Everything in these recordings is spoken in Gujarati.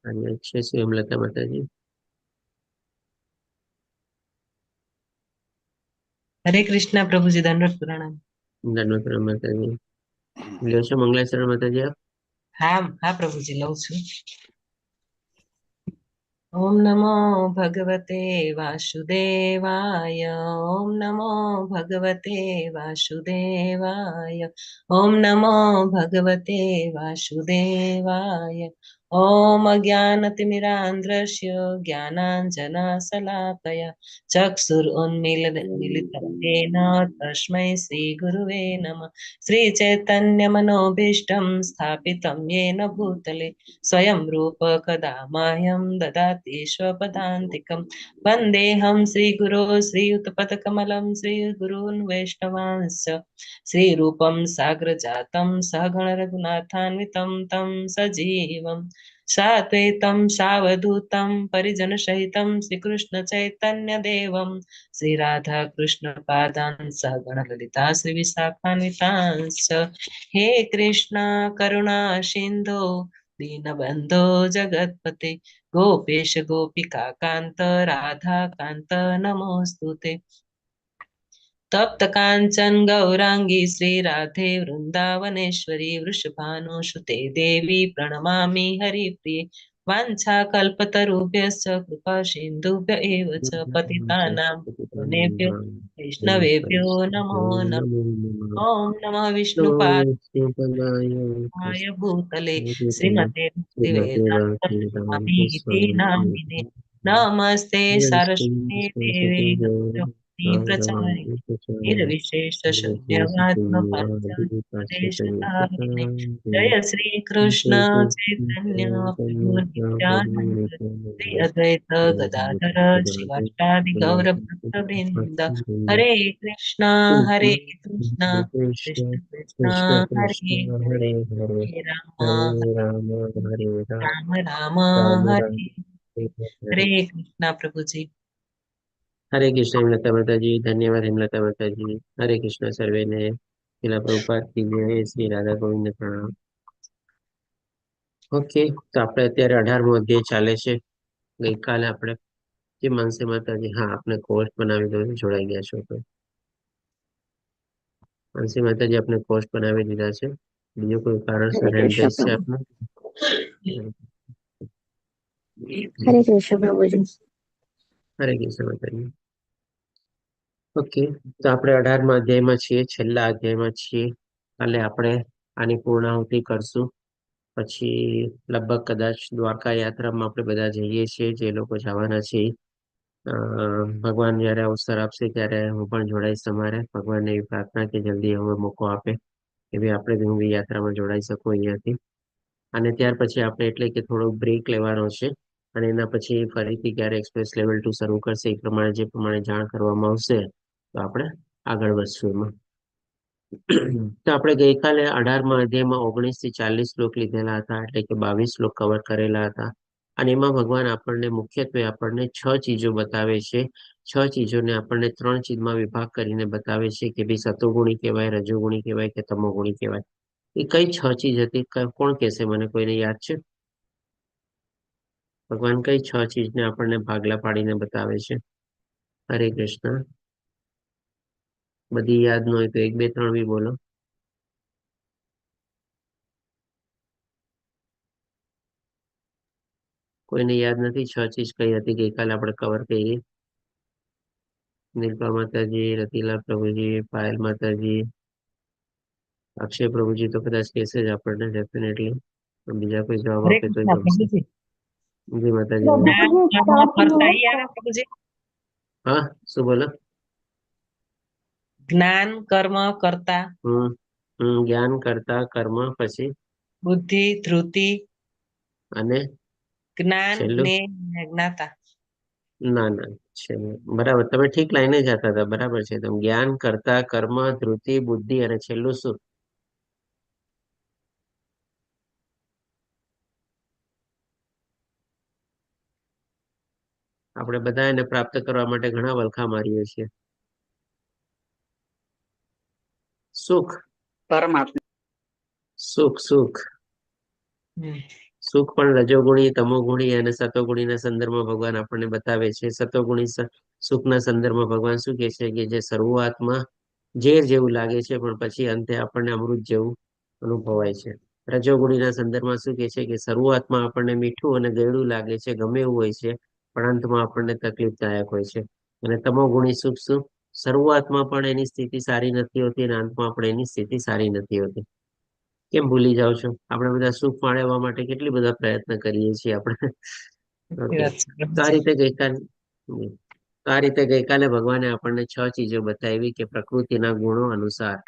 અને છે શ્રી હેમલતા માતાજી. હરે કૃષ્ણ પ્રભુજી, દંડવત પ્રણામ. ધન્વંતરી માતાજી. લ્યો છો મંગલેશ્વર માતાજી આપ? હા હા પ્રભુજી, લઉં છું. ઓમ નમો ભગવતે વાસુદેવાય. ઓમ નમો ભગવતે વાસુદેવાય. ઓમ નમો ભગવતે વાસુદેવાય. ઓમ અજ્ઞાનતિમિરાંધ્રસ્ય જ્ઞાનાંજનશલાકયા ચક્ષુરુન્મીલિતયેન તસ્मै શ્રીગુરુવે નમઃ. શ્રીચૈતન્યમનોભીષ્ટં સ્થાપિतं येन भूतले स्वयं रूप कदा मह्यं ददाति स्वपदान्तिकं. वन्देऽहं श्रीगुरो श्रीयुतपदकमलं श्रीगुरून् वैष्णवांश्च श्रीरूपं साग्रजातं सहगण रघुनाथान्वितं तं सजीवं साद्वैतं सावधूतं परिजनसहितं श्रीकृष्णचैतन्यदेवं श्रीराधाकृष्णपादान् सहगण ललिता श्रीविशाखान्वितांश्च. हे कृष्णा करुणा सिन्धो दीनबन्धो जगत्पते गोपेश गोपिका कान्त राधा कान्त नमोऽस्तुते. तप्त काञ्चन गौरांगी श्रीराधे वृन्दावनेश्वरी वृषभानुसुते देवी प्रणमामि हरिप्रिये. वाञ्छाकल्पतरुभ्यश्च कृपा सिन्धुभ्य एव च पतितानां पुण्येभ्यो वैष्णवेभ्यो नमो नमः. ॐ नमः विष्णुपादाय भूतले श्रीमते भक्तिवेदान्त स्वामी इति नामिने. नमस्ते सरस्वती देवे गौरवाणी प्रचारिणे निर्विशेष शून्यवादी. जय श्री कृष्ण चैतन्य प्रभु नित्यानंद श्री अद्वैत गदाधर श्रीवासादि गौर भक्तवृंद. हरे कृष्णा कृष्ण कृष्ण कृष्ण हरे कृष्ण हरे, हरे हरे, हरे राम हरे राम हरे राम, राम राम राम राम हरे. हरे हरे. हरे कृष्णा प्रभुजी. हरे कृष्ण हेमलता माताजी. धन्यवाद हेमलता माताजी. हरे कृष्ण सर्वेने. श्रील પ્રભુપાદ કી જય. શ્રી રાધા ગોવિંદ પ્રણામ. ઓકે, તો આપણે અત્યારે 18મો અધ્યાય ચાલે છે. ગઈકાલે આપણે જે માનસી માતાજી, હા, આપણે કોર્સ બનાવી દો, જોડાઈ ગયા છો તો. માનસી માતાજી આપણે કોર્સ બનાવી દીધા છે. બીજું કોઈ કારણસર હરે હેન્ડ કૃષ્ણ રેસ છે પ્રભુ. આપનું? હરે કૃષ્ણ પ્રભુજી. હરે કૃષ્ણ માતાજી. ઓકે, તો આપણે 18મા અધ્યાયમાં છીએ, છેલ્લા અધ્યાયમાં છીએ. કાલે આપણે આની પૂર્ણાહુતિ કરશું. પછી લગભગ કદાચ દ્વારકા યાત્રામાં આપણે બધા જઈએ છીએ, જે લોકો જવાના છે. ભગવાન જયારે અવસર આપશે ત્યારે હું પણ જોડાઈશ તમારે. ભગવાનને એવી પ્રાર્થના કે જલ્દી હવે મોકો આપે, એવી આપણે હું બી યાત્રામાં જોડાઈ શકું અહીંયાથી. અને ત્યાર પછી આપણે એટલે કે થોડો બ્રેક લેવાનો છે. અને એના પછી ફરીથી ક્યારે એક્સપ્રેસ લેવલ 2 શરૂ કરશે એ પ્રમાણે જે પ્રમાણે જાણ કરવામાં આવશે તો આપણે આગળ વધશું એમાં. તો આપણે ગઈકાલે 18મા અધ્યાયમાં 19 થી 40 શ્લોક લીધેલા હતા, એટલે કે 22 શ્લોક કવર કરેલા હતા. અને એમાં ભગવાન આપણને મુખ્યત્વે આપણને 6 ચીજો બતાવે છે. 6 ચીજોને આપણને 3 ચીજમાં વિભાગ કરીને બતાવે છે કે ભાઈ સતોગુણી કહેવાય, રજોગુણી કહેવાય કે તમોગુણી કહેવાય. એ કઈ 6 ચીજ હતી? કોણ કહેશે મને? કોઈને યાદ છે? ભગવાન કઈ 6 ચીજને આપણને ભાગલા પાડીને બતાવે છે? હરે કૃષ્ણ. બધી યાદ ન હોય તો 1 2 3 બી બોલો. કોઈને યાદ નથી 6 ચીજ કઈ હતી ગઈકાલે આપણે કવર કરી? નીલપા માતાજી, રતિલા પ્રભુજી, પાયલ માતાજી, અક્ષય પ્રભુજી તો કદાચ કહેશે જ આપણને ડેફિનેટલી. બીજા કોઈ જવાબ હરે આપે તો કૃષ્ણ ગમશે. પ્રભુજી. જી માતાજી બોલો. પ્રભુજી સ્ટાર્ટિંગ કરતા ઈ આવે પ્રભુજી. હા, શું બોલો? જ્ઞાન કર્મ કરતા હમ જ્ઞાન કરતા કર્મ, પછી બુદ્ધિ ધ્રુતિ અને જ્ઞાન છેલ્લું? ને જ્ઞાતા. ના ના, છે બરાબર. તમે ઠીક લાઈને જતા હતા, બરાબર છે. તમે જ્ઞાન કરતા કર્મ, ધૃતિ, બુદ્ધિ અને છેલ્લું શું? આપણે બધા એને પ્રાપ્ત કરવા માટે ઘણા વલખા મારીએ છીએ. સુખ, પરમાત્મા. સુખ, સુખ. સુખ પણ રજોગુણી, તમોગુણી અને સતોગુણીના સંદર્ભમાં ભગવાન આપણને બતાવે છે. સતોગુણી સુખના સંદર્ભમાં ભગવાન શું કહે છે કે જે શરૂઆતમાં ઝેર જેવું લાગે છે પણ પછી અંતે આપણને અમૃત જેવું અનુભવાય છે. રજોગુણીના સંદર્ભમાં શું કહે છે કે શરૂઆતમાં આપણને મીઠું અને ગળ્યું લાગે છે, ગમે એવું હોય છે, પણ અંતમાં આપણને તકલીફદાયક હોય છે. અને તમોગુણી સુખ શું શરૂઆતમાં પણ એની સ્થિતિ સારી નથી હોતી અને અંતમાં પણ એની સ્થિતિ સારી નથી હોતી. કેમ ભૂલી જાઓ છો? આપણે બધા સુખ માણવા માટે કેટલી બધા પ્રયત્ન કરીએ છીએ આપણે. સાચી ઓકે, વાત છે તો આ પ્રભુજી. રીતે ગઈકાલે ભગવાને આપણને 6 ચીજો બતાવી કે પ્રકૃતિના ગુણો અનુસાર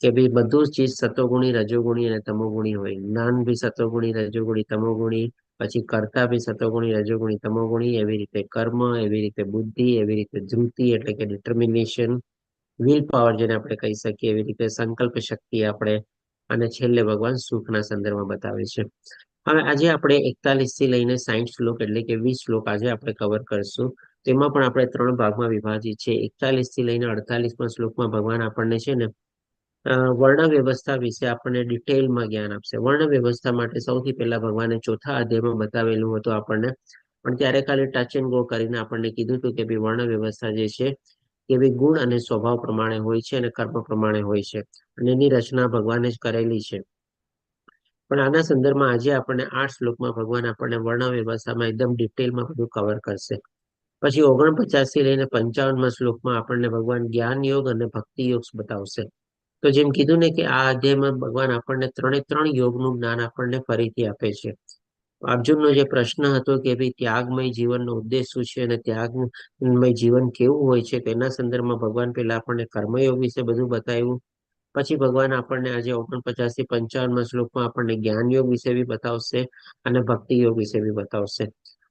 કે ભાઈ બધું જ ચીજ સતોગુણી, રજોગુણી અને તમોગુણી હોય. જ્ઞાન બી સતોગુણી, રજોગુણી, તમોગુણી, પછી કર્તા બી સતોગુણી, રજોગુણી, તમોગુણી, એવી રીતે કર્મ, એવી રીતે બુદ્ધિ, એવી રીતે ધૃતિ એટલે કે ડિટર્મિનેશન, વિલ પાવર જેને આપણે કહી શકીએ, એવી રીતે સંકલ્પ શક્તિ આપણે, અને છેલ્લે ભગવાન સુખના સંદર્ભમાં બતાવે છે. હવે આજે આપણે 41 થી લઈને 60 શ્લોક એટલે કે 20 શ્લોક આજે આપણે કવર કરશું. તેમાં પણ આપણે 3 ભાગમાં વિભાજિત છે. 41 થી લઈને 48માં શ્લોકમાં ભગવાન આપણને છે ને વર્ણ વ્યવસ્થા વિશે આપણને ડિટેલમાં જ્ઞાન આપશે. વર્ણ વ્યવસ્થા માટે સૌથી પહેલા ભગવાને ચોથા અધ્યાયમાં બતાવેલું હતું આપણને, પણ ત્યારે ખાલી ટચ એન્ડ ગો કરીને આપણને કીધું હતું કે ભાઈ વર્ણ વ્યવસ્થા જે છે એ બી ગુણ અને સ્વભાવ પ્રમાણે હોય છે અને કર્મ પ્રમાણે હોય છે, અને એની રચના ભગવાને જ કરેલી છે. પણ આના સંદર્ભમાં આજે આપણને 8 શ્લોકમાં ભગવાન આપણને વર્ણ વ્યવસ્થામાં એકદમ ડિટેલમાં બધું કવર કરશે. પછી 49 થી લઈને 55માં શ્લોકમાં આપણને ભગવાન જ્ઞાન યોગ અને ભક્તિ યોગ બતાવશે. તો જેમ કીધું ને કે આ અધ્યાયમાં ભગવાન આપણને 3 યોગનું જ્ઞાન આપણને ફરીથી આપે છે. અર્જુનનો જે પ્રશ્ન હતો કે ભાઈ ત્યાગમય જીવનનો ઉદ્દેશ શું છે અને ત્યાગમય જીવન કેવું હોય છે, તેના સંદર્ભમાં ભગવાન પહેલા આપણને કર્મયોગ વિશે બધું બતાવ્યું. પછી ભગવાન આપણને આજે 49 થી 55માં શ્લોકમાં આપણને જ્ઞાન યોગ વિશે બી બતાવશે અને ભક્તિ યોગ વિશે બી બતાવશે.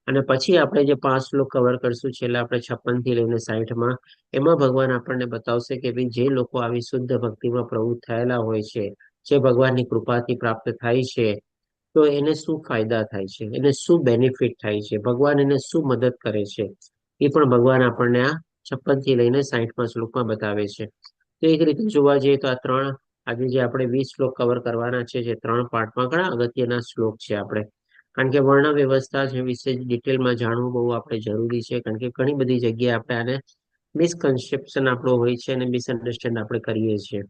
અને પછી આપણે જે 5 શ્લોક કવર કરશું, છેલ્લા આપણે 56 થી લઈને 60માં, એમાં ભગવાન આપણને બતાવશે કે ભાઈ જે લોકો આવી શુદ્ધ ભક્તિમાં પ્રવૃત્ત થયેલા હોય છે, જે ભગવાનની કૃપાથી પ્રાપ્ત થાય છે, તો એને શું ફાયદા થાય છે, એને શું બેનિફિટ થાય છે, ભગવાન એને શું મદદ કરે છે, એ પણ ભગવાન આપણને આ 56 થી લઈને 60માં શ્લોકમાં બતાવે છે. તો એક રીતે જોવા જઈએ તો આ 3 આજે જે આપણે 20 શ્લોક કવર કરવાના છે, જે 3 પાર્ટમાં ઘણા અગત્યના શ્લોક છે આપણે, કારણ કે વર્ણ વ્યવસ્થા છે વિશે ડિટેલમાં જાણવું બહુ આપણે જરૂરી છે, કારણ કે ઘણી બધી જગ્યાએ આપણે આને મિસકન્સેપ્શન આપણો હોય છે અને મિસઅન્ડરસ્ટેન્ડ આપણે કરીએ છીએ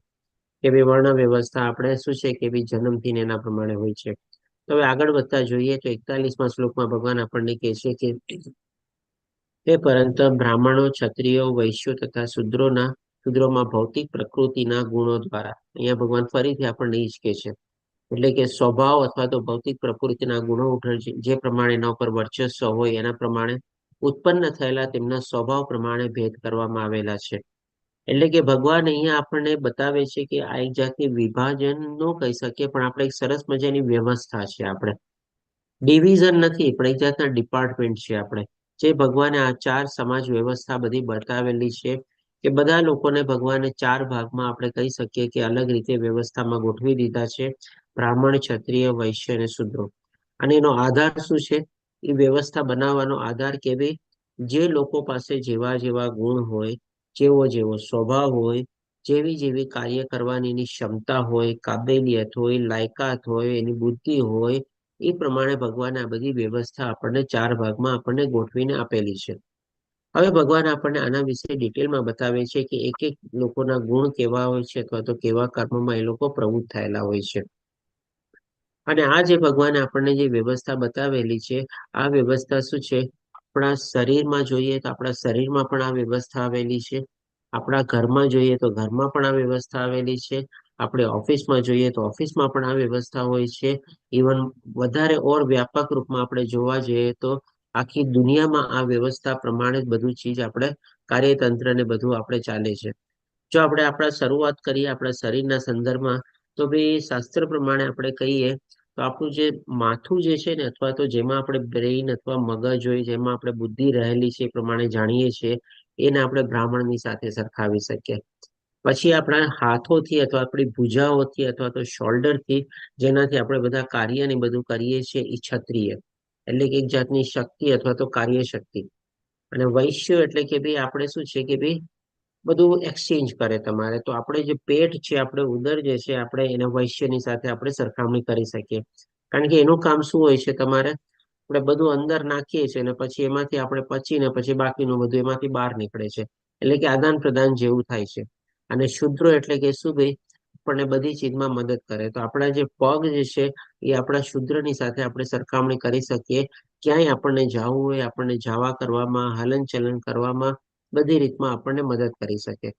કે ભાઈ વર્ણ વ્યવસ્થા આપણે શું છે કે ભાઈ જન્મથી એના પ્રમાણે હોય છે. તો હવે આગળ વધતા જોઈએ તો 41માં શ્લોકમાં ભગવાન આપણને કહે છે કે તે પરંતુ બ્રાહ્મણો, ક્ષત્રિયો, વૈશ્યો તથા શુદ્રોમાં ભૌતિક પ્રકૃતિના ગુણો દ્વારા, અહીંયા ભગવાન ફરીથી આપણને એ જ કહે છે, એટલે કે સ્વભાવ અથવા તો ભૌતિક પ્રકૃતિના ગુણો જે પ્રમાણે એના ઉપર વર્ચસ્વ હોય એના પ્રમાણે ઉત્પન્ન થયેલા તેમના સ્વભાવ પ્રમાણે ભેદ કરવામાં આવેલા છે. એટલે કે ભગવાન અહીંયા આપણને બતાવે છે કે આ એક જાતની વિભાજન નો કહી શકીએ, પણ આપણે એક સરસ મજાની વ્યવસ્થા છે. આપણે ડિવિઝન નથી, પણ એક જાતના ડિપાર્ટમેન્ટ છે આપણે, જે ભગવાને આ 4 સમાજ વ્યવસ્થા બધી બતાવેલી છે, કે બધા લોકોને ભગવાને 4 ભાગમાં આપણે કહી શકીએ કે અલગ રીતે વ્યવસ્થામાં ગોઠવી દીધા છે. બ્રાહ્મણ, ક્ષત્રિય, વૈશ્ય અને શૂદ્રો. અને એનો આધાર શું છે? એ વ્યવસ્થા બનાવવાનો આધાર કે ભાઈ જે લોકો પાસે જેવા જેવા ગુણ હોય, જેવો જેવો સ્વભાવ હોય, જેવી જેવી કાર્ય કરવાની એની ક્ષમતા હોય, કાબેલિયત હોય, લાયકાત હોય, એની બુદ્ધિ હોય, એ પ્રમાણે ભગવાને આ બધી વ્યવસ્થા આપણને 4 ભાગમાં આપણને ગોઠવીને આપેલી છે. હવે ભગવાન આપણને આના વિશે ડિટેલમાં બતાવે છે કે એક એક લોકોના ગુણ કેવા હોય છે, અથવા તો કેવા કર્મમાં એ લોકો પ્રવૃત્ત થયેલા હોય છે. અને આ જે ભગવાને આપણને જે વ્યવસ્થા બતાવેલી છે, આ વ્યવસ્થા શું છે, આપણા શરીરમાં જોઈએ તો આપણા શરીરમાં પણ આ વ્યવસ્થા આવેલી છે. આપણા ઘરમાં જોઈએ તો ઘરમાં પણ આ વ્યવસ્થા આવેલી છે. આપણે ઓફિસમાં જોઈએ તો ઓફિસમાં પણ આ વ્યવસ્થા હોય છે. ઇવન વધારે ઓર વ્યાપક રૂપમાં આપણે જોવા જઈએ તો આખી દુનિયામાં આ વ્યવસ્થા પ્રમાણે જ બધું ચીજ આપણે કાર્યતંત્ર ને બધું આપણે ચાલે છે. જો આપણે આપણા શરૂઆત કરીએ આપણા શરીરના સંદર્ભમાં, તો ભાઈ શાસ્ત્ર પ્રમાણે આપણે કહીએ તો આપણું જે માથું જે છે ને, અથવા તો જેમાં આપણે બ્રેઇન અથવા મગજ હોય, જેમાં આપણે બુદ્ધિ રહેલી છે એ પ્રમાણે જાણીએ છીએ, એને આપણે બ્રાહ્મણની સાથે સરખાવી શકીએ. પછી આપણા હાથોથી અથવા આપણી ભુજાઓથી અથવા તો શોલ્ડરથી જેનાથી આપણે બધા કાર્ય ને બધું કરીએ છીએ, એ ક્ષત્રિય એટલે કે એક જાતની શક્તિ અથવા તો કાર્ય શક્તિ. અને વૈશ્ય એટલે કે ભાઈ આપણે શું છે કે ભાઈ બધું એક્સચેન્જ કરે તમારે, તો આપણે જે પેટ છે, આપણે ઉદર જે છે, આપણે એના વૈશ્યની સાથે આપણે સરખામણી કરી શકીએ. કારણ કે એનું કામ શું હોય છે, તમારે આપણે બધું અંદર નાખીએ છીએ અને પછી એમાંથી આપણે પચીને પછી બાકીનું બધું એમાંથી બહાર નીકળે છે. એટલે કે આદાન પ્રદાન જેવું થાય છે. અને શુદ્રો એટલે કે શું ભાઈ, આપણને બધી ચીજમાં મદદ કરે. તો આપણા જે પગ જે છે એ આપણા શુદ્રની સાથે આપણે સરખામણી કરી શકીએ. ક્યાંય આપણને જવું હોય, આપણને જવા કરવામાં, હલન ચલન કરવામાં બધી રીતમાં આપણને મદદ કરી શકે.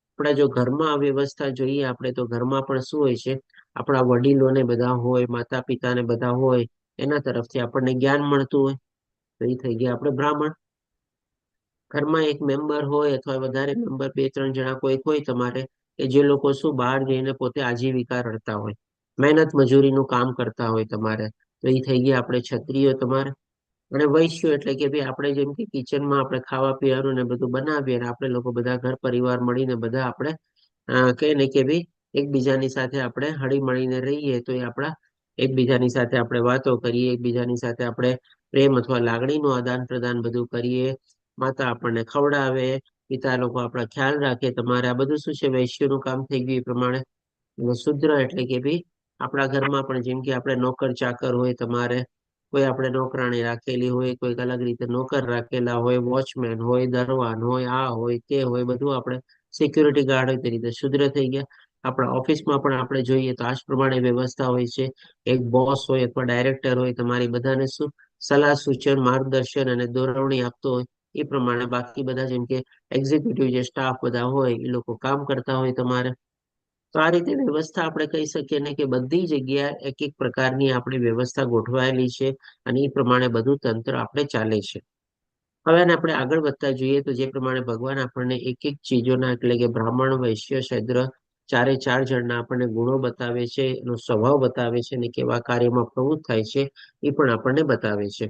આપણા જો ઘરમાં આ વ્યવસ્થા જોઈએ આપણે, તો ઘરમાં પણ શું હોય છે, આપણા વડીલોને બધા હોય, માતા પિતાને બધા હોય, એના તરફથી આપણને જ્ઞાન મળતું હોય. તો એ થઈ ગયા આપણે બ્રાહ્મણ. ઘરમાં એક મેમ્બર હોય અથવા વધારે મેમ્બર, 2-3 જણા કોઈ હોય તમારે, કે જે લોકો શું બહાર જઈને પોતે આજીવિકા રળતા હોય, મહેનત મજૂરીનું કામ કરતા હોય તમારે. તો એ થઈ ગયા આપણે ક્ષત્રિયો તમારે. અને વૈશ્યો એટલે કે ભાઈ આપણે જેમ કે કિચનમાં આપણે ખાવા પીવાનું ને બધું બનાવીએ, અને આપણે લોકો બધા ઘર પરિવાર મળીને બધા આપણે કહે ને કે ભાઈ એકબીજાની સાથે આપણે હળી મળીને રહીએ, તો એ આપણા એકબીજાની સાથે આપણે વાતો કરીએ, એકબીજાની સાથે આપણે પ્રેમ અથવા લાગણીનું આદાન પ્રદાન બધું કરીએ. માતા આપણને ખવડાવે, પિતા લોકો આપણા ખ્યાલ રાખે તમારે. આ બધું શું છે, વૈશ્યનું કામ થઈ ગયું એ પ્રમાણે. અને શુદ્ર એટલે કે ભાઈ આપણા ઘરમાં પણ જેમ કે આપણે નોકર ચાકર હોય તમારે, કોઈ આપણે નોકરાણી રાખેલી હોય, કોઈક અલગ રીતે નોકર રાખેલા હોય, વોચમેન હોય, દરવાન હોય, આ હોય તે હોય, બધું આપણે સિક્યુરિટી ગાર્ડ હોય તે રીતે શુદ્ર થઈ ગયા. આપણા ઓફિસમાં પણ આપણે જોઈએ તો આ જ પ્રમાણે વ્યવસ્થા હોય છે. એક બોસ હોય અથવા ડાયરેક્ટર હોય, તમારી બધાને શું સલાહ સૂચન, માર્ગદર્શન અને દોરવણી આપતો હોય. એ પ્રમાણે બાકી બધા જેમ કે એક્ઝિક્યુટિવ જે સ્ટાફ બધા હોય એ લોકો કામ કરતા હોય તમારે. તો આ રીતે વ્યવસ્થા આપણે કહી શકીએ ને કે બધી જગ્યાએ એક એક પ્રકારની આપણી વ્યવસ્થા ગોઠવાયેલી છે. અને એ પ્રમાણે બધું તંત્ર આપણે ચાલે છે. હવે આપણે આગળ વધતા જોઈએ તો જે પ્રમાણે ભગવાન આપણને એક એક ચીજોના એટલે કે બ્રાહ્મણ, વૈશ્ય, શૂદ્ર 4 જણના આપણને ગુણો બતાવે છે, એનો સ્વભાવ બતાવે છે, અને કેવા કાર્યમાં પ્રવૃત્ત થાય છે એ પણ આપણને બતાવે છે.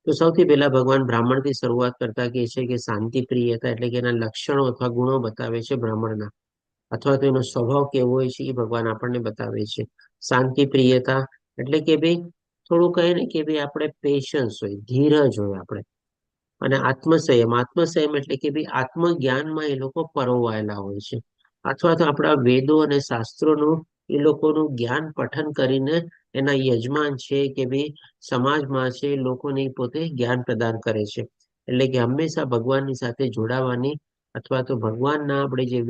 તો સૌથી પહેલા ભગવાન બ્રાહ્મણથી શરૂઆત કરતા કહે છે કે શાંતિ પ્રિયતા એટલે કે એના લક્ષણો અથવા ગુણો બતાવે છે બ્રાહ્મણના, અથવા તો એનો સ્વભાવ કેવો હોય છે એ ભગવાન આપણને બતાવે છે. શાંતિ પ્રિયતા એટલે કે ભાઈ થોડું કહે ને કે ભાઈ આપણે પેશન્સ હોય, ધીરજ હોય આપણે. અને આત્મસંયમ એટલે કે ભાઈ આત્મજ્ઞાનમાં એ લોકો પરોવાયેલા હોય છે. અથવા તો આપણા વેદો અને શાસ્ત્રોનું એ લોકોનું જ્ઞાન પઠન કરીને એના યજમાન છે કે ભાઈ સમાજમાં છે, લોકોને પોતે જ્ઞાન પ્રદાન કરે છે. એટલે કે હંમેશા ભગવાનની સાથે જોડાવાની, અથવા તો ભગવાનના આપણે જે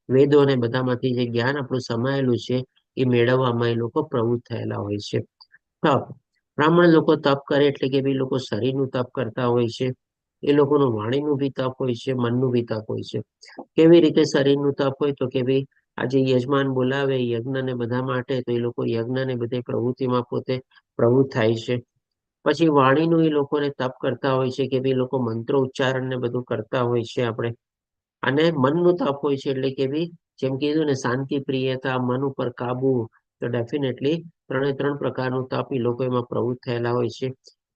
વેદો અને બધામાંથી જે જ્ઞાન આપણું સમાયેલું છે એ મેળવવામાં એ લોકો પ્રવૃત્ત થયેલા હોય છે. તપ, બ્રાહ્મણ લોકો તપ કરે એટલે કે ભાઈ લોકો શરીરનું તપ કરતા હોય છે. એ લોકોનું વાણીનું બી તપ હોય છે, મનનું બી તપ હોય છે. કેવી રીતે શરીરનું તપ હોય તો કે ભાઈ આજે યજમાન બોલાવે યજ્ઞ ને બધા માટે, તો એ લોકો યજ્ઞ ને બધી પ્રવૃત્તિમાં પોતે પ્રવૃત્ત થાય છે. પછી વાણીનું એ લોકોને તપ કરતા હોય છે કે ભાઈ લોકો મંત્રો ઉચ્ચારણ ને બધું કરતા હોય છે આપણે. અને મનનું તપ હોય છે એટલે કે ભાઈ જેમ કીધું ને શાંતિ પ્રિયતા, મન ઉપર કાબુ, તો ડેફિનેટલી 3 પ્રકારનું તપ એ લોકો એમાં પ્રવૃત્ત થયેલા હોય છે.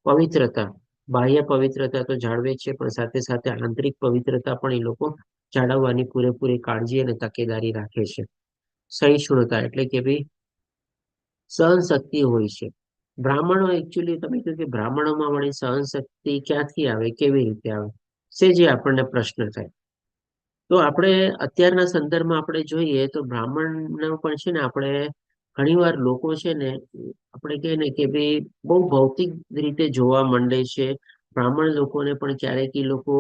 પવિત્રતા, બાહ્ય પવિત્રતા તો જાળવે છે, પણ સાથે સાથે આંતરિક પવિત્રતા પણ એ લોકો જાળવવાની પૂરેપૂરી કાળજી અને તકેદારી રાખે છે. સહિષ્ણુતા એટલે કે ભાઈ સહનશક્તિ હોય છે. બ્રાહ્મણો એકચ્યુઅલી તમે કહ્યું કે બ્રાહ્મણોમાં વળી સહનશક્તિ ક્યાંથી આવે, કેવી રીતે આવે, જે આપણને પ્રશ્ન થાય. તો આપણે અત્યારના સંદર્ભમાં આપણે જોઈએ તો બ્રાહ્મણ પણ છે ને, આપણે ઘણીવાર લોકો છે ને આપણે કહે ને કે ભાઈ બહુ ભૌતિક રીતે જોવા માંડે છે. બ્રાહ્મણ લોકોને પણ ક્યારેક એ લોકો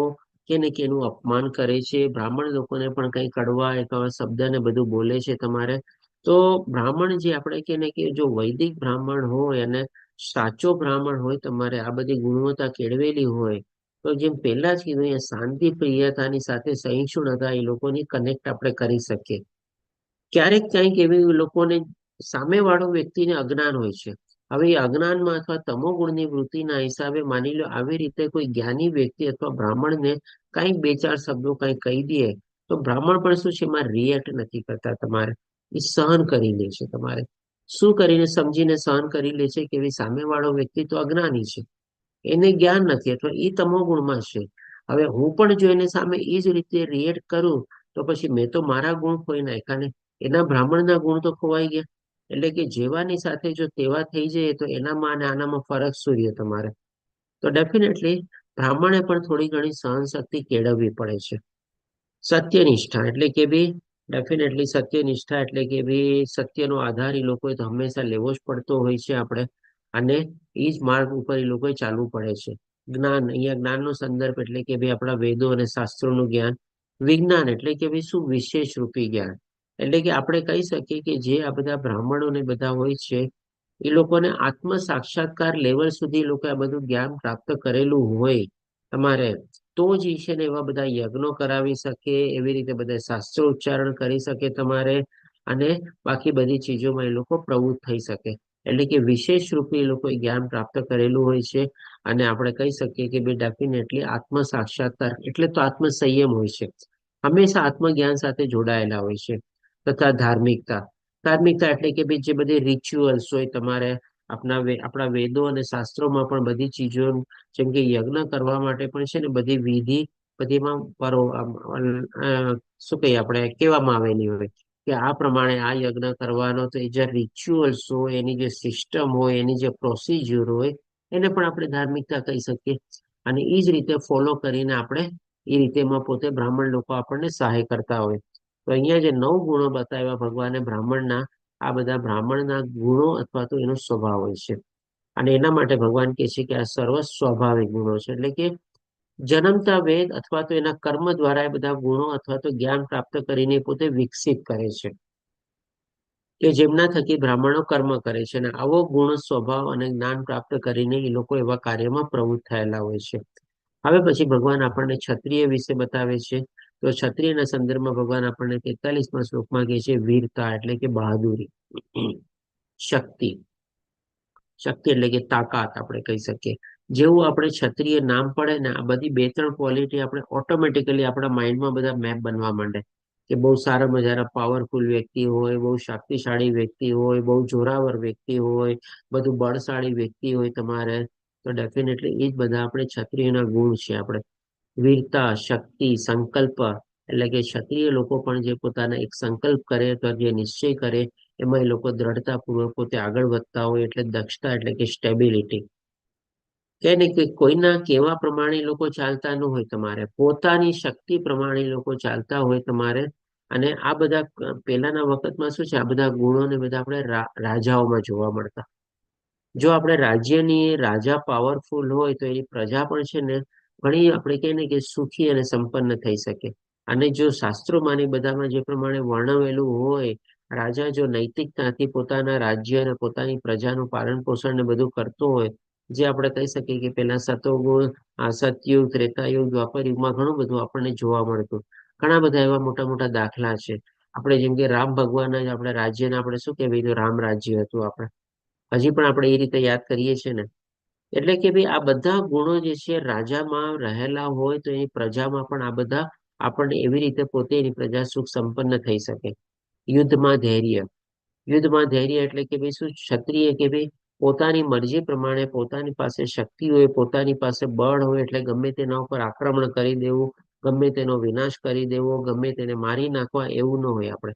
કે ને કે એનું અપમાન કરે છે. બ્રાહ્મણ લોકોને પણ કઈ કડવા એવા શબ્દ ને બધું બોલે છે તમારે. તો બ્રાહ્મણ જે આપણે કે ને કે જો વૈદિક બ્રાહ્મણ હોય અને સાચો બ્રાહ્મણ હોય તમારે, આ બધી ગુણવત્તા કેળવેલી હોય, તો જેમ પહેલા જ કીધું અહીંયા શાંતિ પ્રિયતાની સાથે સહિષ્ણુતા એ લોકોની કનેક્ટ આપણે કરી શકીએ. ક્યારેક ક્યાંક એવી લોકોને સામેવાળો વ્યક્તિને અજ્ઞાન હોય છે. હવે એ અજ્ઞાનમાં અથવા તમોગુણની વૃત્તિના હિસાબે માની લો આવી રીતે કોઈ જ્ઞાની વ્યક્તિ અથવા બ્રાહ્મણને કઈક 2-4 શબ્દો કઈ કહી દે, તો બ્રાહ્મણ પણ શું છે એમાં રિએક્ટ નથી કરતા તમારે, એ સહન કરી લે છે તમારે. શું કરીને સમજીને સહન કરી લે છે કે ભાઈ સામેવાળો વ્યક્તિ તો અજ્ઞાની છે, એને જ્ઞાન નથી અથવા એ તમોગુણમાં છે. હવે હું પણ જો એને સામે એ જ રીતે રિએક્ટ કરું, તો પછી મેં તો મારા ગુણ ખોઈ નાખ્યા ને, એના બ્રાહ્મણના ગુણ તો ખોવાઈ ગયા. એટલે કે જેવાની સાથે જો તેવા થઈ જાય તો એનામાં અને આનામાં ફરક શું રહ્યો તમારે. તો ડેફિનેટલી બ્રાહ્મણે પણ થોડી ઘણી સહનશક્તિ કેળવવી પડે છે. સત્યનિષ્ઠા એટલે કે ભાઈ ડેફિનેટલી સત્યનિષ્ઠા એટલે કે ભાઈ સત્યનો આધાર એ લોકોએ તો હંમેશા લેવો જ પડતો હોય છે આપણે, અને એ જ માર્ગ ઉપર એ લોકોએ ચાલવું પડે છે. જ્ઞાન, અહીંયા જ્ઞાનનો સંદર્ભ એટલે કે ભાઈ આપણા વેદો અને શાસ્ત્રોનું જ્ઞાન. વિજ્ઞાન એટલે કે ભાઈ શું વિશેષ રૂપી જ્ઞાન, એટલે કે આપણે કહી શકીએ કે જે આ બધા બ્રાહ્મણો ને બધા હોય છે એ લોકોને આત્મ સાક્ષાત્કાર લેવલ સુધી એ લોકો આ બધું જ્ઞાન પ્રાપ્ત કરેલું હોય તમારે, તો જ એ છે ને એવા બધા યજ્ઞો કરાવી શકે, એવી રીતે બધા શાસ્ત્રો ઉચ્ચારણ કરી શકે તમારે, અને બાકી બધી ચીજોમાં એ લોકો પ્રવૃત્ત થઈ શકે. એટલે કે વિશેષ રૂપે એ લોકોએ જ્ઞાન પ્રાપ્ત કરેલું હોય છે. અને આપણે કહી શકીએ કે ભાઈ ડેફિનેટલી આત્મ સાક્ષાત્કાર એટલે તો આત્મ સંયમ હોય છે, હંમેશા આત્મજ્ઞાન સાથે જોડાયેલા હોય છે. તથા ધાર્મિકતા, ધાર્મિકતા એટલે કે ભાઈ જે બધી રિચ્યુઅલ્સ હોય તમારે, આપણા વેદો અને શાસ્ત્રોમાં પણ બધી ચીજો, જેમ કે યજ્ઞ કરવા માટે પણ છે ને બધી વિધિ બધીમાં શું કહીએ આપણે કહેવામાં આવેલી હોય કે આ પ્રમાણે આ યજ્ઞ કરવાનો, તો એ જે રિચ્યુઅલ્સ હોય, એની જે સિસ્ટમ હોય, એની જે પ્રોસિજર હોય, એને પણ આપણે ધાર્મિકતા કહી શકીએ. અને એ જ રીતે ફોલો કરીને આપણે એ રીતે એમાં પોતે બ્રાહ્મણ લોકો આપણને સહાય કરતા હોય. તો અહીંયા જે 9 ગુણો બતાવ્યા ભગવાને બ્રાહ્મણના, આ બધા બ્રાહ્મણના ગુણો અથવા તો એનો સ્વભાવ હોય છે. અને એના માટે ભગવાન કહે છે કે આ સર્વ સ્વાભાવિક ગુણો છે, એટલે કે જન્મતા વેદ અથવા તો એના કર્મ દ્વારા એ બધા ગુણો અથવા તો જ્ઞાન પ્રાપ્ત કરીને પોતે વિકસિત કરે છે, કે જેમના થકી બ્રાહ્મણો કર્મ કરે છે. અને આવો ગુણ સ્વભાવ અને જ્ઞાન પ્રાપ્ત કરીને એ લોકો એવા કાર્યમાં પ્રવૃત્ત થયેલા હોય છે. હવે પછી ભગવાન આપણને ક્ષત્રિય વિશે બતાવે છે. તો ક્ષત્રિયના સંદર્ભમાં ભગવાન આપણને 43મા શ્લોકમાં કહે છે વીરતા એટલે કે બહાદુરી, શક્તિ, શક્તિ એટલે કે તાકાત આપણે કહી શકીએ. જેવું આપણે ક્ષત્રિય નામ પડે ને, આ બધી 2-3 ક્વોલિટી આપણે ઓટોમેટિકલી આપણા માઇન્ડમાં બધા મેપ બનવા માંડે, કે બહુ સારા મજાના પાવરફુલ વ્યક્તિ હોય, બહુ શક્તિશાળી વ્યક્તિ હોય, બહુ જોરાવર વ્યક્તિ હોય, બધું બળશાળી વ્યક્તિ હોય તમારે, તો ડેફિનેટલી એ જ બધા આપણે ક્ષત્રિયના ગુણ છે. આપણે વીરતા, શક્તિ, સંકલ્પ, એટલે કે ક્ષત્રિય લોકો પણ જે પોતાના એક સંકલ્પ કરે તો જે નિશ્ચય કરે એમાં એ લોકો દ્રઢતાપૂર્વક પોતે આગળ વધતા હોય, એટલે દક્ષતા એટલે કે સ્ટેબિલિટી. કે ને કે કોઈના કેવા પ્રમાણે લોકો ચાલતા ન હોય તમારે, પોતાની શક્તિ પ્રમાણે લોકો ચાલતા હોય તમારે. અને આ બધા પહેલાના વખતમાં શું છે, આ બધા ગુણોને બધા આપણે રાજાઓમાં જોવા મળતા. જો આપણે રાજ્યની રાજા પાવરફુલ હોય તો એની પ્રજા પણ છે ને ઘણી આપણે કહીએ ને કે સુખી અને સંપન્ન થઈ શકે. અને જો શાસ્ત્રોમાંની બધામાં જે પ્રમાણે વર્ણવેલું હોય, રાજા જો નૈતિકતાથી પોતાના રાજ્ય અને પોતાની પ્રજાનું પાલન પોષણ ને બધું કરતો હોય, જે આપણે કહી શકીએ કે પેલા સતોગુણ, સતયુગ, ત્રેતાયુગ, દ્વાપર યુગમાં ઘણું બધું આપણને જોવા મળતું. ઘણા બધા એવા મોટા મોટા દાખલા છે. આપણે જેમ કે રામ ભગવાન જ આપણે રાજ્યને આપણે શું કહેવાય, રામ રાજ્ય હતું આપણે, હજી પણ આપણે એ રીતે યાદ કરીએ છીએ ને. એટલે કે ભાઈ આ બધા ગુણો જે છે રાજામાં રહેલા હોય તો એની પ્રજામાં પણ આ બધા આપણને એવી રીતે પોતે એની પ્રજા સુખ સંપન્ન થઈ શકે. યુદ્ધમાં ધૈર્ય, યુદ્ધમાં ધૈર્ય એટલે કે ભાઈ શું, ક્ષત્રિય કે ભાઈ પોતાની મરજી પ્રમાણે પોતાની પાસે શક્તિ હોય, પોતાની પાસે બળ હોય, એટલે ગમે તેના ઉપર આક્રમણ કરી દેવું, ગમે તેનો વિનાશ કરી દેવો, ગમે તેને મારી નાખવા, એવું ન હોય. આપણે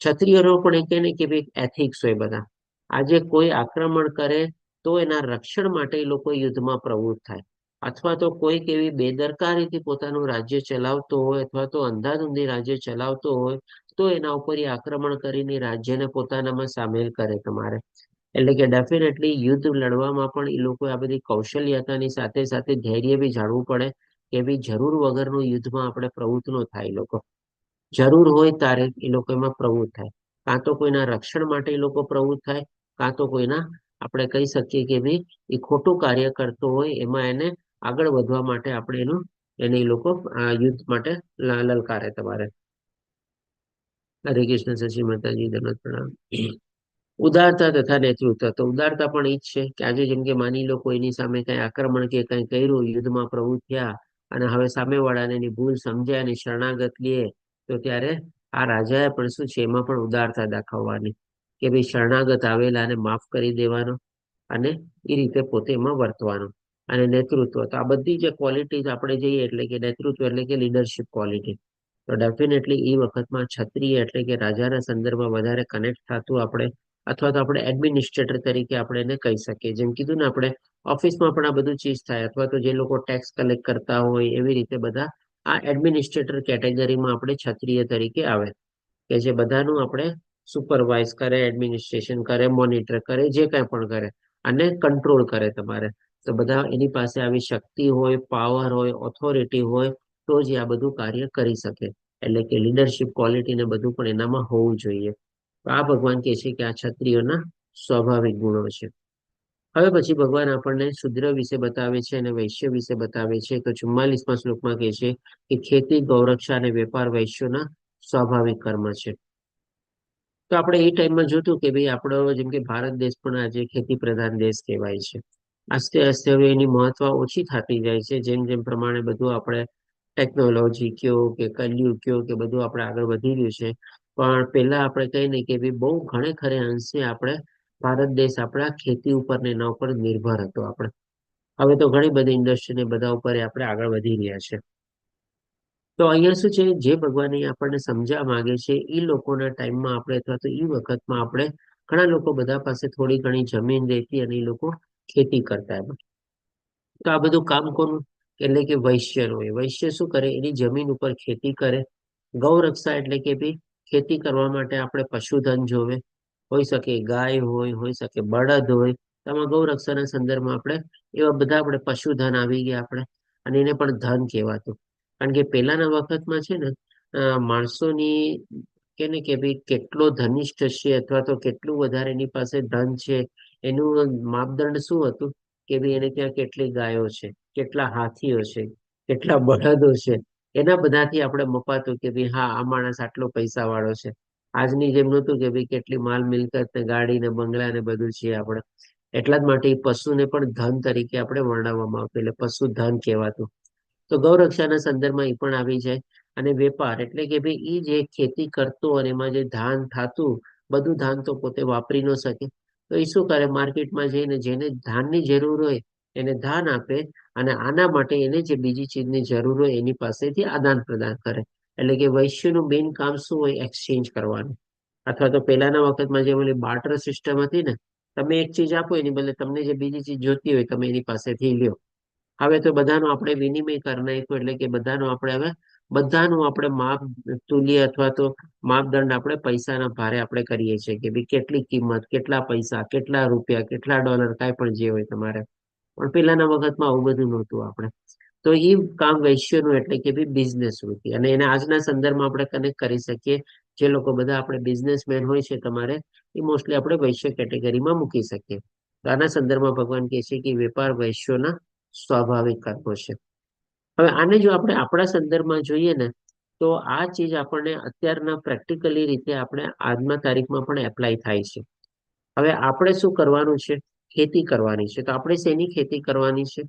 ક્ષત્રિયનો પણ એ કહે ને કે ભાઈ એથિક્સ હોય બધા. આજે કોઈ આક્રમણ કરે તો એના રક્ષણ માટે એ લોકો યુદ્ધમાં પ્રવૃત્ત થાય, અથવા તો કોઈક એવી બેદરકારીથી પોતાનું રાજ્ય ચલાવતો હોય, અથવા તો અંધાધુંધી રાજ્ય ચલાવતો હોય, તો એના ઉપર એ આક્રમણ કરીને રાજ્યને પોતાનામાં સામેલ કરે તમારે. એટલે કે ડેફિનેટલી યુદ્ધ લડવામાં પણ એ લોકો આ બધી કૌશલ્યતાની સાથે સાથે ધૈર્ય બી જાણવું પડે, કે ભાઈ જરૂર વગરનું યુદ્ધમાં આપણે પ્રવૃત્ત ન થાય. એ લોકો જરૂર હોય ત્યારે એ લોકો એમાં પ્રવૃત્ત થાય, કાં તો કોઈના રક્ષણ માટે એ લોકો પ્રવૃત્ત થાય, કાં તો કોઈના આપણે કહી શકીએ કે ભાઈ એ ખોટું કાર્ય કરતો હોય એમાં એને આગળ વધવા માટે આપણે એને એ લોકો યુદ્ધ માટે લલકારે તમારે. હરે કૃષ્ણ, શશી માતાજી, ધન્યવાદ, પ્રણામ. ઉદારતા તથા નેતૃત્વ, તો ઉદારતા પણ એ જ છે કે આજે જેમ કે માની લો કોઈની સામે કઈ આક્રમણ કે કઈ કર્યું, યુદ્ધમાં પ્રવૃત્ત થયા, અને હવે સામેવાળાને એની ભૂલ સમજાય અને શરણાગત લે, તો ત્યારે આ રાજાએ પણ શું છે એમાં પણ ઉદારતા દાખવવાની, કે ભાઈ શરણાગત આવેલાને માફ કરી દેવાનો, અને એ રીતે પોતે એમાં વર્તવાનું. અને નેતૃત્વ, તો આ બધી જે ક્વોલિટીઝ આપણે જઈએ એટલે કે નેતૃત્વ એટલે કે લીડરશિપ ક્વોલિટી, તો ડેફિનેટલી એ વખતમાં ક્ષત્રિય એટલે કે રાજાના સંદર્ભમાં વધારે કનેક્ટ થતું આપણે, અથવા તો આપણે એડમિનિસ્ટ્રેટર તરીકે આપણે એને કહી શકીએ. જેમ કીધું ને આપણે ઓફિસમાં પણ આ બધું ચીજ થાય, અથવા તો જે લોકો ટેક્સ કલેક્ટ કરતા હોય એવી રીતે બધા આ એડમિનિસ્ટ્રેટર કેટેગરીમાં આપણે ક્ષત્રિય તરીકે આવે. કે જે બધાનું આપણે સુપરવાઇઝ કરે, એડમિનિસ્ટ્રેશન કરે, મોનિટર કરે, જે કાંઈ પણ કરે અને કંટ્રોલ કરે તમારે. તો બધા એની પાસે આવી શક્તિ હોય, પાવર હોય, ઓથોરિટી હોય, તો જ આ બધું કાર્ય કરી શકે. એટલે કે લીડરશિપ ક્વોલિટી ને બધું પણ એનામાં હોવું જોઈએ. તો આ ભગવાન કહે છે કે આ ક્ષત્રિયોના સ્વાભાવિક ગુણો છે. હવે પછી ભગવાન આપણને શુદ્ર વિશે બતાવે છે અને વૈશ્ય વિશે બતાવે છે. તો 44મા શ્લોકમાં કહે છે કે ખેતી, ગૌરક્ષા અને વેપાર વૈશ્યોના સ્વાભાવિક કર્મ છે. તો આપણે એ ટાઈમમાં જોતું કે ભાઈ આપણો જેમ કે ભારત દેશ પણ આજે ખેતી પ્રધાન દેશ કહેવાય છે. આસ્તે આસ્તે હવે એની મહત્વ ઓછી થતી જાય છે. જેમ જેમ પ્રમાણે બધું આપણે ટેકનોલોજી કયો કે કલયુગ કયો કે બધું આપણે આગળ વધી રહ્યું છે. પણ પહેલા આપણે કહીએ ને કે ભાઈ બહુ ઘણે ખરે અંશે આપણે ભારત દેશ આપણા ખેતી ઉપર ને એના ઉપર નિર્ભર હતો આપણે. હવે તો ઘણી બધી ઇન્ડસ્ટ્રી ને બધા ઉપર આપણે આગળ વધી રહ્યા છે. તો અહીંયા શું છે, જે ભગવાન અહીંયા આપણને સમજાવવા માંગે છે એ લોકોના ટાઈમમાં આપણે અથવા તો એ વખતમાં આપણે ઘણા લોકો બધા પાસે થોડી ઘણી જમીન રહેતી અને એ લોકો ખેતી કરતા એમ. તો આ બધું કામ કોનું? એટલે કે વૈશ્યનું હોય. વૈશ્ય શું કરે? એની જમીન ઉપર ખેતી કરે. ગૌરક્ષા એટલે કે ભાઈ ખેતી કરવા માટે આપણે પશુધન જોવે. હોઈ શકે ગાય હોય, હોઈ શકે બળદ હોય. તો આમાં ગૌરક્ષાના સંદર્ભમાં આપણે એવા બધા આપણે પશુધન આવી ગયા આપણે. અને એને પણ ધન કહેવાતું. કારણ કે પહેલાના વખતમાં છે ને માણસોની કે ને કે ભાઈ કેટલો ધનિષ્ઠ છે અથવા તો કેટલું વધારે એની પાસે ધન છે, એનું માપદંડ શું હતું કે ભાઈ એને ત્યાં કેટલી ગાયો છે, કેટલા હાથીઓ છે, કેટલા બળદો છે. એના બધાથી આપણે મપાતું કે ભાઈ હા આ માણસ આટલો પૈસા વાળો છે. આજની જેમ નહોતું કે ભાઈ કેટલી માલ મિલકત ને ગાડી ને બંગલા ને બધું છે આપણે. એટલા જ માટે એ પશુને પણ ધન તરીકે આપણે વર્ણવવામાં આવતું. એટલે પશુ ધન કહેવાતું. તો ગૌરક્ષાના સંદર્ભમાં એ પણ આવી જાય. અને વેપાર એટલે કે ભાઈ એ જે ખેતી કરતો અને એમાં જે ધાન થતું, બધું ધાન તો પોતે વાપરી ન શકે. તો એ શું કરે? માર્કેટમાં જઈને જેને ધાનની જરૂર હોય એને ધાન આપે અને આના માટે એને જે બીજી ચીજની જરૂર હોય એની પાસેથી આદાન પ્રદાન કરે. એટલે કે વૈશ્યનું મેઇન કામ શું હોય? એક્સચેન્જ કરવાનું. અથવા તો પહેલાના વખતમાં જે ઓલી બાર્ટર સિસ્ટમ હતી ને, તમે એક ચીજ આપો એની બદલે તમને જે બીજી ચીજ જોતી હોય તમે એની પાસેથી લ્યો. હવે તો બધાનો આપણે વિનિમય કરી નાખ્યો. એટલે કે બધાનું આપણે હવે બધાનું આપણે માપ તુલ્ય અથવા તો માપદંડ આપણે પૈસાના ભારે આપણે કરીએ છીએ કે ભાઈ કેટલી કિંમત, કેટલા પૈસા, કેટલા રૂપિયા, કેટલા ડોલર, કાંઈ પણ જે હોય તમારે. પણ પેલાના વખતમાં આવું બધું નહોતું આપણે. તો એ કામ વૈશ્યનું એટલે કે ભાઈ બિઝનેસ વૃત્તિ. અને એને આજના સંદર્ભમાં આપણે કનેક્ટ કરી શકીએ. જે લોકો બધા આપણે બિઝનેસમેન હોય છે તમારે, એ મોસ્ટલી આપણે વૈશ્ય કેટેગરીમાં મૂકી શકીએ. તો આના સંદર્ભમાં ભગવાન કહે છે કે વેપાર વૈશ્યોના સ્વાભાવિક કર્મો છે. હવે આને જો આપણે આપણા સંદર્ભમાં જોઈએ ને, તો આ ચીજ આપણને અત્યારના પ્રેક્ટિકલી રીતે આપણે આજના તારીખમાં પણ એપ્લાય થાય છે. હવે આપણે શું કરવાનું છે? ખેતી કરવાની છે. તો આપણે શેની ખેતી કરવાની છે?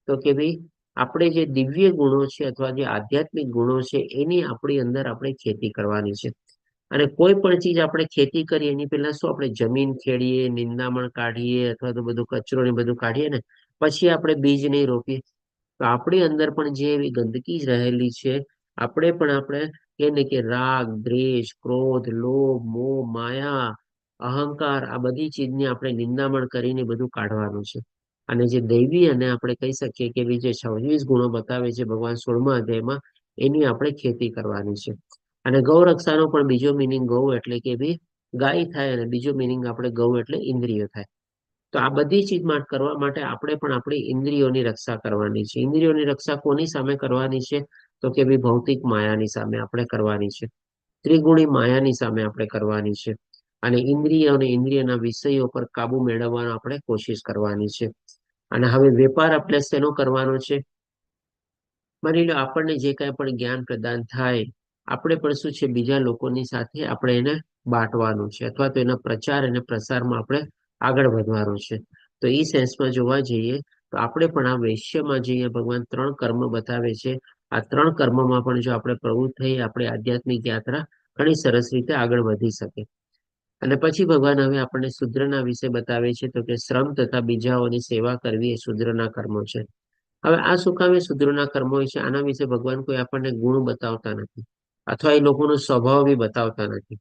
તો કે ભાઈ આપણે જે દિવ્ય ગુણો છે અથવા જે આધ્યાત્મિક ગુણો છે એની આપણી અંદર આપણે ખેતી કરવાની છે. અને કોઈ પણ ચીજ આપણે ખેતી કરીએ એની પહેલા શું આપણે જમીન ખેડીએ, નિંદામણ કાઢીએ અથવા તો બધું કચરો ને બધું કાઢીએ ને, પછી આપણે બીજ નહીં રોપીએ. તો આપણી અંદર પણ જે એવી ગંદકી રહેલી છે, આપણે કે ને કે રાગ, દ્વેષ, ક્રોધ, લોભ, મોહ, માયા, અહંકાર, આ બધી ચીજની આપણે નિંદામણ કરીને બધું કાઢવાનું છે. અને જે દૈવી અને આપણે કહી શકીએ કે જે 26 ગુણો બતાવે છે ભગવાન 16મા અધ્યાયમાં, એની આપણે ખેતી કરવાની છે. અને ગૌ રક્ષાનો પણ બીજો મિનિંગ ગૌ એટલે કે ભાઈ ગાય થાય, અને બીજો મિનિંગ આપણે ગૌ એટલે ઇન્દ્રિય થાય. તો આ બધી ચીજ કરવા માટે આપણે પણ આપણી ઇન્દ્રિયોની રક્ષા કરવાની છે. ઇન્દ્રિયોની રક્ષા કોની સામે કરવાની છે? તો કે ભાઈ ભૌતિક માયાની સામે આપણે કરવાની છે. ત્રિગુણી માયાની સામે આપણે કરવાની છે. અને ઇન્દ્રિય અને ઇન્દ્રિયના વિષયો પર કાબુ મેળવવાનો આપણે કોશિશ કરવાની છે. અને હવે વેપાર આપણે શેનો કરવાનો છે? માની લો આપણને જે કાંઈ પણ જ્ઞાન પ્રદાન થાય, આપણે પણ શું છે બીજા લોકોની સાથે આપણે એને બાંટવાનું છે અથવા તો એના પ્રચાર અને પ્રસારમાં આપણે આગળ વધવાનું છે. તો એ સેન્સમાં જોવા જઈએ તો આપણે પણ આ વૈશ્યમાં જઈએ ભગવાન 3 કર્મ બતાવે છે. આ 3 કર્મમાં પણ જો આપણે પ્રવૃત્ત થઈ આપણી આધ્યાત્મિક યાત્રા ઘણી સરસ રીતે આગળ વધી શકે. અને પછી ભગવાન હવે આપણને શુદ્રના વિશે બતાવે છે. તો કે શ્રમ તથા બીજાઓની સેવા કરવી એ શુદ્રના કર્મો છે. હવે આ શું કામ એ શુદ્રના કર્મો હોય છે? આના વિશે ભગવાન કોઈ આપણને ગુણ બતાવતા નથી અથવા એ લોકોનો સ્વભાવ બી બતાવતા નથી,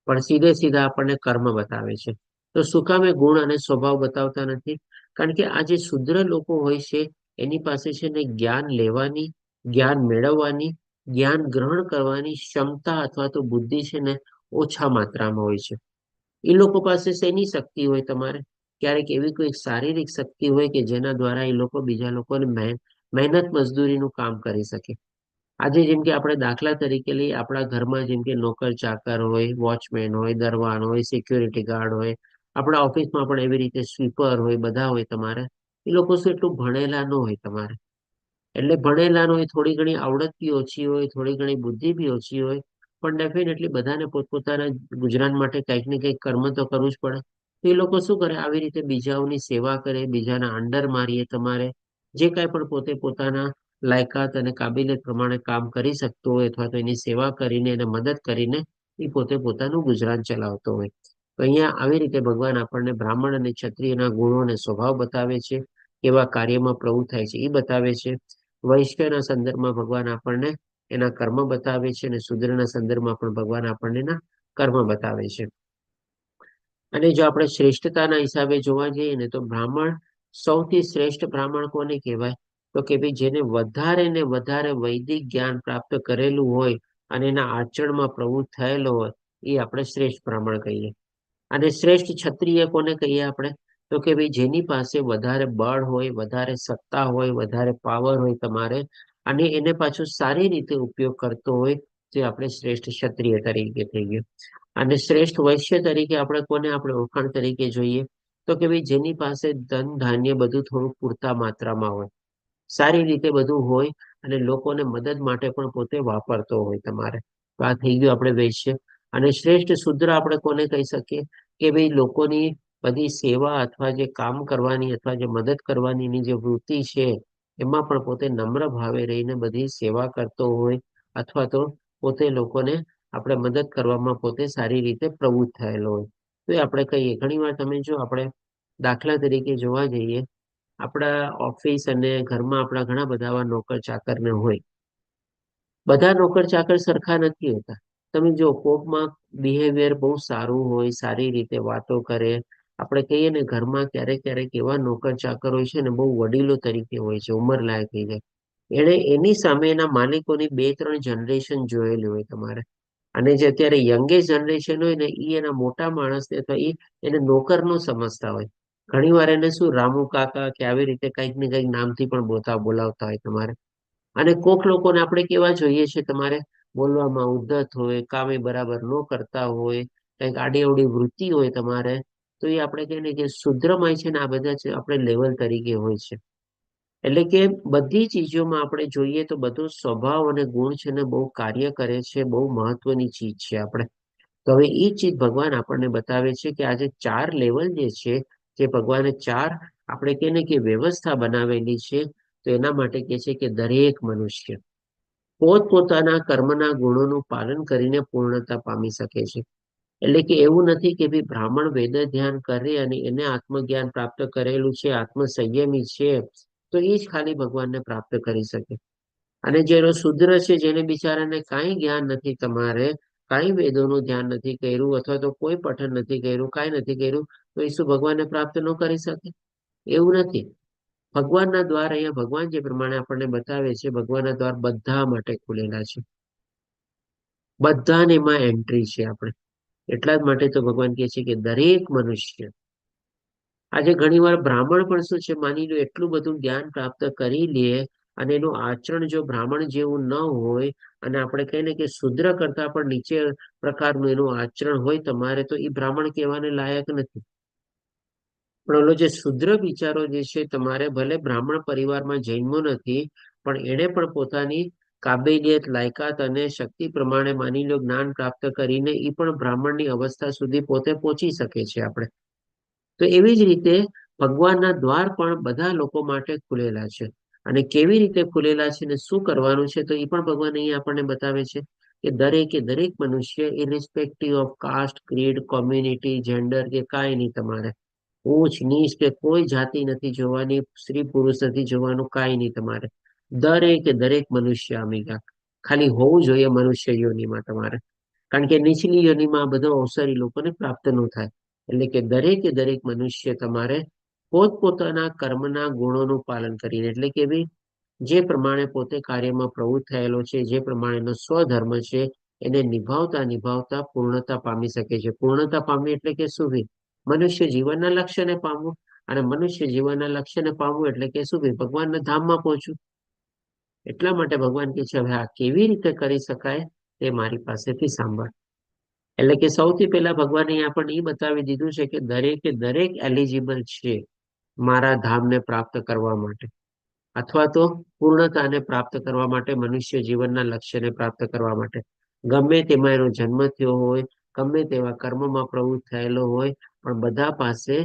પણ સીધે સીધા આપણને કર્મ બતાવે છે. તો શું કામ એ ગુણ અને સ્વભાવ બતાવતા નથી? કારણ કે આ જે શુદ્ર લોકો હોય છે એની પાસે છે ને જ્ઞાન લેવાની, જ્ઞાન મેળવવાની જ્ઞાન ગ્રહણ કરવાની ક્ષમતા અથવા તો બુદ્ધિ છે ને ઓછા માત્રામાં હોય છે. એ લોકો પાસે શેની શક્તિ હોય તમારે? ક્યારેક એવી કોઈ શારીરિક શક્તિ હોય કે જેના દ્વારા એ લોકો બીજા લોકોને મહેનત મજદૂરીનું કામ કરી શકે. આજે જેમ કે આપણે દાખલા તરીકે લઈએ, આપણા ઘરમાં જેમ કે નોકર ચાકર હોય, વોચમેન હોય, દરવાન હોય, સિક્યુરિટી ગાર્ડ હોય, આપણા ઓફિસમાં પણ એવી રીતે સ્વીપર હોય, બધા હોય તમારે. એ લોકો શું એટલું ભણેલા ન હોય તમારે, એટલે ભણેલા ન હોય, થોડી ઘણી આવડત બી ઓછી હોય, થોડી ઘણી બુદ્ધિ બી ઓછી હોય, પણ ડેફિનેટલી બધાને પોતપોતાના ગુજરાન માટે કંઈક ને કંઈક કર્મ તો કરવું જ પડે. તો એ લોકો શું કરે, આવી રીતે બીજાઓની સેવા કરે, બીજાના અંડર મારીએ તમારે, જે કાંઈ પણ પોતે પોતાના લાયકાત અને કાબિલિયત પ્રમાણે કામ કરી શકતો હોય અથવા તો એની સેવા કરીને એને મદદ કરીને એ પોતે પોતાનું ગુજરાન ચલાવતો હોય. તો અહીંયા આવી રીતે ભગવાન આપણને બ્રાહ્મણ અને ક્ષત્રિયના ગુણો અને સ્વભાવ બતાવે છે, કેવા કાર્યમાં પ્રવૃત્ત થાય છે એ બતાવે છે. વૈશ્યના સંદર્ભમાં ભગવાન આપણને એના કર્મ બતાવે છે, અને શૂદ્રના સંદર્ભમાં પણ ભગવાન આપણને એના કર્મ બતાવે છે. અને જો આપણે શ્રેષ્ઠતાના હિસાબે જોવા જઈએ ને, તો બ્રાહ્મણ સૌથી શ્રેષ્ઠ બ્રાહ્મણ કોને કહેવાય? તો કે ભાઈ જેને વધારે ને વધારે વૈદિક જ્ઞાન પ્રાપ્ત કરેલું હોય અને એના આચરણમાં પ્રવૃત્ત થયેલો હોય, એ આપણે શ્રેષ્ઠ બ્રાહ્મણ કહીએ. અને શ્રેષ્ઠ ક્ષત્રિય કોને કહીએ આપણે? તો કે ભાઈ જેની પાસે વધારે બળ હોય, વધારે સત્તા હોય, વધારે પાવર હોય તમારે, અને એને પાછું સારી રીતે ઉપયોગ કરતો હોય, તે આપણે શ્રેષ્ઠ ક્ષત્રિય તરીકે થઈ ગયું. અને શ્રેષ્ઠ વૈશ્ય તરીકે આપણે ઓળખાણ તરીકે જોઈએ તો કે ભાઈ જેની પાસે ધન ધાન્ય બધું થોડું પૂરતા માત્રામાં હોય, સારી રીતે બધું હોય, અને લોકોને મદદ માટે પણ પોતે વાપરતો હોય તમારે. તો આ થઈ ગયું આપણે વૈશ્ય. અને શ્રેષ્ઠ શુદ્ર આપણે કોને કહી શકીએ? કે ભાઈ લોકોની બધી સેવા અથવા જે કામ કરવાની અથવા જે મદદ કરવાની જે વૃત્તિ છે, એમાં પણ પોતે નમ્ર ભાવે રહીને બધી સેવા કરતો હોય, અથવા તો પોતે લોકોને આપણે મદદ કરવામાં પોતે સારી રીતે પ્રવૃત્ત થયેલો હોય. તો એ આપણે કહીએ. ઘણી વાર તમે જો આપણે દાખલા તરીકે જોવા જઈએ, આપણા ઓફિસ અને ઘરમાં આપણા ઘણા બધા આવા નોકર ચાકરને હોય. બધા નોકર ચાકર સરખા નથી હોતા. તમે જો કોકમાં બિહેવિયર બહુ સારું હોય, સારી રીતે વાતો કરે. આપણે કહીએ ને, ઘરમાં ક્યારેક ક્યારેક એવા નોકર ચાકર હોય છે ને, બહુ વડીલો તરીકે હોય છે, ઉંમર લાયક થઈ જાય. એને એની સામે એના માલિકોની 2-3 જનરેશન જોયેલી હોય તમારે. અને જે અત્યારે યંગેસ્ટ જનરેશન હોય ને, એ એના મોટા માણસને અથવા એને નોકર નો સમજતા હોય. ઘણી વાર એને શું રામુ કાકા કે આવી રીતે કંઈક ને કંઈક નામથી પણ બોલાવતા હોય તમારે. અને કોક લોકોને આપણે કેવા જોઈએ છે તમારે, બોલવામાં ઉદ્ધત હોય, કામે બરાબર ન કરતા હોય, કંઈક આડી અવડી વૃત્તિ હોય તમારે. તો એ આપણે કહીએ ને કે શુદ્રમય છે ને, આ બધા છે આપણે લેવલ તરીકે હોય છે. એટલે કે બધી ચીજોમાં આપણે જોઈએ તો બધો સ્વભાવ અને ગુણ છે ને બહુ કાર્ય કરે છે, બહુ મહત્વની ચીજ છે આપણે. તો હવે એ ચીજ ભગવાન આપણને બતાવે છે કે આજે 4 લેવલ જે છે, જે ભગવાને 4 આપણે કહીએ ને કે વ્યવસ્થા બનાવેલી છે, તો એના માટે કહે છે કે દરેક મનુષ્ય પોતપોતાના કર્મના ગુણોનું પાલન કરીને પૂર્ણતા પામી શકે છે. એટલે કે એવું નથી કે ભાઈ બ્રાહ્મણ વેદ ધ્યાન કરે અને એને આત્મજ્ઞાન પ્રાપ્ત કરેલું છે, આત્મસંયમી છે, તો એ જ ખાલી ભગવાનને પ્રાપ્ત કરી શકે. અને જેનો શુદ્ર છે, જેને બિચારાને કાંઈ જ્ઞાન નથી તમારે, કાંઈ વેદોનું ધ્યાન નથી કર્યું, અથવા તો કોઈ પઠન નથી કર્યું, કાંઈ નથી કર્યું, તો એ શું ભગવાનને પ્રાપ્ત ન કરી શકે? એવું નથી. ભગવાનના દ્વાર અહીંયા ભગવાન જે પ્રમાણે આપણને બતાવે છે, ભગવાનના દ્વાર બધા માટે ખુલેલા છે. બધાને એમાં એન્ટ્રી છે આપણે. એટલા જ માટે તો ભગવાન કહે છે કે દરેક મનુષ્ય. આજે ઘણી વાર બ્રાહ્મણ પણ શું છે, માની લો એટલું બધું જ્ઞાન પ્રાપ્ત કરી લે, અને એનું આચરણ જો બ્રાહ્મણ જેવું ન હોય, અને આપણે કહીએ ને કે શુદ્ર કરતા પણ નીચે પ્રકારનું એનું આચરણ હોય તમારે, તો એ બ્રાહ્મણ કહેવાને લાયક નથી. પણ ઓલો જે શુદ્ર વિચારો જે છે તમારે, ભલે બ્રાહ્મણ પરિવારમાં જન્મો નથી, પણ એને પણ પોતાની કાબેલિયત, લાયકાત અને શક્તિ પ્રમાણે માની લો જ્ઞાન પ્રાપ્ત કરીને એ પણ બ્રાહ્મણની અવસ્થા સુધી પોતે પહોંચી શકે છે આપણે. તો એવી જ રીતે ભગવાનના દ્વાર પણ બધા લોકો માટે ખુલેલા છે. અને કેવી રીતે ખુલેલા છે ને શું કરવાનું છે, તો એ પણ ભગવાન અહીં આપણને બતાવે છે કે દરેકે દરેક મનુષ્ય irrespective of cast, creed, community, gender કે કાંઈ નહીં તમારે, ઊંચ નીચ કે કોઈ જાતિ નથી જોવાની, સ્ત્રી પુરુષ નથી જોવાનું, કાંઈ નહીં તમારે. દરેકે દરેક મનુષ્ય અમીગા ખાલી હોવું જોઈએ મનુષ્ય યોનિમાં તમારે. કારણ કે નીચલી યોનિમાં આ બધો અવસર એ લોકોને પ્રાપ્ત ન થાય. એટલે કે દરેકે દરેક મનુષ્ય તમારે પોતપોતાના કર્મના ગુણોનું પાલન કરીને, એટલે કે ભાઈ જે પ્રમાણે પોતે કાર્યમાં પ્રવૃત્ત થયેલો છે, જે પ્રમાણેનો સ્વધર્મ છે, એને નિભાવતા નિભાવતા પૂર્ણતા પામી શકે છે. પૂર્ણતા પામવી એટલે કે શું ભાઈ? મનુષ્ય જીવનના લક્ષ્યને પામવું. અને મનુષ્ય જીવનના લક્ષ્યને પામવું એટલે કે શું ભાઈ? ભગવાનના ધામમાં પહોંચવું. એટલા માટે ભગવાન કહે છે હવે આ કેવી રીતે કરી શકાય તે મારી પાસેથી સાંભળ. એટલે કે સૌથી પહેલા ભગવાને આપણને એ બતાવી દીધું છે કે દરેકે દરેક એલિજિબલ છે મારા ધામને પ્રાપ્ત કરવા માટે, અથવા તો પૂર્ણતાને પ્રાપ્ત કરવા માટે, મનુષ્ય જીવનના લક્ષ્યને પ્રાપ્ત કરવા માટે. ગમે તેમાં એનો જન્મ થયો હોય, ગમે તેવા કર્મમાં પ્રવૃત્ત થયેલો હોય, પણ બધા પાસે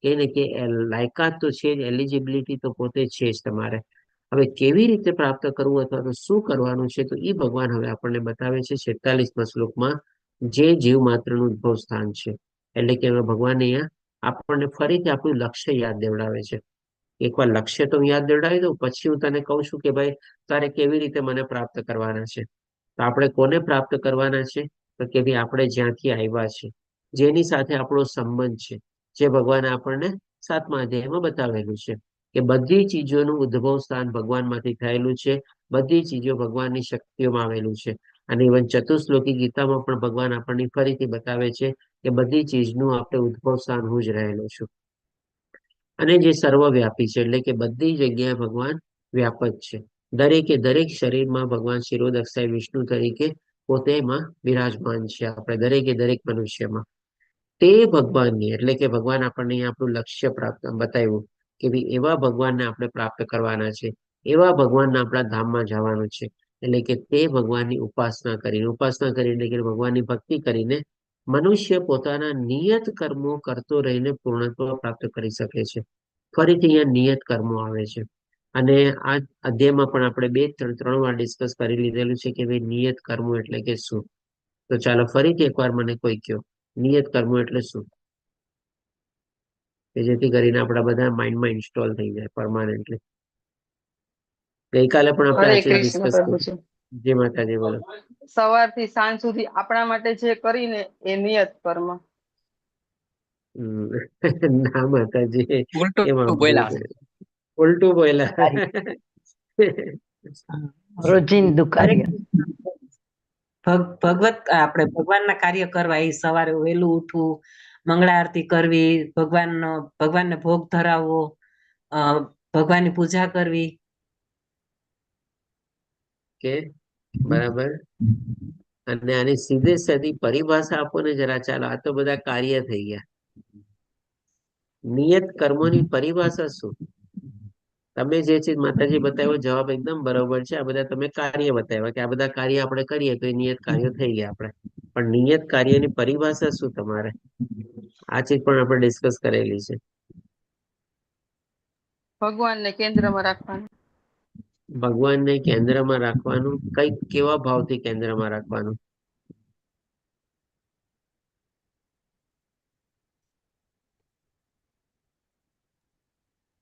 કે ને કે લાયકાત તો છે જ, એલિજિબિલિટી તો પોતે છે જ તમારે. હવે કેવી રીતે પ્રાપ્ત કરવું અથવા તો શું કરવાનું છે, તો એ ભગવાન હવે આપણને બતાવે છે 46મા શ્લોકમાં, જે જીવ માત્રનું ઉદ્ભવ સ્થાન છે. એટલે કે હવે ભગવાન અહીંયા આપણને ફરીથી આપણું લક્ષ્ય યાદ દેવડાવે છે. એકવાર લક્ષ્ય તો હું યાદ દેવડાવી દઉં, પછી હું તને કહું છું કે ભાઈ તારે કેવી રીતે મને પ્રાપ્ત કરવાના છે. તો આપણે કોને પ્રાપ્ત કરવાના છે? તો કે ભાઈ આપણે જ્યાંથી આવ્યા છે, જેની સાથે આપણો સંબંધ છે, જે ભગવાને આપણને 7મા અધ્યાયમાં બતાવેલું છે કે બધી ચીજોનું ઉદ્ભવ સ્થાન ભગવાનમાંથી થયેલું છે. બધી ચીજો ભગવાનની શક્તિઓમાં આવેલું છે. અને ઇવન ચતુશ્લોકી ગીતામાં પણ ભગવાન આપણને ફરીથી બતાવે છે કે બધી ચીજનું આપણે ઉદ્ભવ સ્થાન હું જ રહેલો છું. અને જે સર્વવ્યાપી છે, એટલે કે બધી જગ્યાએ ભગવાન વ્યાપક છે. દરેકે દરેક શરીરમાં ભગવાન શિરોદક્ષાય વિષ્ણુ તરીકે પોતે એમાં બિરાજમાન છે, આપણે દરેકે દરેક મનુષ્યમાં. તે ભગવાનની, એટલે કે ભગવાન આપણને અહીંયા આપણું લક્ષ્ય પ્રાપ્ત બતાવ્યું કે ભાઈ એવા ભગવાનને આપણે પ્રાપ્ત કરવાના છે, એવા ભગવાનને આપણા ધામમાં જવાનું છે. એટલે કે તે ભગવાનની ઉપાસના કરીને કે ભગવાનની ભક્તિ કરીને મનુષ્ય પોતાના નિયત કર્મો કરતો રહીને પૂર્ણત્વ પ્રાપ્ત કરી શકે છે. ફરીથી અહીંયા નિયત કર્મો આવે છે. અને આ અધ્યાયમાં પણ આપણે 2-3 વાર ડિસ્કસ કરી લીધેલું છે કે ભાઈ નિયત કર્મો એટલે કે શું. તો ચાલો ફરીથી એકવાર મને કોઈ કહો, નિયત કર્મો એટલે શું? કે જેથી કરીને આપણા બધા માઇન્ડમાં ઇન્સ્ટોલ થઈ જાય પરમાનન્ટલી. ગઈકાલે પણ આપણે હરે આજે કૃષ્ણ ડિસ્કસ કર્યું. પ્રભુજી. જે માતાજી બોલો. સવારથી સાંજ સુધી આપણા માટે જે કરીને એ નિયત કર્મ. ના માતાજી, ઉલટું એમાં ભૂલ બોલ્યા છે. કરી. ઉલટું બોલ્યા. રોજિંદુ હરે કાર્ય. ભગવત આપણે ભગવાનના કાર્ય કરવા, એ સવારે વહેલું ઉઠવું, મંગળા આરતી કરવી, ભગવાનને ભોગ ધરાવવો, ભગવાનની પૂજા કરવી. કે બરાબર. અને આની સીધે સીધી પરિભાષા આપો ને જરા. ચાલો, આ તો બધા કાર્ય થઈ ગયા. નિયત કર્મોની પરિભાષા શું? તમે જે ચીજ માતાજી બતાવ્યો જવાબ એકદમ બરોબર છે. આ બધા તમે કાર્ય બતાવ્યા કે આ બધા કાર્ય આપણે કરીએ તો એ નિયત કાર્યો થઈ ગયા આપણે. પણ નિયત કાર્યની પરિભાષા શું તમારે? આ ચીજ પણ આપણે ડિસ્કસ કરેલી છે. ભગવાનને કેન્દ્રમાં રાખવાનું. ભગવાનને કેન્દ્રમાં રાખવાનું. કઈક કેવા ભાવથી કેન્દ્રમાં રાખવાનું?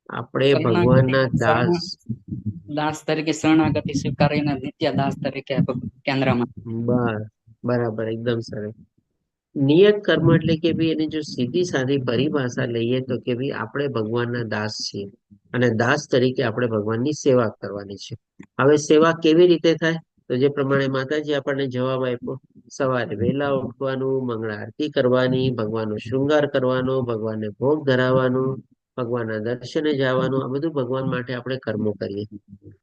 આપણે ભગવાનના દાસ. દાસ તરીકે શરણાગતિ સ્વીકારીને નિત્ય દાસ તરીકે કેન્દ્રમાં. બરાબર, એકદમ સરસ. નિયત કર્મ એટલે કે ભાઈ એની જો સીધી સાદી પરિભાષા લઈએ તો કે ભાઈ આપણે ભગવાનના દાસ છીએ અને દાસ તરીકે આપણે ભગવાનની સેવા કરવાની છે. હવે સેવા કેવી રીતે થાય? તો જે પ્રમાણે માતાજી આપણને જવાબ આપ્યો, સવારે વહેલા ઉઠવાનું, મંગળા આરતી કરવાની, ભગવાનનો શૃંગાર કરવાનો, ભગવાનને ભોગ ધરાવવાનું, ભગવાનના દર્શને જવાનું, આ બધું ભગવાન માટે આપણે કર્મો કરીએ.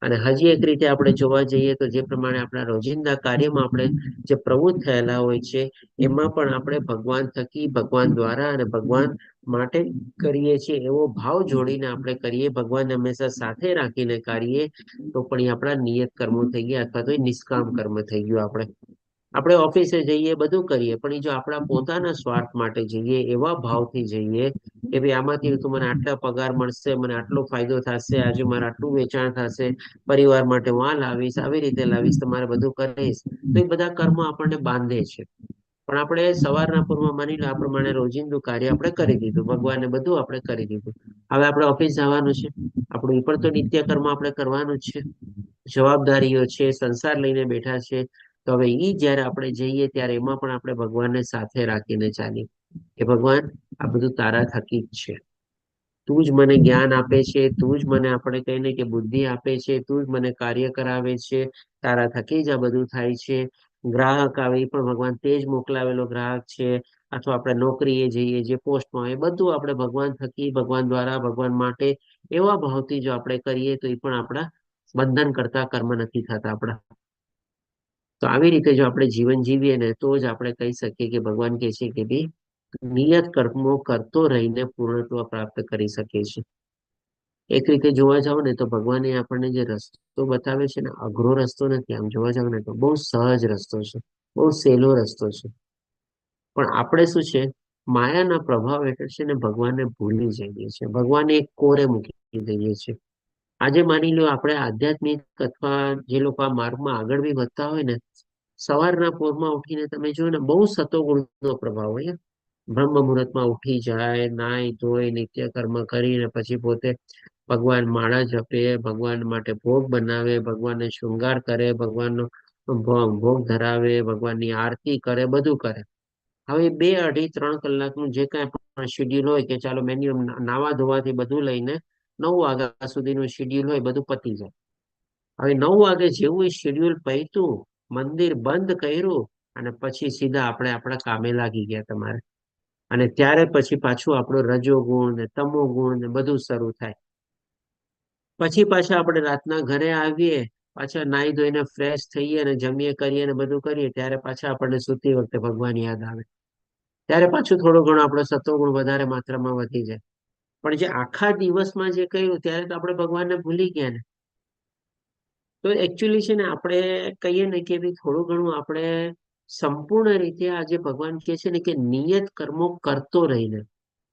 અને હજી એક રીતે આપણે જોવા જઈએ તો જે પ્રમાણે આપણા રોજિંદા કાર્યમાં આપણે જે પ્રવૃત્ત થયેલા હોય છે, એમાં પણ આપણે ભગવાન થકી, ભગવાન દ્વારા અને ભગવાન માટે કરીએ છીએ એવો ભાવ જોડીને આપણે કરીએ, ભગવાનને હંમેશા સાથે રાખીને કરીએ, તો પણ એ આપણા નિયત કર્મો થઈ ગયા, અથવા તો એ નિષ્કામ કર્મ થઈ ગયું. આપણે ઓફિસે જઈએ, બધું કરીએ, પણ એ જો આપણા પોતાના સ્વાર્થ માટે જઈએ, એવા ભાવથી જઈએ કે ભાઈ આમાંથી તો મને આટલા પગાર મળશે, મને આટલો ફાયદો થશે, આજે મારે આટલું વેચાણ થશે, પરિવાર માટે હું આ લાવીશ, આવી રીતે લાવીશ, તમારે બધું કરીશ, તો એ બધા કર્મ આપણને બાંધે છે. પણ આપણે સવારના પૂર્વમાં માની લો આ પ્રમાણે રોજિંદુ કાર્ય આપણે કરી દીધું, ભગવાનને બધું આપણે કરી દીધું. હવે આપણે ઓફિસ જવાનું છે, આપણું એ પણ તો નિત્ય કર્મ આપણે કરવાનું જ છે. જવાબદારીઓ છે, સંસાર લઈને બેઠા છે. તો હવે એ જયારે આપણે જઈએ ત્યારે એમાં પણ આપણે ભગવાનને સાથે રાખીને ચાલીએ કે ભગવાન આ બધું તારા થકી જ છે. તું જ મને જ્ઞાન આપે છે, તું જ મને આપણે કહીને કે બુદ્ધિ આપે છે, તું જ મને કાર્ય કરાવે છે, તારા થકી જ આ બધું થાય છે. ગ્રાહક આવે એ પણ ભગવાન તે જ મોકલાવેલો ગ્રાહક છે, અથવા આપણે નોકરીએ જઈએ જે પોસ્ટમાં એ બધું આપણે ભગવાન થકી, ભગવાન દ્વારા, ભગવાન માટે એવા ભાવથી જો આપણે કરીએ તો એ પણ આપણા બંધન કરતા કર્મ નથી થતા આપણા. તો આવી રીતે જો આપણે જીવન જીવીએ ને તો જ આપણે કહી શકીએ કે ભગવાન કહે છે કે ભાઈ નિયત કર્મો કરતો રહીને પૂર્ણત્વ પ્રાપ્ત કરી શકે છે. એક રીતે જોવા જાવ ને તો ભગવાને આપણને જે રસ્તો બતાવે છે ને, અઘરો રસ્તો નથી. આમ જોવા જાવ ને તો બહુ સહજ રસ્તો છે, બહુ સહેલો રસ્તો છે. પણ આપણે શું છે, માયાના પ્રભાવ હેઠળ છે ને ભગવાનને ભૂલી જઈએ છીએ, ભગવાનને એક કોરે મૂકી દઈએ છીએ. આજે માની લો આપણે આધ્યાત્મિક અથવા જે લોકો આ માર્ગમાં આગળ બી વધતા હોય ને, સવારના પોરમાં ઉઠીને તમે જુઓ ને બહુ સતોગુણનો પ્રભાવ હોય. બ્રહ્મ મુહૂર્તમાં ઉઠી જાય, નાઈ ધોઈ નિત્ય કર્મ કરીને પછી પોતે ભગવાન માળા જપે, ભગવાન માટે ભોગ બનાવે, ભગવાનને શૃંગાર કરે, ભગવાનનો ભોગ ધરાવે, ભગવાનની આરતી કરે, બધું કરે. હવે 2, 2.5, 3 કલાકનું જે કાંઈ પણ શેડ્યુલ હોય કે ચાલો મેન્યુ નાવા ધોવાથી બધું લઈને 9 વાગ્યા સુધીનું શેડ્યુલ હોય બધું પતી જાય. હવે 9 વાગે જેવું એ શેડ્યુલ પત્યું, મંદિર બંધ કર્યું અને પછી સીધા આપણે આપણા કામે લાગી ગયા તમારે. અને ત્યારે પછી પાછું આપણું રજો ગુણ ને તમો ગુણ ને બધું શરૂ થાય. પછી પાછા આપણે રાતના ઘરે આવીએ, પાછા નાઈ ધોઈને ફ્રેશ થઈએ અને જમીએ કરીએ ને બધું કરીએ, ત્યારે પાછા આપણને સૂતી વખતે ભગવાન યાદ આવે. ત્યારે પાછું થોડું ઘણું આપણો સત્વગુણ વધારે માત્રામાં વધી જાય. પણ જે આખા દિવસમાં જે કહ્યું ત્યારે તો આપણે ભગવાનને ભૂલી ગયા ને. તો એકચ્યુઅલી છે ને આપણે કહીએ ને કે ભાઈ થોડું ઘણું આપણે સંપૂર્ણ રીતે આજે ભગવાન કહે છે ને કે નિયત કર્મો કરતો રહીને,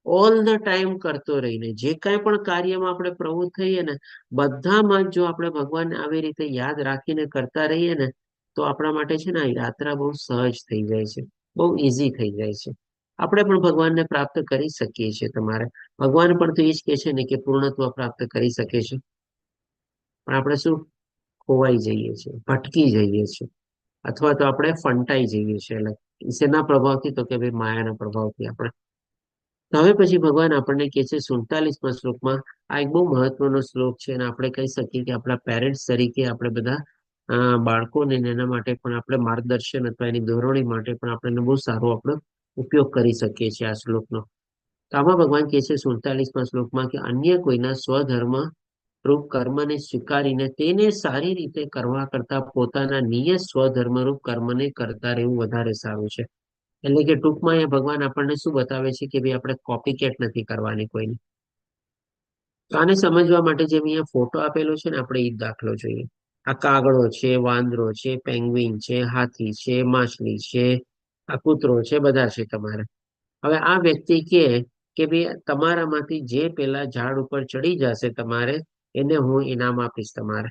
ઓલ ધ ટાઈમ કરતો રહીને, જે કાંઈ પણ કાર્યમાં આપણે પ્રવૃત્ત થઈએ ને બધામાં જ જો આપણે ભગવાનને આવી રીતે યાદ રાખીને કરતા રહીએ ને તો આપણા માટે છે ને આ યાત્રા બહુ સહજ થઈ જાય છે, બહુ ઇઝી થઈ જાય છે. આપણે પણ ભગવાનને પ્રાપ્ત કરી શકીએ છીએ. તમારે ભગવાન પણ તો એ જ કહે છે ને કે પૂર્ણત્વ પ્રાપ્ત કરી શકે છે. પણ આપણે શું ખોવાઈ જઈએ છીએ, ભટકી જઈએ છીએ, અથવા તો આપણે ફંટાઈ જઈએ છીએ. એટલે શેના પ્રભાવથી? તો કે ભાઈ માયાના પ્રભાવથી આપણે. તો હવે પછી ભગવાન આપણને કહે છે 47મા શ્લોકમાં, આ એક બહુ મહત્વનો શ્લોક છે અને આપણે કહી શકીએ કે આપણા પેરેન્ટ્સ તરીકે આપણે બધા બાળકોને એના માટે પણ આપણે માર્ગદર્શન અથવા એની દોરવણી માટે પણ આપણે બહુ સારો આપણો ઉપયોગ કરી શકીએ છીએ આ શ્લોકનો. તો આમાં ભગવાન કહે છે 47મા શ્લોકમાં કે અન્ય કોઈના સ્વધર્મ રૂપ કર્મને સ્વીકારીને તેને સારી રીતે કરવા કરતા પોતાના નિયત સ્વધર્મરૂપ કર્મને કરતા રહેવું વધારે સારું છે. એટલે કે ટૂંકમાં અહીંયા ભગવાન આપણને શું બતાવે છે કે ભાઈ આપણે કોપી કેટ નથી કરવાની કોઈની. તો આને સમજવા માટે જે અહીંયા ફોટો આપેલો છે ને આપણે એ જ દાખલો જોઈએ. આ કાગડો છે, વાંદરો છે, પેંગ્વિન છે, હાથી છે, માછલી છે, આ કૂતરો છે, બધા છે તમારે. હવે આ વ્યક્તિ કે ભાઈ તમારામાંથી જે પેલા ઝાડ ઉપર ચડી જશે તમારે એને હું ઇનામ આપીશ તમારે.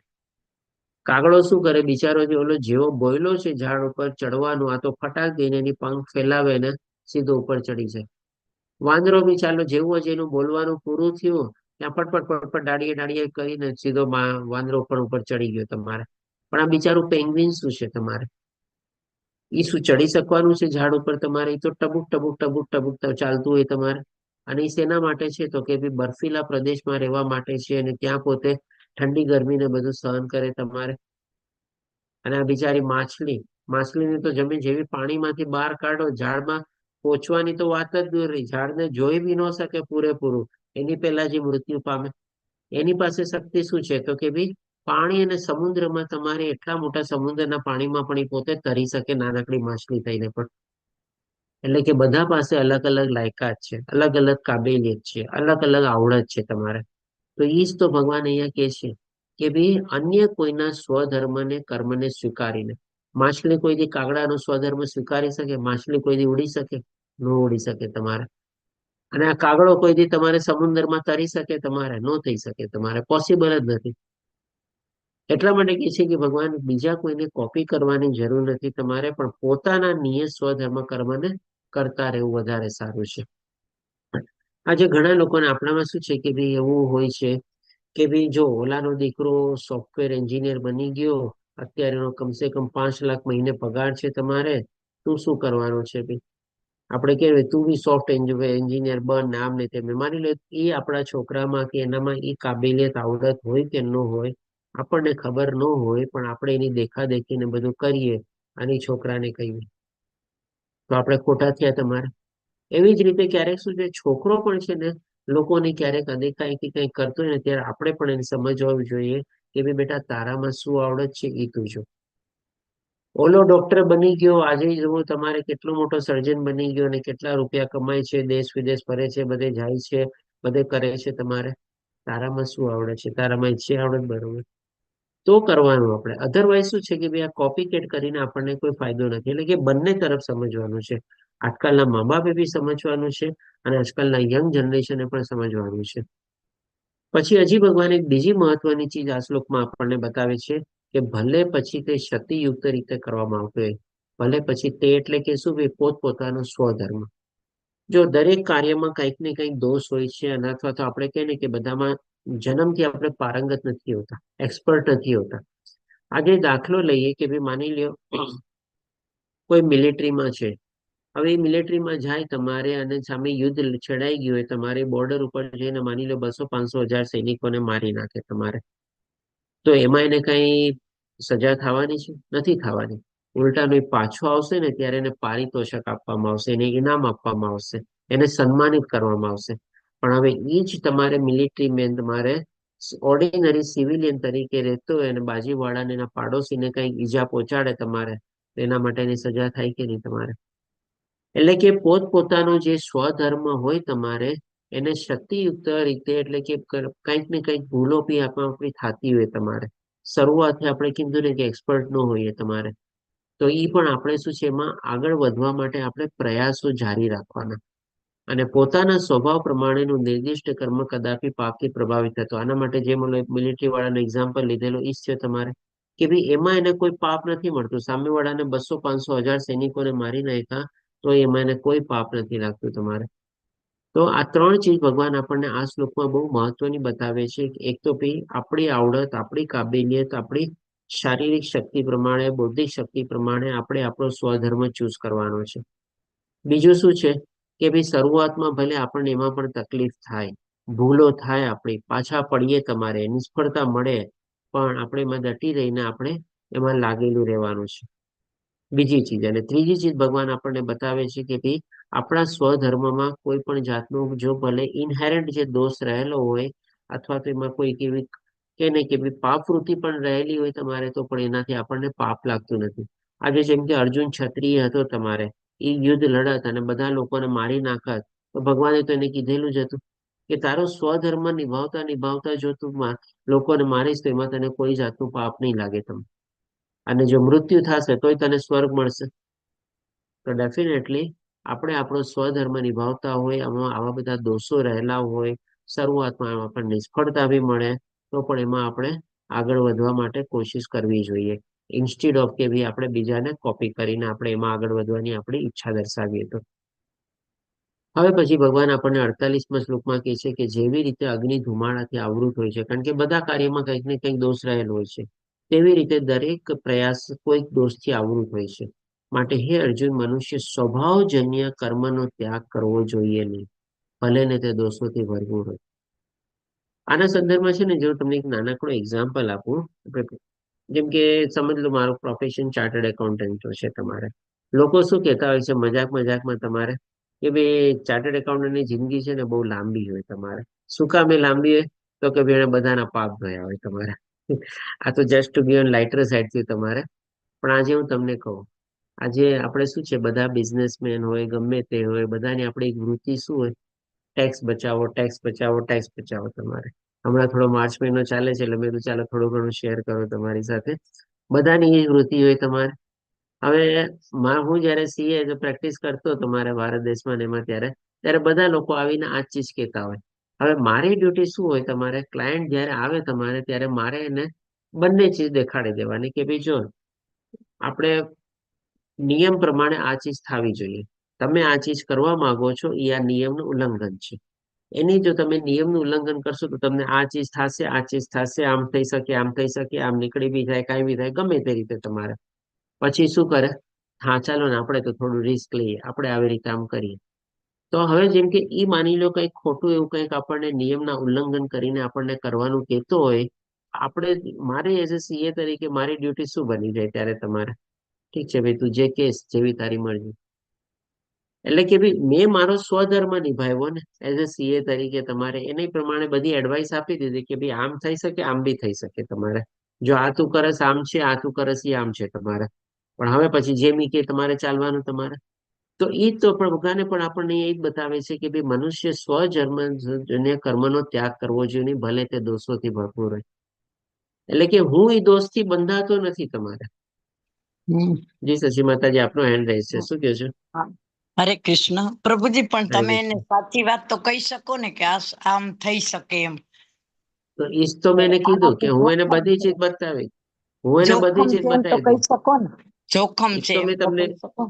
કાગડો શું કરે બિચારો, જે ઓલો જેવો બોયલો છે ઝાડ ઉપર ચડવાનું, આ તો ફટાક દઈને એની પંખ ફેલાવે ને સીધો ઉપર ચડી જાય. વાંદરો બી ચાલો જેવું જ એનું બોલવાનું પૂરું થયું ત્યાં ફટફટ ફટફટ ડાળીએ ડાળીએ કરીને સીધો વાંદરો પણ ઉપર ચડી ગયો તમારે. પણ આ બિચારું પેંગ્વિન શું છે તમારે, એ શું ચડી શકવાનું છે ઝાડ ઉપર તમારે? એ તો ટબુક ટબુક ટબુક ટબુક ચાલતું હોય તમારે. અને એ શેના માટે છે? તો કે ભાઈ બર્ફીલા પ્રદેશમાં રહેવા માટે છે અને ત્યાં પોતે ઠંડી ગરમીને બધું સહન કરે તમારે. અને આ બિચારી માછલીને તો જમીન જેવી પાણીમાંથી બહાર કાઢો, ઝાડમાં પહોંચવાની તો વાત જ દૂર રહી, ઝાડને જોઈ બી ન શકે પૂરેપૂરું, એની પહેલા જે મૃત્યુ પામે. એની પાસે શક્તિ શું છે? તો કે ભાઈ પાણી અને સમુદ્રમાં તમારે એટલા મોટા સમુદ્રના પાણીમાં પણ એ પોતે તરી શકે નાનકડી માછલી થઈને પણ. એટલે કે બધા પાસે અલગ અલગ લાયકાત છે, અલગ અલગ કાબેલિયત છે, અલગ અલગ આવડત છે તમારે. તો એ જ તો ભગવાન અહીંયા કહે છે કે ભાઈ અન્ય કોઈના સ્વધર્મને કર્મને સ્વીકારીને. માછલી કોઈથી કાગડાનો સ્વધર્મ સ્વીકારી શકે? માછલી કોઈથી ઉડી શકે? ન ઉડી શકે તમારે. અને આ કાગડો કોઈથી તમારે સમુદ્રમાં તરી શકે? તમારે ન થઈ શકે, તમારે પોસિબલ જ નથી. એટલા માટે કહે છે કે ભગવાન બીજા કોઈને કોપી કરવાની જરૂર નથી તમારે, પણ પોતાના નિયત સ્વધર્મ કર્મને કરતા રહેવું વધારે સારું છે. આજે ઘણા લોકોને આપણામાં શું છે કે ભાઈ એવું હોય છે કે ભાઈ જો ઓલાનો દીકરો સોફ્ટવેર એન્જિનિયર બની ગયો, અત્યારે એનો કમસે કમ 5 લાખ મહિને પગાર છે તમારે, તું શું કરવાનું છે ભાઈ? આપણે કહેવાય તું બી સોફ્ટ એન્જિનિયર બન ને આમ ને તેમ માની લે એ આપણા છોકરામાં કે એનામાં એ કાબેલિયત આવડત હોય કે ન હોય આપણને ખબર ન હોય પણ આપણે એની દેખાદેખીને બધું કરીએ અને ઈ છોકરાને કહીએ તો આપણે ખોટા થયા તમારે. એવી જ રીતે ક્યારેક શું છે છોકરો પણ છે ને લોકોની ક્યારેક અદેખાઈથી કંઈક કરતો હોય ને ત્યારે આપણે પણ એને સમજવું જોઈએ કે ભાઈ બેટા તારામાં શું આવડત છે એ તું જો. ઓલો ડોક્ટર બની ગયો આજે જુઓ તમારે કેટલો મોટો સર્જન બની ગયો અને કેટલા રૂપિયા કમાય છે દેશ વિદેશ ફરે છે બધે જાય છે બધે કરે છે તમારે તારામાં શું આવડે છે તારામાં છે આવડત બરોબર તો કરવાનું આપણે અધરવાઇઝ શું છે કે ભાઈ આ કોપી કેટ કરીને આપણને કોઈ ફાયદો નથી એટલે કે બંને તરફ સમજવાનું છે આજકાલના મા બાપે બી સમજવાનું છે અને આજકાલના યંગ જનરેશને પણ સમજવાનું છે. પછી હજી ભગવાન એક બીજી મહત્વની ચીજ આ શ્લોકમાં આપણને બતાવે છે કે ભલે પછી તે ક્ષતિયુક્ત રીતે કરવામાં આવતું હોય ભલે પછી તે એટલે કે શું ભાઈ પોતપોતાનો સ્વધર્મ જો દરેક કાર્યમાં કંઈક ને કંઈક દોષ હોય છે અને અથવા તો આપણે કહીએ ને કે બધામાં જન્મથી આપણે પારંગત નથી હોતા એક્સપર્ટ નથી હોતા. આજે દાખલો લઈએ કે ભાઈ માની લ્યો કોઈ મિલિટરીમાં છે હવે એ મિલિટરીમાં જાય તમારે અને સામે યુદ્ધ છેડાઈ ગયું હોય તમારે બોર્ડર ઉપર જઈને માની લો 200-500 હજાર સૈનિકોને મારી નાખે તમારે તો એમાં એને કઈ સજા થવાની છે નથી થવાની ઉલટાનું એ પાછો આવશે ને ત્યારે એને પારિતોષક આપવામાં આવશે એને ઇનામ આપવામાં આવશે એને સન્માનિત કરવામાં આવશે પણ હવે એ જ તમારે મિલિટરી મેન તમારે ઓર્ડિનરી સિવિલિયન તરીકે રહેતો હોય અને બાજુવાળાને એના પાડોશીને કઈ ઈજા પહોંચાડે તમારે એના માટેની સજા થાય કે નહીં તમારે એટલે કે પોતપોતાનો જે સ્વધર્મ હોય તમારે એને શક્તિયુક્ત રીતે એટલે કે કંઈક ને કંઈક ભૂલો બી આપણી થતી હોય તમારે શરૂઆતથી આપણે કીધું ને કે એક્સપર્ટ ન હોઈએ તમારે તો એ પણ આપણે શું છે એમાં આગળ વધવા માટે આપણે પ્રયાસો જારી રાખવાના અને પોતાના સ્વભાવ પ્રમાણેનું નિર્દિષ્ટ કર્મ કદાપી પાપથી પ્રભાવિત થતો આના માટે જે મિલિટરી વાળાનું એક્ઝામ્પલ લીધેલો એ જ છે તમારે કે ભાઈ એમાં એને કોઈ પાપ નથી મળતું સામેવાળાને 200-500 હજાર સૈનિકોને મારી નાખ્યા તો એમાં એને કોઈ પાપ નથી લાગતું તમારે. તો આ ત્રણ ચીજ ભગવાન આપણને આ શ્લોકમાં બહુ મહત્વની બતાવે છે એક તો ભાઈ આપણી આવડત આપણી કાબેલિયત આપણી શારીરિક શક્તિ પ્રમાણે બૌદ્ધિક શક્તિ પ્રમાણે આપણે આપણો સ્વધર્મ ચૂઝ કરવાનો છે. બીજું શું છે કે ભાઈ શરૂઆતમાં ભલે આપણને એમાં પણ તકલીફ થાય ભૂલો થાય આપણી પાછા પડીએ તમારે નિષ્ફળતા મળે પણ આપણે એમાં ડટી રહીને આપણે એમાં લાગેલું રહેવાનું છે. બીજી ચીજ અને ત્રીજી ચીજ ભગવાન આપણને બતાવે છે કે ભાઈ આપણા સ્વધર્મમાં કોઈ પણ જાતનું જો ભલે ઇનહેરન્ટ જે દોષ રહેલો હોય અથવા તો એમાં કોઈ એવી કે નહીં કે ભાઈ પાપવૃત્તિ પણ રહેલી હોય તમારે તો પણ એનાથી આપણને પાપ લાગતું નથી. આજે જેમ કે અર્જુન ક્ષત્રિય હતો તમારે એ યુદ્ધ લડત અને બધા લોકોને મારી નાખત તો ભગવાને તો એને કીધેલું જ હતું કે તારો સ્વધર્મ નિભાવતા નિભાવતા જો તું લોકોને મારીશ તો એમાં તને કોઈ જાતનું પાપ નહીં લાગે તમને અને જો મૃત્યુ થશે તોય તને સ્વર્ગ મળશે. તો ડેફિનેટલી આપણે આપણો સ્વધર્મ નિભાવતા હોય આમાં આવા બધા દોષો રહેલા હોય શરૂઆતમાં આપણને નિષ્ફળતા બી મળે તો પણ એમાં આપણે આગળ વધવા માટે કોશિશ કરવી જોઈએ ઇન્સ્ટેડ ઓફ કે ભાઈ આપણે બીજાને કોપી કરીને આપણે એમાં આગળ વધવાની આપણી ઈચ્છા દર્શાવીએ તો. હવે પછી ભગવાન આપણને 48મા શ્લોકમાં કહે છે કે જેવી રીતે અગ્નિ ધુમાડાથી આવૃત હોય છે કારણ કે બધા કાર્યમાં કંઈક ને કંઈક દોષ રહેલો હોય છે તેવી રીતે દરેક પ્રયાસ કોઈક દોષથી આવૃત હોય છે માટે હે અર્જુન મનુષ્ય સ્વભાવજન્ય કર્મનો ત્યાગ કરવો જોઈએ નહીં ભલે ને તે દોષોથી ભરપૂર હોય. આના સંદર્ભમાં છે ને જો તમને એક નાનકડો એક્ઝામ્પલ આપું જેમ કે સમજ લો મારું પ્રોફેશન ચાર્ટર્ડ એકાઉન્ટન્ટ છે તમારે લોકો શું કહેતા હોય છે મજાક મજાકમાં તમારે કે ભાઈ ચાર્ટર્ડ એકાઉન્ટન્ટની જિંદગી છે ને બહુ લાંબી હોય તમારે શું કામ એ લાંબી હોય તો કે ભાઈ એને બધાના પાપ ગયા હોય તમારે આ તો just to be on lighter સાઈડથી તમારે પણ આજે હું તમને કહું આજે આપણે શું છે બધા બિઝનેસમેન હોય ગમે તે હોય બધાની આપણી એક વૃત્તિ શું હોય ટેક્સ બચાવો ટેક્સ બચાવો ટેક્સ બચાવો તમારે હમણાં થોડો માર્ચ મહિનો ચાલે છે એટલે મેં કીધું ચાલો થોડું ઘણું શેર કરો તમારી સાથે બધાની એ વૃત્તિ હોય તમારે. હવે હું જયારે સીએ પ્રેક્ટિસ કરતો હતો મારે ભારત દેશમાં ને એમાં ત્યારે બધા લોકો આવીને આ ચીજ કહેતા હોય. હવે મારી ડ્યુટી શું હોય તમારે ક્લાયન્ટ જયારે આવે તમારે ત્યારે મારે એને બંને ચીજ દેખાડી દેવાની કે ભાઈ જો આપણે નિયમ પ્રમાણે આ ચીજ થવી જોઈએ તમે આ ચીજ કરવા માંગો છો એ આ નિયમનું ઉલ્લંઘન છે એની જો તમે નિયમનું ઉલ્લંઘન કરશો તો તમને આ ચીજ થશે આ ચીજ થશે આમ થઈ શકે આમ નીકળી બી જાય કાંઈ બી થાય ગમે તે રીતે તમારે પછી શું કરે હા ચાલો ને આપણે તો થોડું રિસ્ક લઈએ, આપણે આવી રીતે આમ કરીએ. તો હવે જેમ કે ઈ માની લો કંઈક ખોટું એવું કંઈક આપણને નિયમના ઉલ્લંઘન કરીને આપણને કરવાનું કહેતો હોય, આપણે મારે એઝ અ સીએ તરીકે મારી ડ્યુટી શું બની જાય ત્યારે તમારે? ઠીક છે ભાઈ, તું જે કેસ જેવી તારી મરજી. એટલે કે ભાઈ મેં મારો સ્વધર્મ નિભાવ્યો ને એઝ અ સીએ તરીકે, તમારે એની પ્રમાણે બધી એડવાઇસ આપી દીધી કે ભાઈ આમ થઈ શકે, આમ બી થઈ શકે તમારે. જો આ તું કરસ આમ છે, આ તું કરસ એ આમ છે તમારે. પણ હવે પછી જેમ ઈ કે તમારે ચાલવાનું તમારે. તો એ તો પણ ભગવાને પણ આપણને એ જ બતાવે છે કે ભાઈ મનુષ્ય સ્વજન્મ કર્મનો ત્યાગ કરવો જોઈએ નહીં, ભલે તે દોષોથી ભરપૂર હોય. એટલે કે હું એ દોષથી બંધાતો નથી તમારે. હમ. જી સચી માતાજી, આપનો હેન્ડ રેઝ છે, શું કહો છો? હરે કૃષ્ણ પ્રભુજી, પણ હરે તમે એને કૃષ્ણ. સાચી વાત તો કહી શકો ને કે આમ થઈ શકે એમ. તો ઈજ તો મેં એને કીધું કે આનાથી હું એને જોખમ બધી છે, ચીજ બતાવી, હું એને બધી જોખમ ચીજ છે એમ તો બતાવી કહી દઉં. શકો ને, જોખમ ઈજ છે તો એમ મેં તો તમને કહી શકો.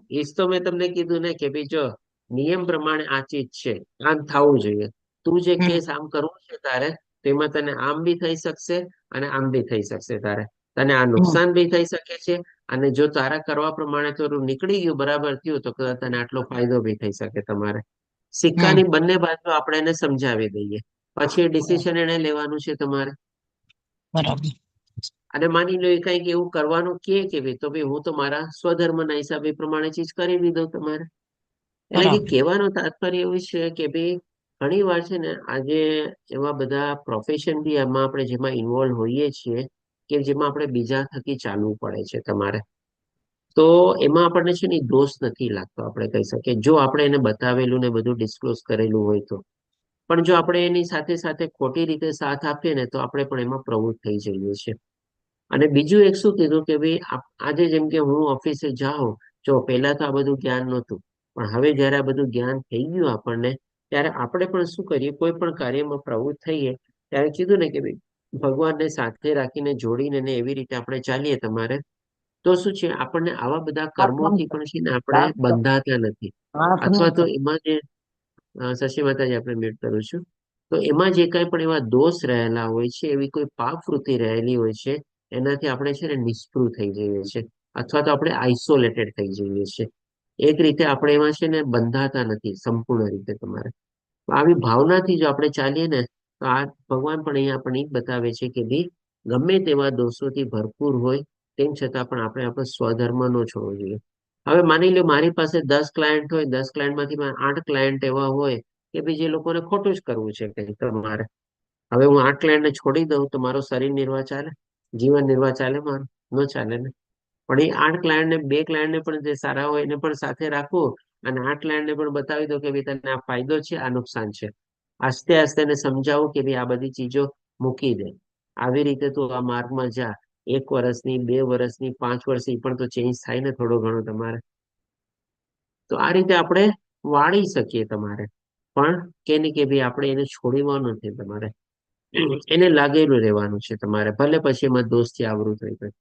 કીધું ને કે ભાઈ જો નિયમ પ્રમાણે આ ચીજ છે, આમ થવું જોઈએ. તું જે હમ કેસ આમ કરવું છે તારે, તેમાં તને આમ બી થઈ શકશે અને આમ બી થઈ શકશે તારે. તને આ હમ નુકસાન બી થઈ શકે છે, અને જો તારા કરવા પ્રમાણે થોડું નીકળી ગયું, બરાબર થયું, તો કદાચ તને આટલો ફાયદો બી થઈ શકે તમારે. હમ સિક્કાની બંને બાજુ આપણે એને સમજાવી દઈએ, પછી એ ડિસિઝન એને લેવાનું છે તમારે. બરાબર. અને માની લો એ કઈક એવું કરવાનું કે ભાઈ તો ભાઈ હું તો મારા સ્વધર્મના હિસાબે પ્રમાણે ચીજ કરી દીધો તમારે. એટલે કે બરાબર. કહેવાનું તાત્પર્ય એવું છે કે ભાઈ ઘણી વાર છે ને આજે એવા બધા પ્રોફેશન બી એમાં આપણે જેમાં ઇન્વોલ્વ હોઈએ છીએ કે જેમાં આપણે બીજા થકી ચાલવું પડે છે તમારે. તો એમાં આપણને છે ને ઈ દોષ નથી લાગતો, આપણે કહી શકીએ, જો આપણે એને બતાવેલું ને બધું ડિસ્ક્લોઝ કરેલું હોય તો. પણ જો આપણે એની સાથે સાથે ખોટી રીતે સાથ આપીએ ને તો આપણે પણ એમાં પ્રવૃત્ત થઈ જઈએ છીએ. અને બીજું એક શું કીધું કે ભાઈ આજે જેમ કે હું ઓફિસે જાઉં, જો પહેલા તો આ બધું જ્ઞાન નહોતું, પણ હવે જયારે આ બધું જ્ઞાન થઈ ગયું આપણને, ત્યારે આપણે પણ શું કરીએ, કોઈ પણ કાર્યમાં પ્રવૃત્ત થઈએ ત્યારે કીધું ને કે ભાઈ ભગવાનને સાથે રાખીને જોડીને ને એવી રીતે આપણે ચાલીએ તમારે, તો શું છે આપણને આવા બધા કર્મોથી પણ છે ને આપણે બંધાતા નથી. અથવા તો એમાં જે શશી માતાજી આપણે મ્યુટ કરું છું, તો એમાં જે કાંઈ પણ એવા દોષ રહેલા હોય છે, એવી કોઈ પાપ વૃત્તિ રહેલી હોય છે, એનાથી આપણે છે ને નિષ્પૃહ થઈ જઈએ છીએ, અથવા તો આપણે આઇસોલેટેડ થઈ જઈએ છીએ. એક રીતે આપણે એમાં છે ને બંધાતા નથી સંપૂર્ણ રીતે તમારે. તો આવી ભાવનાથી જો આપણે ચાલીએ ને, તો આ ભગવાન પણ અહીંયા આપણને ઈ બતાવે છે કે ભાઈ ગમે તેવા દોષોથી ભરપૂર હોય તેમ છતાં પણ આપણે આપણો સ્વધર્મ ન છોડવો જોઈએ. હવે માની લો મારી પાસે 10 ક્લાયન્ટ હોય, 10 ક્લાયન્ટમાંથી 8 ક્લાયન્ટ એવા હોય કે ભાઈ જે લોકોને ખોટું જ કરવું છે કંઈક તમારે. હવે હું 8 ક્લાયન્ટને છોડી દઉં તો મારો શરીર નિર્વાહ ચાલે, જીવન નિર્વાહ ચાલે મારું? ન ચાલે ને. પણ એ 8 ક્લાયન્ટને 2 ક્લાયન્ટને પણ જે સારા હોય એને પણ સાથે રાખવું, અને 8 ક્લાયન્ટને પણ બતાવી દો કે ભાઈ તને આ ફાયદો છે, આ નુકસાન છે. આસ્તે આસ્તે એને સમજાવું કે ભાઈ આ બધી ચીજો મૂકી દે. આવી રીતે તું આ માર્ગમાં જા. 1 વર્ષની, 2 વર્ષની, 5 વર્ષની પણ તો ચેન્જ થાય ને થોડો ઘણો તમારે. તો આ રીતે આપણે વાળી શકીએ તમારે. પણ કે ને કે ભાઈ આપણે એને છોડવાનું નથી તમારે. એને લાગેલું રહેવાનું છે તમારે, ભલે પછી એમાં દોષથી આવૃત થઈ જાય.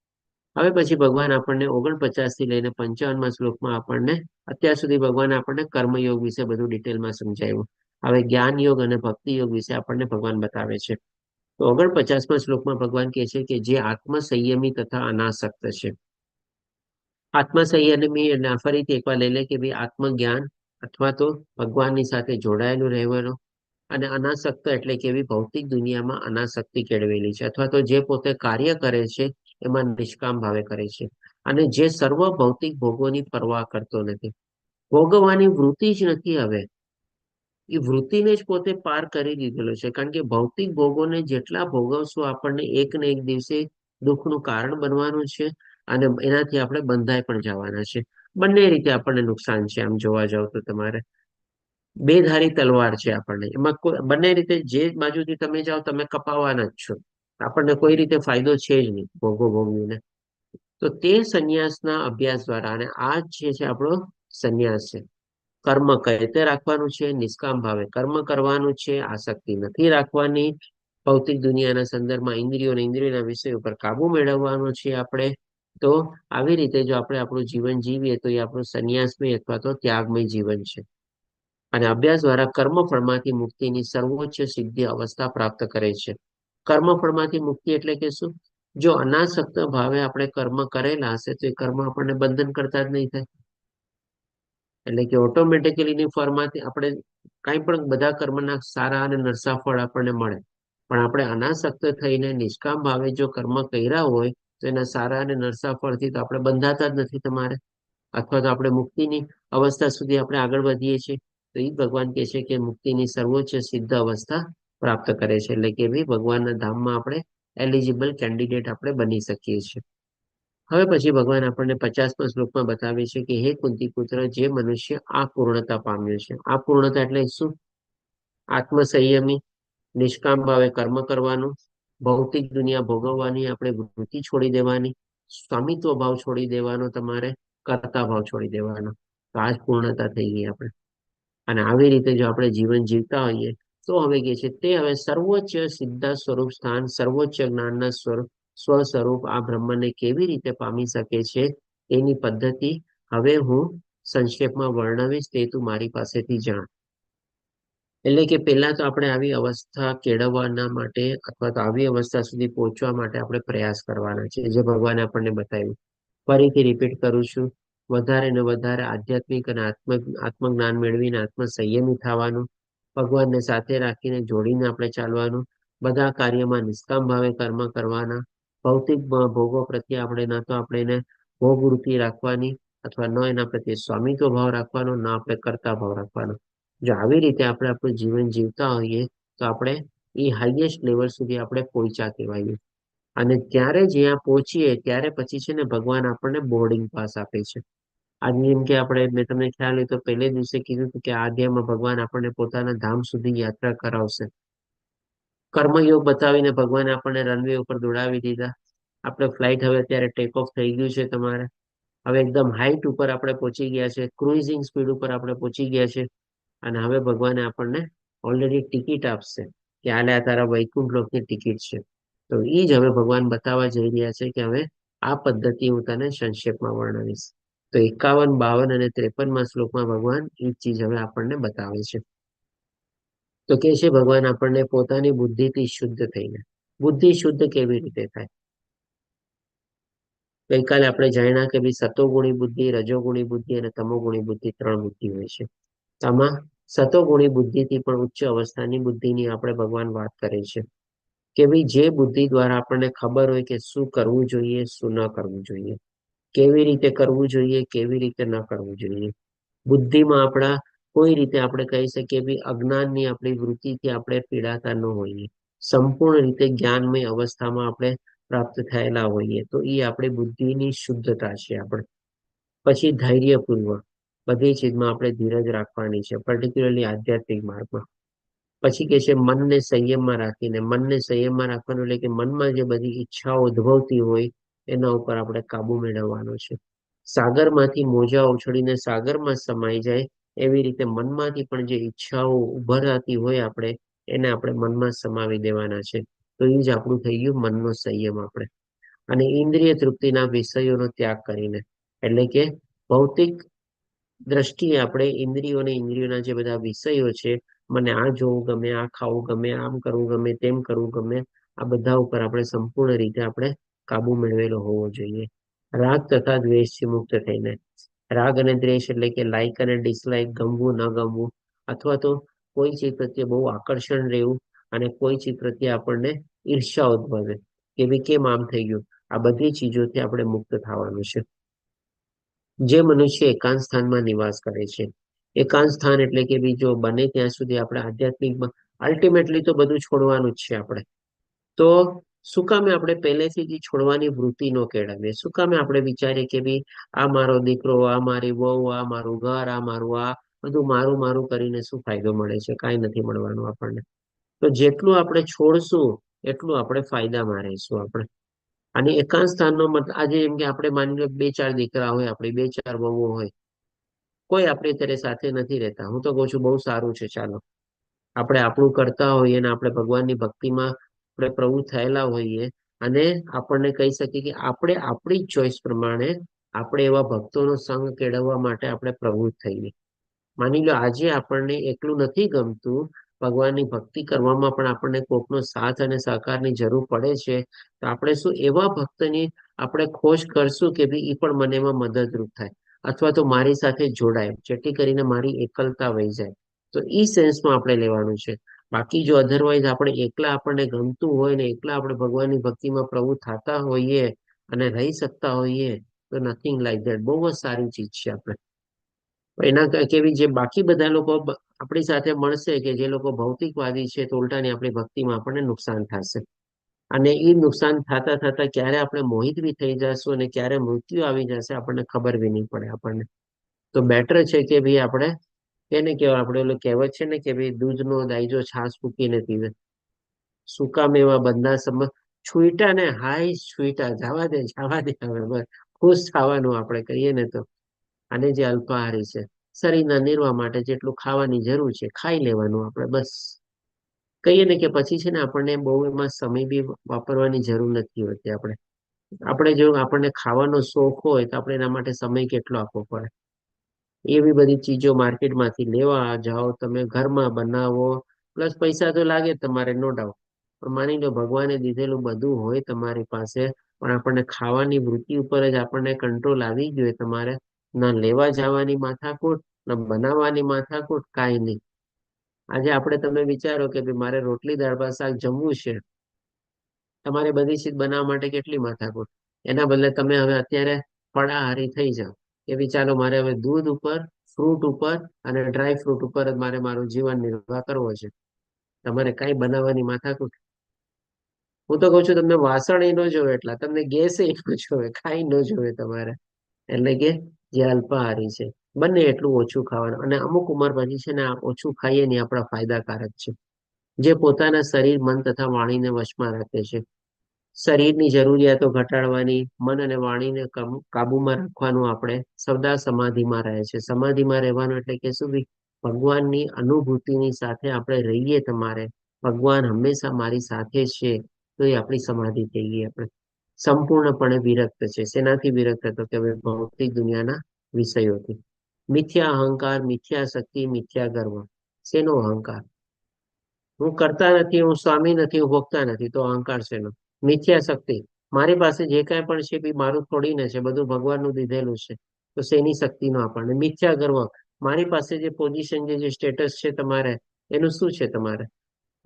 હવે પછી ભગવાન આપણને 49 થી લઈને 55મા શ્લોકમાં આપણને અત્યાર સુધી ભગવાન આપણને કર્મયોગ વિશે બધું ડિટેલમાં સમજાવ્યું. હવે જ્ઞાન યોગ અને ભક્તિ યોગ વિશે આપણને ભગવાન બતાવે છે. તો 49મા શ્લોકમાં ભગવાન કહે છે કે જે આત્મસંયમી તથા અનાસક્ત છે. આત્મસંયમી એટલે ફરીથી એકવાર લઈ લે કે ભાઈ આત્મજ્ઞાન અથવા તો ભગવાનની સાથે જોડાયેલું રહેવાનું, અને અનાસક્ત એટલે કે એવી ભૌતિક દુનિયામાં અનાસક્તિ કેળવેલી છે, અથવા તો જે પોતે કાર્ય કરે છે એમાં નિષ્કામ ભાવે કરે છે, અને જે સર્વ ભૌતિક ભોગોની પરવા કરતો નથી. ભોગવવાની વૃત્તિ જ નથી હવે. એ વૃત્તિને જ પોતે પાર કરી દીધેલો છે, કારણ કે ભૌતિક ભોગોને જેટલા ભોગવશું આપણને એક ને એક દિવસે દુઃખનું કારણ બનવાનું છે, અને એનાથી આપણે બંધાઈ પણ જવાના છે. બંને રીતે આપણને નુકસાન છે આમ જોવા જાવ તો તમારે. બે ધારી તલવાર છે આપણને, એમાં બંને રીતે જે બાજુથી તમે જાઓ તમે કપાવાના જ છો. આપણને કોઈ રીતે ફાયદો છે જ નહીં ભોગો ભોગવીને. તો તે સંન્યાસના અભ્યાસ દ્વારા, અને આ જે છે આપણો સંન્યાસ છે. કર્મ કઈ રીતે રાખવાનું છે? નિષ્કામ ભાવે કર્મ કરવાનું છે, આસક્તિ નથી રાખવાની. ભૌતિક દુનિયાના સંદર્ભમાં ઇન્દ્રિયો અને ઇન્દ્રિયોના વિષય ઉપર કાબુ મેળવવાનો છે આપણે. તો આવી રીતે જો આપણે આપણું જીવન જીવીએ તો એ આપણું સંન્યાસમય અથવા તો ત્યાગમય જીવન છે. અને અભ્યાસ દ્વારા કર્મફળમાંથી મુક્તિની સર્વોચ્ચ સિદ્ધિ અવસ્થા પ્રાપ્ત કરે છે. કર્મફળમાંથી મુક્તિ એટલે કે શું? જો અનાસક્ત ભાવે આપણે કર્મ કરેલા હશે તો એ કર્મ આપણને બંધન કરતા જ નહીં થાય. એટલે કે ઓટોમેટિકલીની ફળમાંથી આપણે કાંઈ પણ બધા કર્મના સારા અને નરસા ફળ આપણને મળે. પણ આપણે અનાસક્ત થઈને નિષ્કામ ભાવે જો કર્મ કર્યા હોય તો એના સારા અને નરસા ફળથી તો આપણે બંધાતા જ નથી તમારે, અથવા તો આપણે મુક્તિની અવસ્થા સુધી આપણે આગળ વધીએ છીએ. તો એ ભગવાન કહે છે કે મુક્તિની સર્વોચ્ચ સિદ્ધ અવસ્થા પ્રાપ્ત કરે છે, એટલે કે ભાઈ ભગવાનના ધામમાં આપણે એલિજિબલ કેન્ડિડેટ આપણે બની શકીએ છીએ. હવે પછી ભગવાન આપણને 50મા શ્લોકમાં બતાવે છે કે હે કુંતી પુત્ર, જે મનુષ્ય આ પૂર્ણતા પામ્યો છે. આ પૂર્ણતા એટલે શું? આત્મસંયમી, નિષ્કામ ભાવે કર્મ કરવાનું, ભૌતિક દુનિયા ભોગવવાની આપણે વૃત્તિ છોડી દેવાની, સ્વામિત્વ ભાવ છોડી દેવાનો, તમારે કર્તા ભાવ છોડી દેવાનો. તો આ જ પૂર્ણતા થઈ ગઈ આપણે. અને આવી રીતે જો આપણે જીવન જીવતા હોઈએ તો હવે કે છે તે હવે સર્વોચ્ચ સિદ્ધ સ્વરૂપ સ્થાન, સર્વોચ્ચ જ્ઞાનના સ્વ સ્વરૂપ આ બ્રહ્મને કેવી રીતે પામી શકે છે એની પદ્ધતિ હવે હું સંક્ષેપમાં વર્ણવીશ, તે તું મારી પાસેથી જાણ. એટલે કે પહેલા તો આપણે આવી અવસ્થા કેળવવાના માટે અથવા તો આવી અવસ્થા સુધી પહોંચવા માટે આપણે પ્રયાસ કરવાના છે, જે ભગવાને આપણને બતાવ્યું. ફરીથી રિપીટ કરું છું, વધારે ને વધારે આધ્યાત્મિક અને આત્મજ્ઞાન મેળવીને આત્મસંયમી થવાનું, ભગવાનને સાથે રાખીને જોડીને આપણે ચાલવાનું, બધા કાર્યમાં નિષ્કામ ભાવે કર્મ કરવાના, ભૌતિક ભોગો પ્રત્યે આપણે ન તો આપણે એને ભોગવૃત્તિ રાખવાની અથવા ન એના પ્રત્યે સ્વામિત્વ ભાવ રાખવાનો, ન આપણે કર્તા ભાવ રાખવાનો. જો આવી રીતે આપણે આપણું જીવન જીવતા હોઈએ તો આપણે એ હાઈએસ્ટ લેવલ સુધી આપણે પહોંચ્યા કહેવાય. અને ત્યારે જ્યાં પહોંચીએ ત્યારે પછી છે ને ભગવાન આપણને બોર્ડિંગ પાસ આપે છે. આજે જેમ કે આપણે મેં તમને ખ્યાલ હોય તો પહેલે દિવસે કીધું હતું કે આ અધ્યાયમાં ભગવાન આપણને પોતાના ધામ સુધી યાત્રા કરાવશે. કર્મયોગ બતાવીને ભગવાને આપણને રનવે ઉપર દોડાવી દીધા. આપણે ફ્લાઇટ હવે અત્યારે ટેક ઓફ થઈ ગયું છે તમારે. હવે એકદમ હાઈટ ઉપર આપણે પહોંચી ગયા છે, ક્રુઇઝિંગ સ્પીડ ઉપર આપણે પહોંચી ગયા છે. અને હવે ભગવાને આપણને ઓલરેડી ટિકિટ આપશે કે આલે આ તારા વૈકુંઠ લોકની ટિકિટ છે. તો એ જ હવે ભગવાન બતાવવા જઈ રહ્યા છે કે હવે આ પદ્ધતિ હું તને સંક્ષેપમાં વર્ણવીશ. તો 51, 52 અને 53મા શ્લોકમાં ભગવાન એ ચીજ હવે આપણને બતાવે છે. તો કે છે ભગવાન આપણને પોતાની બુદ્ધિથી શુદ્ધ થઈને. બુદ્ધિ શુદ્ધ કેવી રીતે થાય? ગઈકાલે આપણે જાણ્યા કે ભાઈ સતોગુણી બુદ્ધિ, રજોગુણી બુદ્ધિ અને તમોગુણી બુદ્ધિ 3 બુદ્ધિ હોય છે. આમાં સતોગુણી બુદ્ધિથી પણ ઉચ્ચ અવસ્થાની બુદ્ધિની આપણે ભગવાન વાત કરે છે કે ભાઈ જે બુદ્ધિ દ્વારા આપણને ખબર હોય કે શું કરવું જોઈએ, શું ન કરવું જોઈએ, કેવી રીતે કરવું જોઈએ, કેવી રીતે ન કરવું જોઈએ. બુદ્ધિમાં આપણા કોઈ રીતે આપણે કહી શકીએ ભાઈ અજ્ઞાનની આપણી વૃત્તિથી આપણે પીડાતા ન હોઈએ, સંપૂર્ણ રીતે જ્ઞાનમય અવસ્થામાં આપણે પ્રાપ્ત થયેલા હોઈએ, તો એ આપણી બુદ્ધિની શુદ્ધતા છે. આપણે પછી ધૈર્યપૂર્વક બધી ચીજમાં આપણે ધીરજ રાખવાની છે, પર્ટિક્યુલરલી આધ્યાત્મિક માર્ગમાં. પછી કે છે મનને સંયમમાં રાખીને. મનને સંયમમાં રાખવાનું એટલે કે મનમાં જે બધી ઈચ્છાઓ ઉદ્ભવતી હોય એના ઉપર આપણે કાબુ મેળવવાનો છે. સાગરમાંથી મોજા ઉછળીને સાગરમાં સમાઈ જાય એવી રીતે મનમાંથી પણ જે ઈચ્છાઓ ઉભરાતી હોય એને આપણે મનમાં સમાવી દેવાના છે. તો એ જ આપણું થઈ ગયું મનનો સંયમ. આપણે અને ઇન્દ્રિય તૃપ્તિના વિષયોનો ત્યાગ કરીને, એટલે કે ભૌતિક દ્રષ્ટિએ આપણે ઇન્દ્રિયોના જે બધા વિષયો છે, મને આ જોવું ગમે, આ ખાવું ગમે, આમ કરવું ગમે, તેમ કરવું ગમે, આ બધા ઉપર આપણે સંપૂર્ણ રીતે આપણે કાબુ મેળવેલો હોવો જોઈએ. રાગ તથા દ્વેષથી મુક્ત થઈને. રાગ અને દ્વેષ એટલે કે લાઈક અને ડિસલાઈક, ગમવું ન ગમવું, અથવા તો કોઈ ચીજ પ્રત્યે બહુ આકર્ષણ રહેવું અને કોઈ ચીજ પ્રત્યે આપણને ઈર્ષ્યા ઉદ્ભવે કે ભાઈ કેમ આમ થઈ ગયું. આ બધી ચીજોથી આપણે મુક્ત થવાનું છે. જે મનુષ્ય એકાંત સ્થાનમાં નિવાસ કરે છે. એકાંત સ્થાન એટલે કે જો બને ત્યાં સુધી આપણે આધ્યાત્મિકમાં અલ્ટિમેટલી તો બધું છોડવાનું જ છે આપણે. તો શું કામે આપણે પહેલેથી જ છોડવાની વૃત્તિ ન કેળવીએ? શું કામે આપણે વિચારીએ કે ભાઈ આ મારો દીકરો, આ મારી વહુ, આ મારું ઘર, આ મારું આ બધું મારું મારું કરીને શું ફાયદો મળે છે? કાંઈ નથી મળવાનું આપણને. તો જેટલું આપણે છોડશું એટલું આપણે ફાયદામાં રહીશું આપણે. અને એકાંત સ્થાનનો મતલબ આજે એમ કે આપણે માની લો 2-4 દીકરા હોય, આપણી 2-4 વહુઓ હોય, કોઈ આપણી અત્યારે સાથે નથી રહેતા. હું તો કહું છું બહુ સારું છે. ચાલો આપણે આપણું કરતા હોઈએ અને આપણે ભગવાનની ભક્તિમાં આપણે પ્રવૃત્ત થયેલા હોઈએ અને આપણને કહી શકીએ કે આપણે આપણી ચોઈસ પ્રમાણે આપણે એવા ભક્તોનો સંગ કેળવવા માટે આપણે પ્રવૃત્ત થઈએ. માની લો આજે આપણને એકલું નથી ગમતું, ભગવાનની ભક્તિ કરવામાં પણ આપણને કોકનો સાથ અને સહકારની જરૂર પડે છે, તો આપણે શું એવા ભક્તની આપણે ખોજ કરશું કે ભાઈ એ પણ મને એમાં મદદરૂપ થાય. અથવા તો મારી સાથે જોડાય, જેથી કરીને મારી એકલતા વહી જાય. તો એ સેન્સમાં આપણે લેવાનું છે. બાકી જો અધરવાઇઝ આપણે એકલા આપણને ગમતું હોય ને એકલા આપણે ભગવાનની ભક્તિમાં પ્રવૃત્ત થતા હોઈએ અને રહી શકતા હોઈએ તો નથિંગ લાઈક ધેટ, બહુ જ સારી ચીજ છે આપણે. એના કેવી જે બાકી બધા લોકો આપણી સાથે મળશે કે જે લોકો ભૌતિકવાદી છે તો ઉલટાની આપણી ભક્તિમાં આપણને નુકસાન થશે. અને એ નુકસાન થતા થતા ક્યારે આપણે મોહિત બી થઈ જશું અને ક્યારે મૃત્યુ આવી જશે આપણને ખબર બી નહીં પડે આપણને. તો બેટર છે કે ભાઈ આપણે એને કેવાય, આપણે ઓલું કહેવત છે ને કે ભાઈ દૂધનો દાઈજો છાશ ફૂકીને પીવે, સૂકા મેવા બંધા સમ છૂટા ને હાય છૂટા, જવા દે હવે બસ ખુશ થવાનું આપણે કહીએ ને તો. અને જે અલ્પાહારી છે, શરીરના નિર્વાહ માટે જેટલું ખાવાની જરૂર છે ખાઈ લેવાનું આપણે બસ. કહીએ ને કે પછી છે ને આપણને બહુ એમાં સમય બી વાપરવાની જરૂર નથી હોતી. આપણે જો આપણને ખાવાનો શોખ હોય તો આપણે એના માટે સમય કેટલો આપવો પડે. એવી બધી ચીજો માર્કેટમાંથી લેવા જાઓ, તમે ઘરમાં બનાવો, પ્લસ પૈસા તો લાગે તમારે, નો ડાઉટ. પણ માની લો ભગવાને દીધેલું બધું હોય તમારી પાસે, પણ આપણને ખાવાની વૃત્તિ ઉપર જ આપણને કંટ્રોલ આવી ગયો તમારે, ના લેવા જવાની માથાકૂટ, ના બનાવવાની માથાકૂટ, કાંઈ નહીં. આજે આપણે તમે વિચારો કે ભાઈ મારે રોટલી દાળ ભાત શાક જમવું છે, તમારે બધી ચીજ બનાવવા માટે કેટલી માથાકૂટ. એના બદલે તમે હવે અત્યારે ફળાહારી થઈ જાઓ કે ભાઈ ચાલો મારે હવે દૂધ ઉપર, ફ્રૂટ ઉપર અને ડ્રાય ફ્રૂટ ઉપર જ મારે મારું જીવન નિર્વાહ કરવો છે. તમારે કઈ બનાવવાની માથાકૂટ. હું તો કઉ છું તમને વાસણ ન જોવે એટલા, તમને ગેસ ન જોવે, કાંઈ ન જોવે તમારે. એટલે કે જે અલ્પાહારી છે બંને એટલું ઓછું ખાવાનું. અને અમુક ઉંમર પછી છે ને આ ઓછું ખાઈએ ને આપણા ફાયદાકારક છે. જે પોતાના શરીર, મન તથા વાણીને વશમાં રાખે છે, શરીરની જરૂરિયાતો ઘટાડવાની, મન અને વાણીને કાબુમાં રાખવાનું, આપણે સદા સમાધિમાં રહે છે. સમાધિમાં રહેવાનું એટલે કે શું બી ભગવાનની અનુભૂતિની સાથે આપણે રહીએ. તમારે ભગવાન હંમેશા મારી સાથે છે તો એ આપણી સમાધિ થઈ ગઈ. આપણે સંપૂર્ણપણે વિરક્ત છે. શેનાથી વિરક્ત હતો કે હવે ભૌતિક દુનિયાના વિષયોથી. મિથ્યા અહંકાર, મિથ્યા શક્તિ, મિથ્યા ગર્વ. શેનો અહંકાર? હું કરતા નથી, હું સ્વામી નથી, હું ભોગતા નથી, તો અહંકાર શેનો? મિથ્યા શક્તિ, મારી પાસે જે કાંઈ પણ છે એ મારું થોડીને છે, બધું ભગવાનનું દીધેલું છે, તો શેની શક્તિનો આપણને? મિથ્યા ગર્વ, મારી પાસે જે પોઝિશન છે, જે સ્ટેટસ છે તમારે, એનું શું છે તમારે?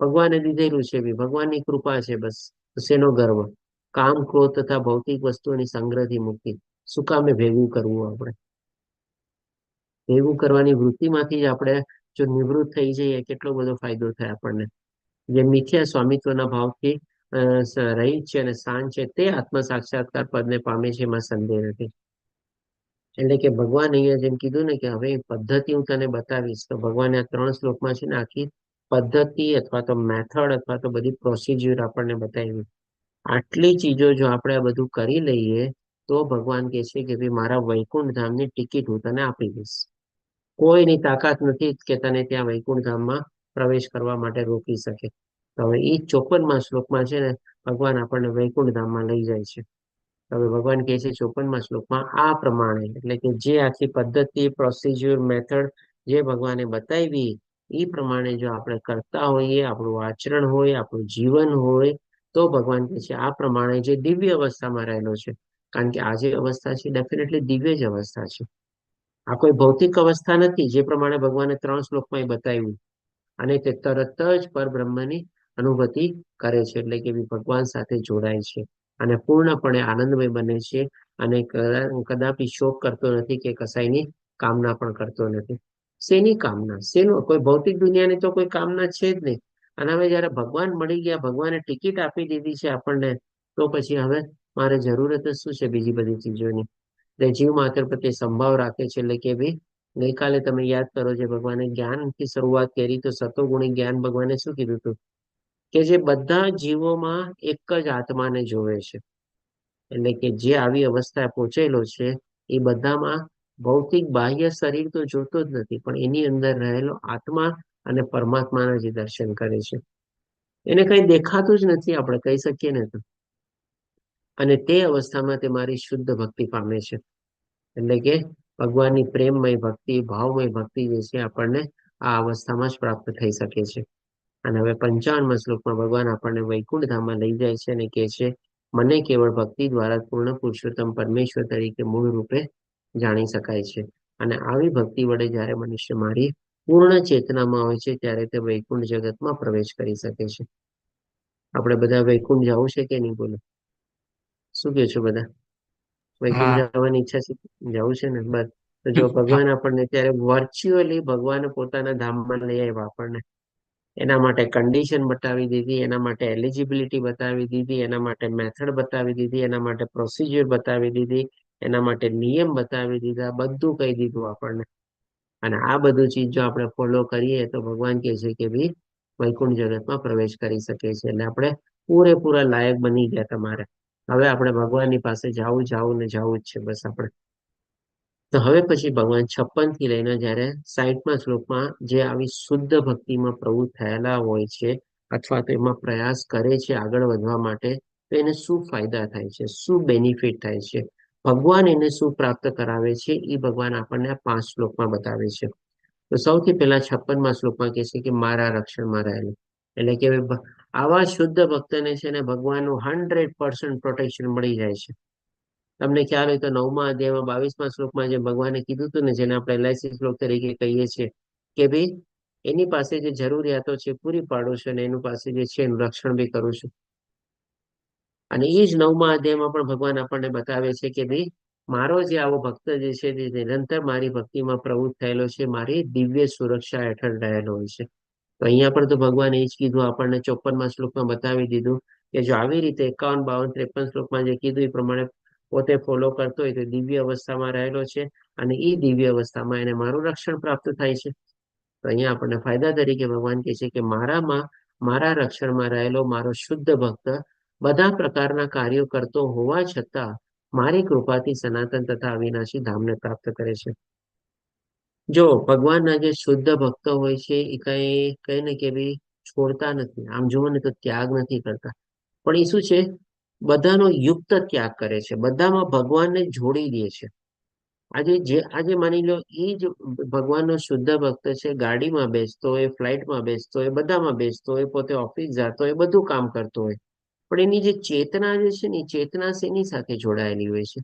ભગવાને દીધેલું છે બી, ભગવાનની કૃપા છે બસ, તો શેનો ગર્વ? કામ, ક્રોધ તથા ભૌતિક વસ્તુઓની સંગ્રહથી મુક્તિ. શું કામે ભેગું કરવું? આપણે ભેગું કરવાની વૃત્તિમાંથી જ આપણે જો નિવૃત્ત થઈ જઈએ, કેટલો બધો ફાયદો થાય આપણને. જે મિથ્યા સ્વામિત્વના ભાવથી રહી છે અને શાંત છે, તે આત્મ સાક્ષાત્કાર પદને પામે છે, એમાં સંદેહ નથી. એટલે કે ભગવાન અહીંયા જેમ કીધું ને કે હવે પદ્ધતિ હું તને બતાવીશ, તો ભગવાને આ 3 શ્લોકમાં છે ને આખી પદ્ધતિ અથવા તો મેથડ અથવા તો બધી પ્રોસિજર આપણને બતાવી. આટલી ચીજો જો આપણે આ બધું કરી લઈએ તો ભગવાન કહે છે કે ભાઈ મારા વૈકુંઠ ધામની ટિકિટ હું તને આપી દઈશ. કોઈની તાકાત નથી કે તને ત્યાં વૈકુંઠ ધામમાં પ્રવેશ કરવા માટે રોકી શકે. તો હવે એ 54મા શ્લોકમાં છે ને ભગવાન આપણને વૈકુંઠ ધામમાં લઈ જાય છે. હવે ભગવાન કહે છે 54મા શ્લોકમાં આ પ્રમાણે, એટલે કે જે આખી પદ્ધતિ, પ્રોસિજર, મેથડ જે ભગવાને બતાવી એ પ્રમાણે જો આપણે કરતા હોઈએ, આપણું આચરણ હોય, આપણું જીવન હોય, તો ભગવાન કહે છે આ પ્રમાણે જે દિવ્ય અવસ્થામાં રહેલો છે, કારણ કે આ જે અવસ્થા છે ડેફિનેટલી દિવ્ય જ અવસ્થા છે. આ કોઈ ભૌતિક અવસ્થા નથી, જે પ્રમાણે ભગવાને 3 શ્લોકમાં બતાવ્યું. અને તે તરત જ પરબ્રહ્મની અનુભૂતિ કરે છે, એટલે કે ભગવાન સાથે જોડાય છે અને પૂર્ણપણે આનંદમય બને છે. અને કદાપી શોક કરતો નથી કે કસાયની કામના પણ કરતો નથી. શેની કામના? શેનું? કોઈ ભૌતિક દુનિયાની તો કોઈ કામના છે જ નહીં. અને હવે જયારે ભગવાન મળી ગયા, ભગવાને ટિકિટ આપી દીધી છે આપણને, તો પછી હવે મારે જરૂરત જ શું છે બીજી બધી ચીજોની? એટલે જીવ માત્ર પ્રત્યે સંભાવ રાખે છે. એટલે કે ભાઈ ગઈકાલે તમે યાદ કરો જે ભગવાને જ્ઞાનથી શરૂઆત કરી, તો સતોગુણી જ્ઞાન ભગવાને શું કીધું હતું? કે જે બધા જીવોમાં એક જ આત્માને જોવે છે. એટલે કે જે આવી અવસ્થાએ પહોંચેલો છે એ બધામાં ભૌતિક બાહ્ય શરીર તો જોતો જ નથી, પણ એની અંદર રહેલો આત્મા અને પરમાત્માના જે દર્શન કરે છે. એને કઈ દેખાતું જ નથી, આપણે કહી શકીએ ને તો. અને તે અવસ્થામાં તે મારી શુદ્ધ ભક્તિ પામે છે. એટલે કે ભગવાનની પ્રેમમય ભક્તિ, ભાવમય ભક્તિ જે છે આપણને આ અવસ્થામાં જ પ્રાપ્ત થઈ શકે છે. અને હવે 55મા શ્લોકમાં ભગવાન આપણને વૈકુંઠ ધામમાં લઈ જાય છે અને કહે છે મને કેવળ ભક્તિ દ્વારા પૂર્ણ પુરુષોત્તમ પરમેશ્વર તરીકે મૂળ રૂપે જાણી શકાય છે. અને આવી ભક્તિ વડે જ્યારે મનુષ્ય મારી પૂર્ણ ચેતનામાં હોય છે ત્યારે તે વૈકુંઠ જગતમાં પ્રવેશ કરી શકે છે. આપણે બધા વૈકુંઠ જવું છે કે નહીં બોલો? શું કહો છો બધા? વૈકુંઠ હા જવાની ઈચ્છા છે? જવું છે ને? બસ. તો જો ભગવાન આપણને ત્યારે વર્ચ્યુઅલી ભગવાન પોતાના ધામમાં લઈ આવ્યા આપણને. એના માટે કન્ડિશન બતાવી દીધી, એના માટે એલિજિબિલિટી બતાવી દીધી, એના માટે મેથડ બતાવી દીધી, એના માટે પ્રોસિજર બતાવી દીધી, એના માટે નિયમ બતાવી દીધા, બધું કહી દીધું આપણને. અને આ બધું ચીજ જો આપણે ફોલો કરીએ તો ભગવાન કહે છે કે ભાઈ વૈકુંઠ જગતમાં પ્રવેશ કરી શકે છે. એટલે આપણે પૂરેપૂરા લાયક બની ગયા તમારે. હવે આપણે ભગવાનની પાસે જવું ને જવું જ છે બસ આપણે. તો હવે પછી ભગવાન 56 થી લઈને જયારે 60મા શ્લોકમાં જે આવી શુદ્ધ ભક્તિમાં પ્રવૃત્ત થયેલા હોય છે અથવા તો એમાં પ્રયાસ કરે છે આગળ વધવા માટે, તો એને શું ફાયદા થાય છે, શું બેનિફિટ થાય છે, ભગવાન એને શું પ્રાપ્ત કરાવે છે, એ ભગવાન આપણને આ 5 શ્લોકમાં બતાવે છે. તો સૌથી પહેલા 56મા શ્લોકમાં કહે છે કે મારા રક્ષણમાં રહેલું. એટલે કે આવા શુદ્ધ ભક્તને છે ને ભગવાનનું 100% પ્રોટેક્શન મળી જાય છે. તમને ખ્યાલ હોય તો 9મા અધ્યાયમાં 22મા શ્લોકમાં જે ભગવાને કીધું હતું ને, જેને આપણે LIC શ્લોક તરીકે કહીએ છીએ કે ભાઈ એની પાસે જે જરૂરિયાતો છે પૂરી પાડું છું અને એનું પાસે જે છે એનું રક્ષણ બી કરું છું. અને એ જ 9મા અધ્યાયમાં પણ ભગવાન આપણને બતાવે છે કે ભાઈ મારો જે આવો ભક્ત જે છે તે નિરંતર મારી ભક્તિમાં પ્રવૃત્ત થયેલો છે, મારી દિવ્ય સુરક્ષા હેઠળ રહેલો હોય છે. તો અહીંયા પણ તો ભગવાન એ જ કીધું આપણને 54મા શ્લોકમાં બતાવી દીધું કે જો આવી રીતે 51, 52, 53 શ્લોકમાં જે કીધું એ પ્રમાણે પોતે ફોલો કરતો હોય તો દિવ્ય અવસ્થામાં રહેલો છે અને એ દિવ્ય અવસ્થામાં એને મારું રક્ષણ પ્રાપ્ત થાય છે. તો અહીંયા આપણને ફાયદા તરીકે ભગવાન કહે છે કે મારામાં, મારા રક્ષણમાં રહેલો મારો શુદ્ધ ભક્ત બધા પ્રકારના કાર્યો કરતો હોવા છતાં મારી કૃપાથી સનાતન તથા અવિનાશી ધામને પ્રાપ્ત કરે છે. જો ભગવાનના જે શુદ્ધ ભક્તો હોય છે એ કઈ ને કે ભાઈ છોડતા નથી. આમ જુઓ ને તો ત્યાગ નથી કરતા, પણ એ શું છે, બધાનો યુક્ત ત્યાગ કરે છે, બધામાં ભગવાનને જોડી દે છે. આજે માની લો એ જ ભગવાનનો શુદ્ધ ભક્ત છે, ગાડીમાં બેસતો હોય, ફ્લાઇટમાં બેસતો હોય, બધામાં બેસતો હોય, પોતે ઓફિસ જતો હોય, બધું કામ કરતો હોય, પણ એની જે ચેતના જે છે ને એ ચેતના શેની સાથે જોડાયેલી હોય છે?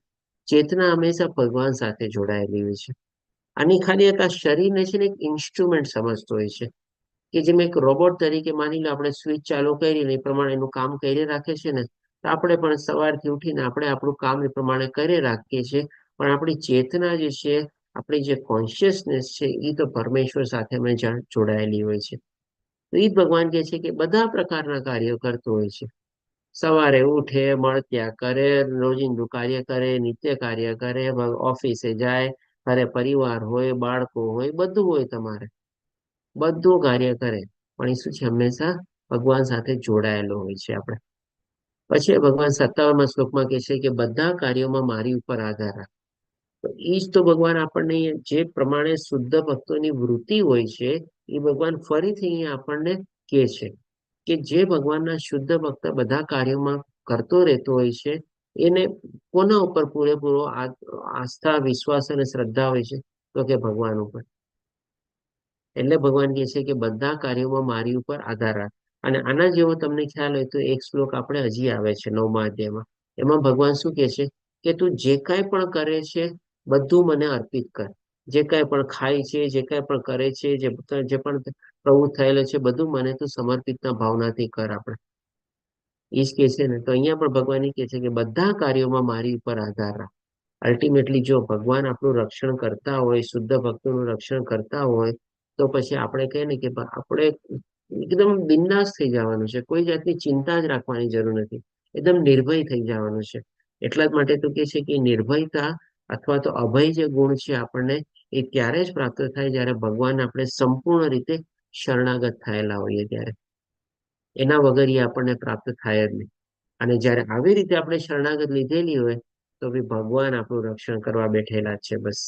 ચેતના હંમેશા ભગવાન સાથે જોડાયેલી હોય છે. આની ખાલી એક આ શરીરને છે ને એક ઇન્સ્ટ્રુમેન્ટ સમજતો હોય છે કે જેમ એક રોબોટ તરીકે માની લો આપણે સ્વિચ ચાલુ કરી ને એ પ્રમાણે એનું કામ કરી રાખે છે ને, તો આપણે પણ સવારથી ઉઠીને આપણે આપણું કામ એ પ્રમાણે કરી રાખીએ છીએ. પણ આપણી ચેતના જે છે, આપણી જે કોન્શિયસનેસ છે એ તો પરમેશ્વર સાથે અમે જોડાયેલી હોય છે. તો એ ભગવાન કહે છે કે બધા પ્રકારના કાર્યો કરતો હોય છે. સવારે ઉઠે, મળત્યા કરે, રોજિંદુ કાર્ય કરે, નિત્ય કાર્ય કરે, ઓફિસે જાય, ઘરે પરિવાર હોય, બાળકો હોય, બધું હોય તમારે, બધું કાર્ય કરે, પણ એ શું છે, હંમેશા ભગવાન સાથે જોડાયેલો હોય છે આપણે. પછી ભગવાન 57મા શ્લોકમાં કહે છે કે બધા કાર્યોમાં મારી ઉપર આધાર રાખ. તો એ જ તો ભગવાન આપણને જે પ્રમાણે શુદ્ધ ભક્તોની વૃત્તિ હોય છે એ ભગવાન ફરીથી અહીંયા આપણને કહે છે કે જે ભગવાનના શુદ્ધ ભક્ત બધા કાર્યોમાં કરતો રહેતો હોય છે એને કોના ઉપર પૂરેપૂરો આસ્થા, વિશ્વાસ અને શ્રદ્ધા હોય છે? તો કે ભગવાન ઉપર. એટલે ભગવાન કહે છે કે બધા કાર્યોમાં મારી ઉપર આધાર રાખ. અને આના જેવો તમને ખ્યાલ હોય તો એક શ્લોક આપણે હજી આવે છે 9મા અધ્યાયમાં. એમાં ભગવાન શું કહે છે કે તું જે કાંઈ પણ કરે છે બધું મને અર્પિત કર. જે કાંઈ પણ ખાય છે, જે કાંઈ પણ કરે છે, જે પણ પ્રવૃત્ત થયેલો છે, બધું મને તું સમર્પિતના ભાવનાથી કર આપણે. એ જ કે છે ને, તો અહીંયા પણ ભગવાન એ કહે છે કે બધા કાર્યોમાં મારી ઉપર આધાર રાખ. અલ્ટિમેટલી જો ભગવાન આપણું રક્ષણ કરતા હોય, શુદ્ધ ભક્તોનું રક્ષણ કરતા હોય, તો પછી આપણે કહીએ ને કે આપણે એકદમ બિંદાસ થઈ જવાનું છે, કોઈ જાતની ચિંતા જ રાખવાની જરૂર નથી, એકદમ નિર્ભય થઈ જવાનું છે. એટલા જ માટે તો કે છે કે નિર્ભયતા અથવા તો અભય જે ગુણ છે આપણને એ ત્યારે જ પ્રાપ્ત થાય જ્યારે ભગવાન આપણે સંપૂર્ણ રીતે શરણાગત થયેલા હોઈએ ત્યારે. એના વગર એ આપણને પ્રાપ્ત થાય જ નહીં. અને જ્યારે આવી રીતે આપણે શરણાગત લીધેલી હોય તો બી ભગવાન આપણું રક્ષણ કરવા બેઠેલા જ છે બસ.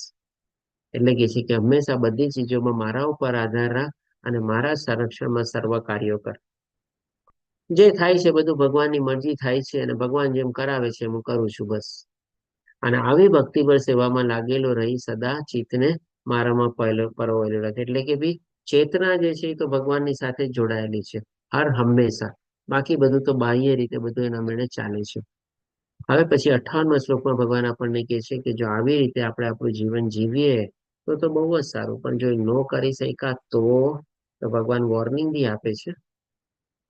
એટલે કે છે કે હંમેશા બધી ચીજોમાં મારા ઉપર આધાર રાખ અને મારા સંરક્ષણમાં સર્વ કાર્યો કર. જે થાય છે બધું ભગવાનની મરજી થાય છે અને ભગવાન જેમ કરાવે છે હું કરું છું બસ. અને આવી ભક્તિભર સેવામાં લાગેલો રહી સદા ચિત્તને મારામાં પરોવેલો રહે. એટલે કે ભાઈ ચેતના જે છે એ તો ભગવાનની સાથે જ જોડાયેલી છે હર હંમેશા. બાકી બધું તો બાહ્ય રીતે બધું એના મેળે ચાલે છે. હવે પછી 58મા શ્લોકમાં ભગવાન આપણને કહે છે કે જો આવી રીતે આપણે આપણું જીવન જીવીએ તો બહુ જ સારું, પણ જો ન કરી શક્યા તો ભગવાન વોર્નિંગ બી આપે છે.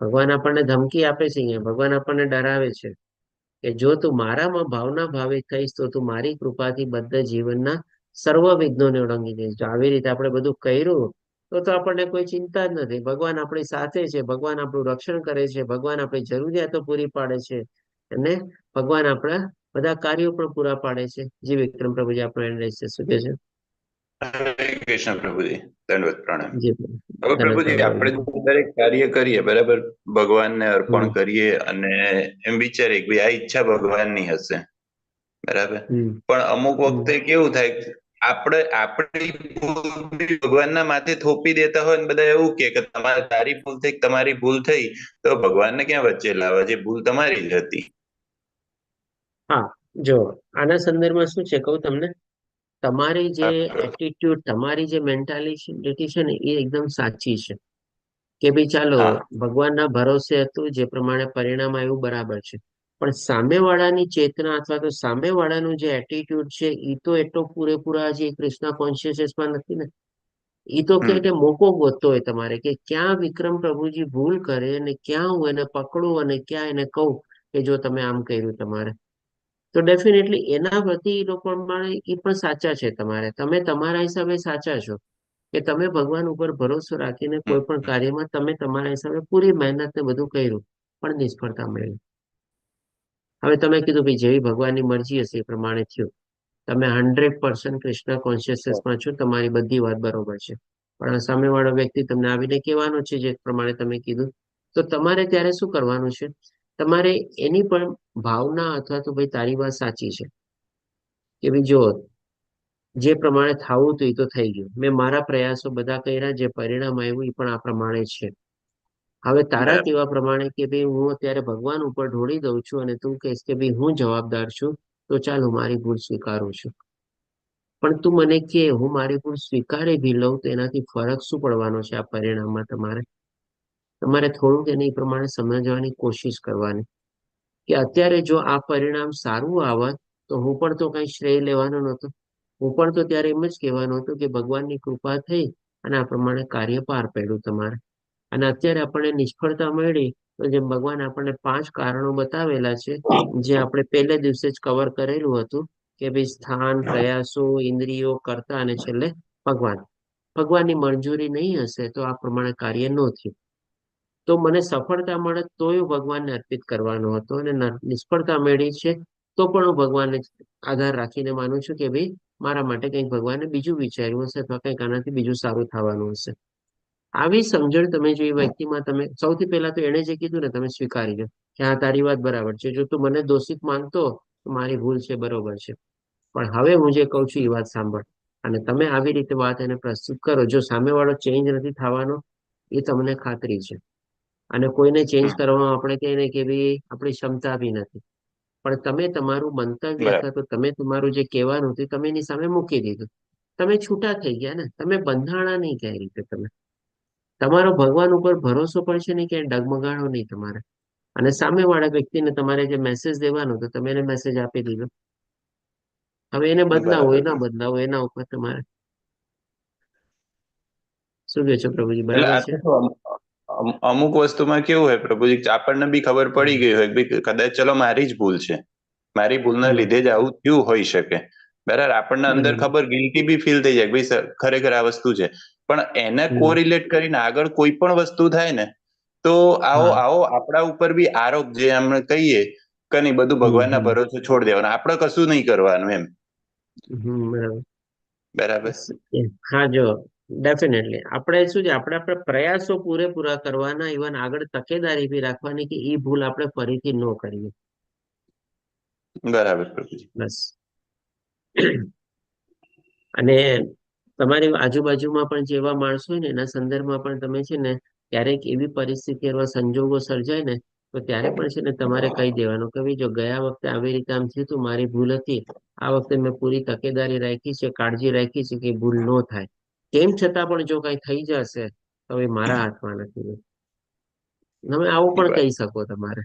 ભગવાન આપણને ધમકી આપે છે, અહીંયા ભગવાન આપણને ડરાવે છે કે જો તું મારામાં ભાવના ભાવે થઈશ તો તું મારી કૃપાથી બધા જીવનના સર્વ વિઘ્નોને ઓળંગી દઈશ. જો આવી રીતે આપણે બધું કર્યું તો આપણને કોઈ ચિંતા જ નથી. ભગવાન આપણી સાથે છે, ભગવાન આપણું રક્ષણ કરે છે, ભગવાન આપણી જરૂરિયાતો પૂરી પાડે છે, અને ભગવાન આપણા બધા કાર્યો પણ પૂરા પાડે છે. જી વિક્રમ પ્રભુજી આપણો એન્ડ રહેશે, શું કહે છે? હરે કૃષ્ણ પ્રભુજી, દંડવત પ્રણામ. જી હવે ધન્યવાદ પ્રભુજી, આપણે પ્રભુજી. દરેક કાર્ય કરીએ બરાબર, ભગવાનને અર્પણ હમ કરીએ અને એમ વિચારીએ કે ભાઈ આ ઈચ્છા ભગવાનની હશે, બરાબર. હમ પણ અમુક હમ વખતે કેવું થાય, આપણી ભૂલ બી ભગવાનના માથે થોપી દેતા હોય ને બધા એવું કે તારી ભૂલ થઈ, તમારી ભૂલ થઈ, તો ભગવાનને ક્યાં વચ્ચે લાવવા, જે ભૂલ તમારી જ હતી. હા, જો આના સંદર્ભમાં શું છે કહું તમને, તમારી જે હા પ્રભુ. એટીટ્યુડ, તમારી જે મેન્ટાલિટી છે ને એ એકદમ સાચી છે કે ભાઈ ચાલો હા ભગવાનના ભરોસે હતું, જે પ્રમાણે પરિણામ આવ્યું બરાબર છે. પણ સામેવાળાની ચેતના અથવા તો સામેવાળાનું જે એટીટ્યુડ છે એ તો એટલો પૂરેપૂરા જે કૃષ્ણ કોન્શિયસનેસમાં નથી ને. એ તો હમ કે મોકો ગોતતો હોય તમારે કે ક્યાં વિક્રમ પ્રભુજી ભૂલ કરે અને ક્યાં હું એને પકડું અને ક્યાં એને કહું કે જો તમે આમ કર્યું તમારે. તો ડેફિનેટલી એના પ્રતિ એ લોકો પ્રમાણે એ પણ સાચા છે. તમે તમારા હિસાબે સાચા છો કે તમે ભગવાન ઉપર ભરોસો રાખીને હમ કોઈ પણ કાર્યમાં તમે તમારા હિસાબે પૂરી મહેનત ને બધું કર્યું પણ નિષ્ફળતા મળી. હવે તમે કીધું ભાઈ જેવી ભગવાનની મરજી હશે એ પ્રમાણે થયું. તમે 100% કૃષ્ણ કોન્શિયસનેસમાં છો, તમારી બધી વાત બરોબર છે. પણ સામેવાળો વ્યક્તિ તમને આવીને કહેવાનો છે જે પ્રમાણે તમે કીધું, તો તમારે ત્યારે શું કરવાનું છે? તમારે એની પણ ભાવના અથવા તો ભાઈ તારી વાત સાચી છે કે ભાઈ જો જે પ્રમાણે થવું હતું એ તો થઈ ગયું, મેં મારા પ્રયાસો બધા કર્યા, જે પરિણામ આવ્યું એ પણ આ પ્રમાણે છે. હવે તારા બરાબર. કેવા પ્રમાણે કે ભાઈ હું અત્યારે ભગવાન ઉપર ઢોળી દઉં છું અને તું કહેશ કે ભાઈ હું જવાબદાર છું, તો ચાલ હું મારી ભૂલ સ્વીકારું છું. પણ તું મને કે હું મારી ભૂલ સ્વીકારી બી લઉં તો એનાથી ફરક શું પડવાનો છે આ પરિણામમાં? તમારે થોડુંક એને એ પ્રમાણે સમજવાની કોશિશ કરવાની કે અત્યારે જો આ પરિણામ સારું આવત તો હું પણ તો કઈ શ્રેય લેવાનો નહોતો. હું પણ તો ત્યારે એમ જ કહેવાનું હતું કે ભગવાનની કૃપા થઈ અને આ પ્રમાણે કાર્ય પાર પાડ્યું તમારે. અને અત્યારે આપણને નિષ્ફળતા મળી તો જેમ ભગવાન આપણને 5 કારણો બતાવેલા છે, જે આપણે પહેલે દિવસે જ કવર કરેલું હતું કે ભાઈ સ્થાન, પ્રયાસો, ઇન્દ્રિયો, કર્તા અને છેલ્લે ભગવાન. ભગવાનની મંજૂરી નહીં હશે તો આ પ્રમાણે કાર્ય ન થયું. તો મને સફળતા મળે તોય ભગવાનને અર્પિત કરવાનો હતો, અને નિષ્ફળતા મળી છે તો પણ હું ભગવાનને આધાર રાખીને માનું છું કે ભાઈ મારા માટે કંઈક ભગવાને બીજું વિચાર્યું હશે અથવા કંઈક આનાથી બીજું સારું થવાનું હશે. આવી સમજણ તમે જો એ વ્યક્તિમાં, તમે સૌથી પહેલા તો એને જે કીધું ને તમે સ્વીકારી લો કે હા તારી વાત બરાબર છે, જો તું મને દોષિત માનતો તો મારી ભૂલ છે, બરોબર છે. પણ હવે હું જે કહું છું એ વાત સાંભળ, અને તમે આવી રીતે વાત એને પ્રસ્તુત કરો. જો સામેવાળો ચેન્જ નથી થવાનો એ તમને ખાતરી છે, અને કોઈને ચેન્જ હમ કરવામાં આપણે કહીએ ને કે ભાઈ આપણી ક્ષમતા બી નથી. પણ તમે તમારું મંતવ્ય બરાબર. અથવા તો તમે તમારું જે કહેવાનું હતું તમે એની સામે મૂકી દીધું. તમે છૂટા થઈ ગયા ને, તમે બંધાણા નહીં કઈ રીતે. તમારો ભગવાન ઉપર ભરોસો પણ છે ને ક્યાંય ડગમગાણો નહીં તમારે. અને સામેવાળા વ્યક્તિને તમારે જે મેસેજ દેવાનો તો તમે એને મેસેજ આપી દીધો. હવે એને બદલાવો બરાબર એ ના બદલાવો એના ઉપર તમારે. શું કહે છો પ્રભુજી, એટલે બરાબર આ છે? તો શું, અમુક વસ્તુમાં કેવું હોય પ્રભુજી કે આપણને બી ખબર પડી ગઈ હોય કે ભાઈ કદાચ ચલો મારી જ ભૂલ છે, મારી ભૂલના હમ લીધે જ આવું થયું હોઈ શકે, બરાબર. આપણને અંદર હમ ખબર ગિલ્ટી બી ફીલ થઈ જાય કે ભાઈ ખરેખર આ વસ્તુ છે. પણ એને હમ કોરિલેટ કરીને આગળ કોઈ પણ વસ્તુ થાય ને તો આવો હા આવો આપણા ઉપર બી આરોપ, જે આપણે કહીએ કે નહીં બધું ભગવાનના હમ ભરોસે છોડી દેવાનું, આપણે કશું નહીં કરવાનું એમ, બરાબર. બરાબર. હા જો ડેફિનેટલી આપણે શું છે, આપણે પ્રયાસો પૂરેપૂરા કરવાના, ઇવન આગળ તકેદારી બી રાખવાની કે એ ભૂલ આપણે ફરીથી ન કરીએ. બરાબર પ્રભુજી. બસ. અને તમારી આજુબાજુમાં પણ જેવા માણસો હોય ને એના સંદર્ભમાં પણ તમે છે ને ક્યારેક એવી પરિસ્થિતિ અથવા સંજોગો સર્જાય ને તો ત્યારે પણ છે ને તમારે કહી દેવાનું કે ભાઈ જો ગયા વખતે આવી રીતે આમ થયું તું, મારી ભૂલ હતી, આ વખતે મેં પૂરી તકેદારી રાખી છે, કાળજી રાખી છે કે ભૂલ ન થાય. તેમ છતાં પણ જો કઈ થઈ જશે તો એ મારા હાથમાં નથી. તમે આવું પણ બરાબર. કહી શકો તમારે.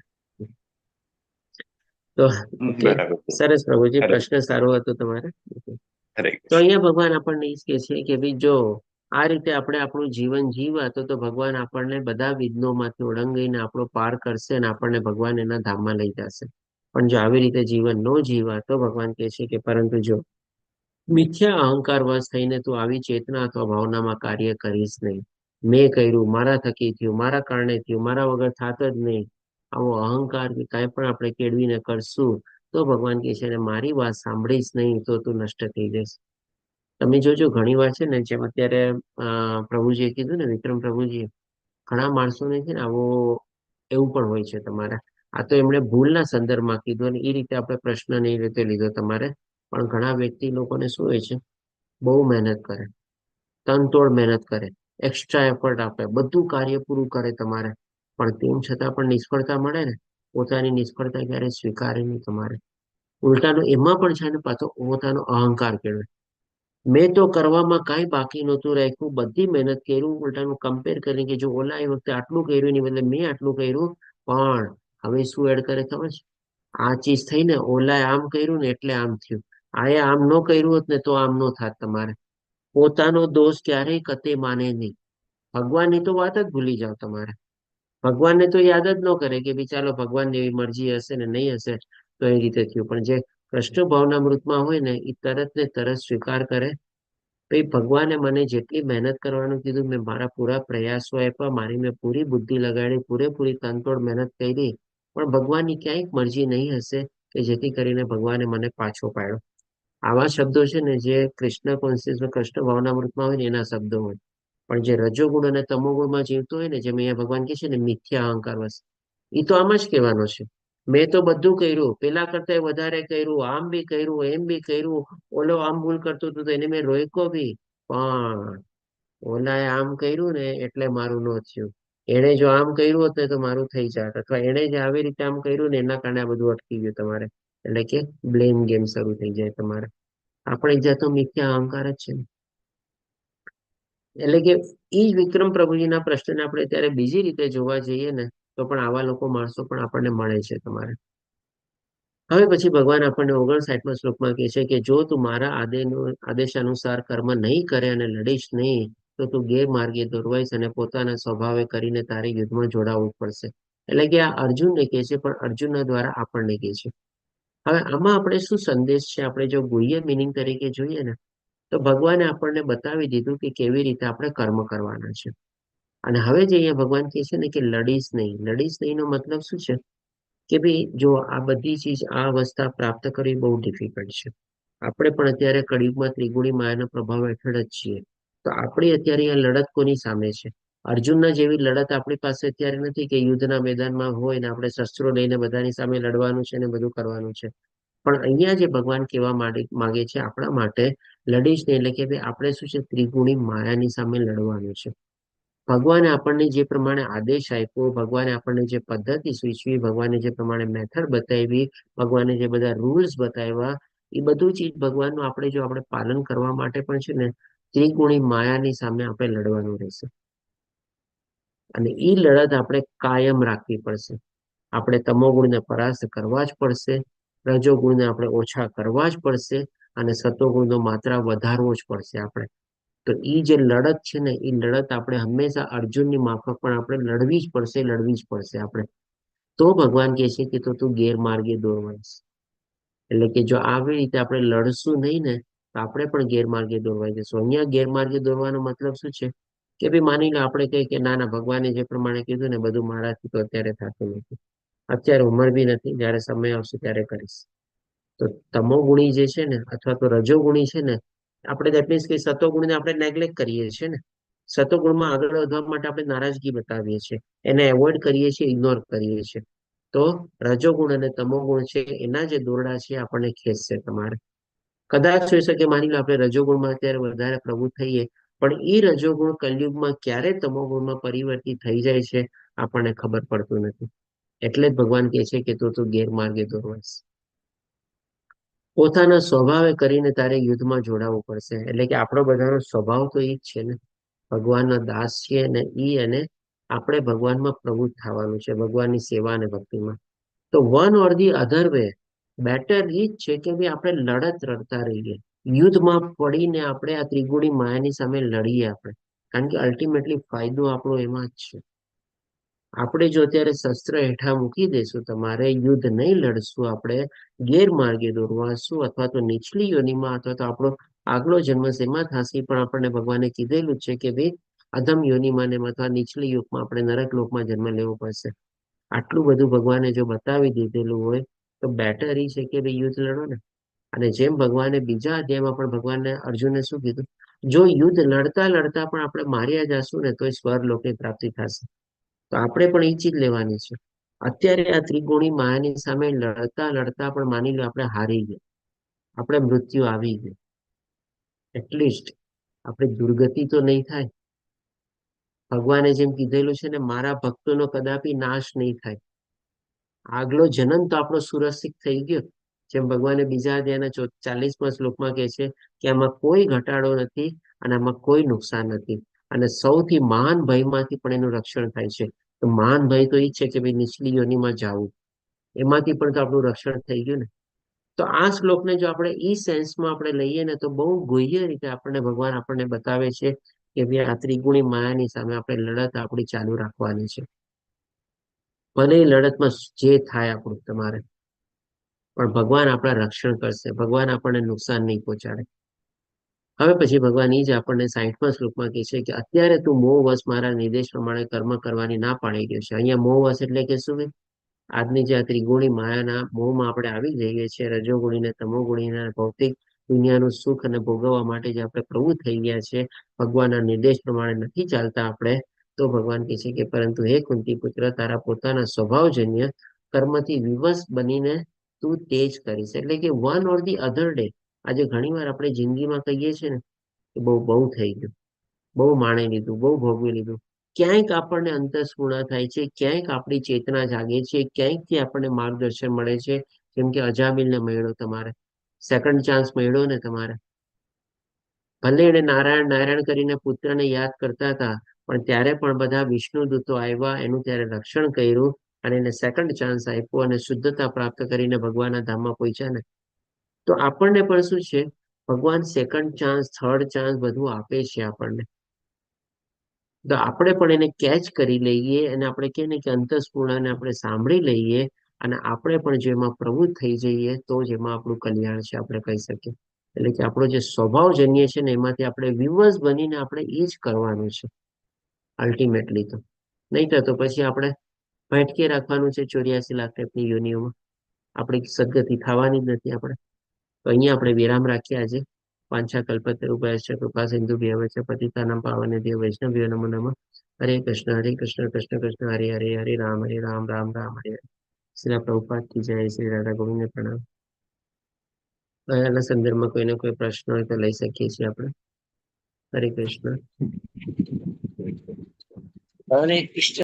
તો ઓકે, બરાબર છે. સરસ પ્રભુજી, હરે પ્રશ્ન સારો હતો તમારે. હરે તો કૃષ્ણ. અહીંયા ભગવાન આપણને એ જ કહે છે કે ભાઈ જો આ રીતે આપણે આપણું જીવન જીવા તો ભગવાન આપણને બધા વિઘ્નોમાંથી ઓળંગીને આપણો પાર કરશે અને આપણને ભગવાન એના ધામમાં લઈ જશે. પણ જો આવી રીતે જીવન ન જીવા તો ભગવાન કહે છે કે પરંતુ જો મિથ્યા અહંકાર વશ થઈને તું આવી ચેતના અથવા ભાવનામાં કાર્ય કરીશ નહીં. મેં કર્યું, મારા થકી થયું, મારા કારણે થયું, મારા વગર થાત જ નહીં, આવો અહંકાર કે કાંઈ પણ આપણે કેળવીને કરશું તો ભગવાન કહે છે અને મારી વાત સાંભળીશ નહીં તો તું નષ્ટ થઈ જઈશ. તમે જોજો ઘણી વાર છે ને, જેમ અત્યારે પ્રભુજીએ કીધું ને, વિક્રમ પ્રભુજી, ઘણા માણસોને છે ને આવો એવું પણ હોય છે તમારે. આ તો એમણે ભૂલના સંદર્ભમાં કીધું અને એ રીતે આપણે પ્રશ્ન એ રીતે લીધો તમારે. પણ ઘણા વ્યક્તિ લોકોને શું હોય છે, બહુ મહેનત કરે, તનતોડ મહેનત કરે, એક્સ્ટ્રા એફર્ટ આપે, બધું કાર્ય પૂરું કરે તમારે, પણ તેમ છતાં પણ નિષ્ફળતા મળે ને, પોતાની નિષ્ફળતા ક્યારે સ્વીકારે નહીં તમારે. ઉલટાનું એમાં પણ છે ને પાછો પોતાનો અહંકાર કેળવે. મેં તો કરવામાં કાંઈ બાકી નહોતું રાખ્યું, બધી મહેનત કર્યું, ઉલટાનું કમ્પેર કરીને કે જો ઓલા એ વખતે આટલું કર્યું એની બદલે મેં આટલું કર્યું, પણ હવે શું એડ કરે ખબર છે, આ ચીજ થઈ ને, ઓલાએ આમ કર્યું ને એટલે આમ થયું, આએ આમ ન કર્યું હોત ને તો આમ ન થાત તમારે. પોતાનો દોષ ક્યારેય કતે માને નહીં. ભગવાનની તો વાત જ ભૂલી જાઓ તમારે. ભગવાનને તો યાદ જ ન કરે કે ભાઈ ચાલો ભગવાનની એવી મરજી હશે ને નહીં હશે તો એ રીતે થયું. પણ જે કૃષ્ણ ભાવનામૃતમાં હોય ને એ તરત ને તરત સ્વીકાર કરે, ભાઈ ભગવાને મને જેટલી મહેનત કરવાનું કીધું મેં મારા પૂરા પ્રયાસો આપ્યા, મારી મેં પૂરી બુદ્ધિ લગાડી, પૂરેપૂરી તનતોડ મહેનત કરી, પણ ભગવાનની ક્યાંક મરજી નહીં હશે કે જેથી કરીને ભગવાને મને પાછો પાડ્યો. આવા શબ્દો છે ને જે કૃષ્ણ કોન્શિયસ કૃષ્ણ ભાવનામૃતમાં હોય ને એના શબ્દો હોય. પણ જે રજોગુણ અને તમોગુણમાં જીવતો હોય ને, જેમ અહીંયા ભગવાન કહે છે ને મિથ્યા અહંકાર વશ, એ તો આમ જ કહેવાનો છે, મેં તો બધું કર્યું, પેલા કરતા વધારે કર્યું, આમ બી કર્યું, એમ બી કર્યું, ઓલો આમ ભૂલ કરતો હતો તો એને મેં રોક્યો બી, પણ ઓલાએ આમ કર્યું ને એટલે મારું ન થયું, એને જો આમ કર્યું હોત ને તો મારું થઈ જાત, અથવા એને જે આવી રીતે આમ કર્યું ને એના કારણે આ બધું અટકી ગયું તમારે. એટલે કે બ્લેમ ગેમ શરૂ થઈ જાય તમારે. આપણે એક જાતનો મિથ્યા અહંકાર જ છે ને. એટલે કે એ જ વિક્રમ પ્રભુજીના પ્રશ્નને આપણે ત્યારે બીજી રીતે જોવા જઈએ ને તો પણ આવા લોકો માણસો પણ આપણને મળે છે તમારે. હવે પછી ભગવાન આપણને 59મા શ્લોકમાં કહે છે કે જો તું મારા આદેશ અનુસાર કર્મ નહીં કરે અને લડીશ નહીં તો તું ગેરમાર્ગે દોરવાઈશ અને પોતાના સ્વભાવે કરીને તારે યુદ્ધમાં જોડાવવું પડશે. એટલે કે આ અર્જુનને કહે છે, પણ અર્જુનના દ્વારા આપણને કહે છે. હવે આમાં આપણે શું સંદેશ છે, આપણે જો ગુહ્ય મિનિંગ તરીકે જોઈએ ને તો ભગવાને આપણને બતાવી દીધું કે કેવી રીતે આપણે કર્મ કરવાના છે. અને હવે જે અહીંયા ભગવાન કહે છે ને કે લડીશ નહીં, લડીશ નહીં નો મતલબ શું છે કે ભાઈ જો આ બધી ચીજ આ અવસ્થા પ્રાપ્ત કરવી બહુ ડિફિકલ્ટ છે. આપણે પણ અત્યારે કળિયુગમાં ત્રિગુણી માયાના પ્રભાવ હેઠળ જ છીએ. તો આપણી અત્યારે આ લડત કોની સામે છે? અર્જુનના જેવી લડત આપણી પાસે અત્યારે નથી કે યુદ્ધના મેદાનમાં હોય ને આપણે શસ્ત્રો લઈને બધાની સામે લડવાનું છે ને બધું કરવાનું છે. પણ અહીંયા જે ભગવાન કહેવા માંગે છે આપણા માટે લડીશ નહીં, એટલે કે ભાઈ આપણે શું છે ત્રિગુણી માયાની સામે લડવાનું છે. ભગવાને આપણને જે પ્રમાણે આદેશ આપ્યો, ભગવાને આપણને જે પદ્ધતિ સૂચવી, ભગવાને જે પ્રમાણે મેથડ બતાવી, ભગવાને જે બધા રૂલ્સ બતાવ્યા, એ બધું ચીજ ભગવાનનું આપણે જો આપણે પાલન કરવા માટે પણ છે ને ત્રિગુણી માયાની સામે આપણે લડવાનું રહેશે. અને એ લડત આપણે કાયમ રાખવી પડશે. આપણે તમોગુણને પરાસ્ત કરવા જ પડશે, રજોગુણને આપણે ઓછા કરવા જ પડશે, અને સતોગુણનો માત્રા વધારવો જ પડશે આપણે. તો એ જે લડત છે ને એ લડત આપણે હંમેશા અર્જુનની માફક પણ આપણે લડવી જ પડશે, લડવી જ પડશે આપણે. તો ભગવાન કહે છે કે તો તું ગેરમાર્ગે દોરવાઈશ. એટલે કે જો આવી રીતે આપણે લડશું નહીં ને તો આપણે પણ ગેરમાર્ગે દોરવાઈ જશું. અહીંયા ગેરમાર્ગે દોરવાનો મતલબ શું છે કે ભાઈ માની લો આપણે કહીએ કે ના ના ભગવાને જે પ્રમાણે કીધું ને બધું મારાથી તો અત્યારે થતું નથી, અત્યારે ઉંમર બી નથી, જયારે સમય આવશે ત્યારે કરીશ. તો તમોગુણી જે છે ને અથવા તો રજોગુણી છે ને, આપણે દેટ મીન્સ કે સતોગુણને આપણે નેગ્લેક્ટ કરીએ છીએ ને. સતોગુણમાં આગળ વધવા માટે આપણે નારાજગી બતાવીએ છીએ, એને એવોઇડ કરીએ છીએ, ઇગ્નોર કરીએ છીએ. તો રજોગુણ અને તમોગુણ છે એના જે દોરડા છે આપણને ખેંચશે તમારે. કદાચ હોઈ શકે માની લો આપણે રજોગુણમાં અત્યારે વધારે પ્રભુ થઈએ, પણ એ રજોગુણ કલયુગમાં ક્યારે તમોગુણમાં પરિવર્તિત થઈ જાય છે આપણને ખબર પડતું નથી. એટલે જ ભગવાન કહે છે કે તું ગેરમાર્ગે દોરવાઈશ. પોતાના સ્વભાવે કરીને તારે યુદ્ધમાં જોડાવવું પડશે. એટલે કે આપણો બધાનો સ્વભાવ તો એ જ છે ને, ભગવાનના દાસ છીએ ને ઈ, અને આપણે ભગવાનમાં પ્રવૃત્ત થવાનું છે, ભગવાનની સેવા અને ભક્તિમાં. તો one or the other way better એ જ છે કે ભાઈ આપણે લડત લડતા રહીએ, યુદ્ધમાં પડીને આપણે આ ત્રિગુણી માયાની સામે લડીએ આપણે, કારણ કે અલ્ટિમેટલી ફાયદો આપણો એમાં જ છે. આપણે જો અત્યારે શસ્ત્ર હેઠા મૂકી દઈશું, તમારે યુદ્ધ નહીં લડશું, આપણે ગેરમાર્ગે દોરવાશું અથવા તો નીચલી યોનિમાં અથવા તો આપણો આગલો જન્મ શેમાં થશે પણ આપણને ભગવાને કીધેલું છે કે ભાઈ અધમ યોનિમાં ને અથવા નીચલી યુગમાં આપણે નરક લોકમાં જન્મ લેવો પડશે. આટલું બધું ભગવાને જો બતાવી દીધેલું હોય તો બેટર એ છે કે ભાઈ યુદ્ધ લડો ને. અને જેમ ભગવાને બીજા અધ્યાયમાં પણ ભગવાને અર્જુનને શું કીધું, જો યુદ્ધ લડતા લડતા પણ આપણે માર્યા જશું ને તો સ્વર લોકની પ્રાપ્તિ થશે. તો આપણે પણ એ ચીજ લેવાની છે. અત્યારે આ ત્રિગુણી માયાની સામે લડતા લડતા પણ માની લો આપણે હારી ગયા, આપણે મૃત્યુ આવી ગયું, એટલીસ્ટ આપણે દુર્ગતિ તો નહીં થાય. ભગવાને જેમ કીધેલું છે ને, મારા ભક્તોનો કદાપી નાશ નહીં થાય. આગલો જન્મ તો આપણો સુરક્ષિત થઈ ગયો. જેમ ભગવાને બીજા અધ્યાયના 40મા શ્લોકમાં કહે છે કે આમાં કોઈ ઘટાડો નથી અને આમાં કોઈ નુકસાન નથી, અને સૌથી મહાન ભયમાંથી પણ એનું રક્ષણ થાય છે. તો મહાન ભય તો એ જ છે કે ભાઈ નીચલી યોનિમાં જવું, એમાંથી પણ તો આપણું રક્ષણ થઈ ગયું ને. તો આ શ્લોકને જો આપણે ઈ સેન્સમાં આપણે લઈએ ને તો બહુ ગુહ્ય રીતે આપણને ભગવાન આપણને બતાવે છે કે ભાઈ આ ત્રિગુણી માયાની સામે આપણે લડત આપણી ચાલુ રાખવાની છે. ભલે એ લડતમાં જે થાય આપણું તમારે, પણ ભગવાન આપણા રક્ષણ કરશે, ભગવાન આપણને નુકસાન નહીં પહોંચાડે. હવે પછી ભગવાન એ જ આપણને 60મા શ્લોકમાં કહે છે કે અત્યારે તું મોહવશ મારા નિર્દેશ પ્રમાણે કર્મ કરવાની ના પાડી રહ્યો છે. અહીંયા મોહવશ એટલે કે શું? આજની જે આ ત્રિગુણી માયાના મોહમાં આપણે આવી જઈએ છીએ, રજોગુણી ને તમોગુણીના ભૌતિક દુનિયાનું સુખ અને ભોગવવા માટે જે આપણે પ્રવૃત્ત થઈ ગયા છે, ભગવાનના નિર્દેશ પ્રમાણે નથી ચાલતા આપણે, તો ભગવાન કહે છે કે પરંતુ હે કુંતી પુત્ર, તારા પોતાના સ્વભાવજન્ય કર્મથી વિવશ બનીને તું તેજ કરીશ. એટલે કે one or the other day, આજે ઘણીવાર આપણે જિંદગીમાં કહીએ છીએ ને કે બહુ બહુ થઈ ગયું, બહુ માણી લીધું, બહુ ભોગવી લીધું. ક્યાંક આપણને અંતસ્ફૂર્ણા થાય છે, ક્યાંક આપણી ચેતના જાગે છે, ક્યાંકથી આપણને માર્ગદર્શન મળે છે. જેમ કે અજામિલને મળ્યો, તમારે સેકન્ડ ચાન્સ મળ્યો ને તમારે. ભલે એને નારાયણ નારાયણ કરીને પુત્રને યાદ કરતા હતા, પણ ત્યારે પણ બધા વિષ્ણુ દૂતો આવ્યા, એનું ત્યારે રક્ષણ કર્યું અને એને સેકન્ડ ચાન્સ આપ્યો અને શુદ્ધતા પ્રાપ્ત કરીને ભગવાનના ધામમાં પહોંચ્યા ને. તો આપણને પણ શું છે, ભગવાન સેકન્ડ ચાન્સ, થર્ડ ચાન્સ બધું આપે છે આપણને. તો આપણે પણ એને કેચ કરી લઈએ અને આપણે કહે ને કે અંતસ્ફૂર્ણાને આપણે સાંભળી લઈએ અને આપણે પણ જો એમાં પ્રવૃત્ત થઈ જઈએ તો જ એમાં આપણું કલ્યાણ છે, આપણે કહી શકીએ. એટલે કે આપણો જે સ્વભાવજન્ય છે ને એમાંથી આપણે વિવશ બનીને આપણે એ જ કરવાનું છે અલ્ટિમેટલી. તો નહીં તો પછી આપણે ભટકે રાખવાનું છે 84 લાખ ટાઈપની યોનિઓમાં, આપણી સદગતિ થવાની જ નથી આપણે. તો અહીંયા આપણે વિરામ રાખીએ આજે. પાંચા કલ્પતરુભ્યશ્ચ કૃપા સિંધુ ભ્યઃ ચ પતિતાનાં પાવનેભ્યો વૈષ્ણવ્યો નમો નમઃ. હરે કૃષ્ણ કૃષ્ણ કૃષ્ણ હરે હરે, હરે રામ રામ રામ હરે હરે. શ્રી પ્રભુપાદ કી જય. શ્રી રાધા ગોવિંદને પ્રણામ. આના સંદર્ભમાં કોઈને કોઈ પ્રશ્ન હોય તો લઈ શકીએ છીએ આપણે. હરે કૃષ્ણ. હરે કૃષ્ણ.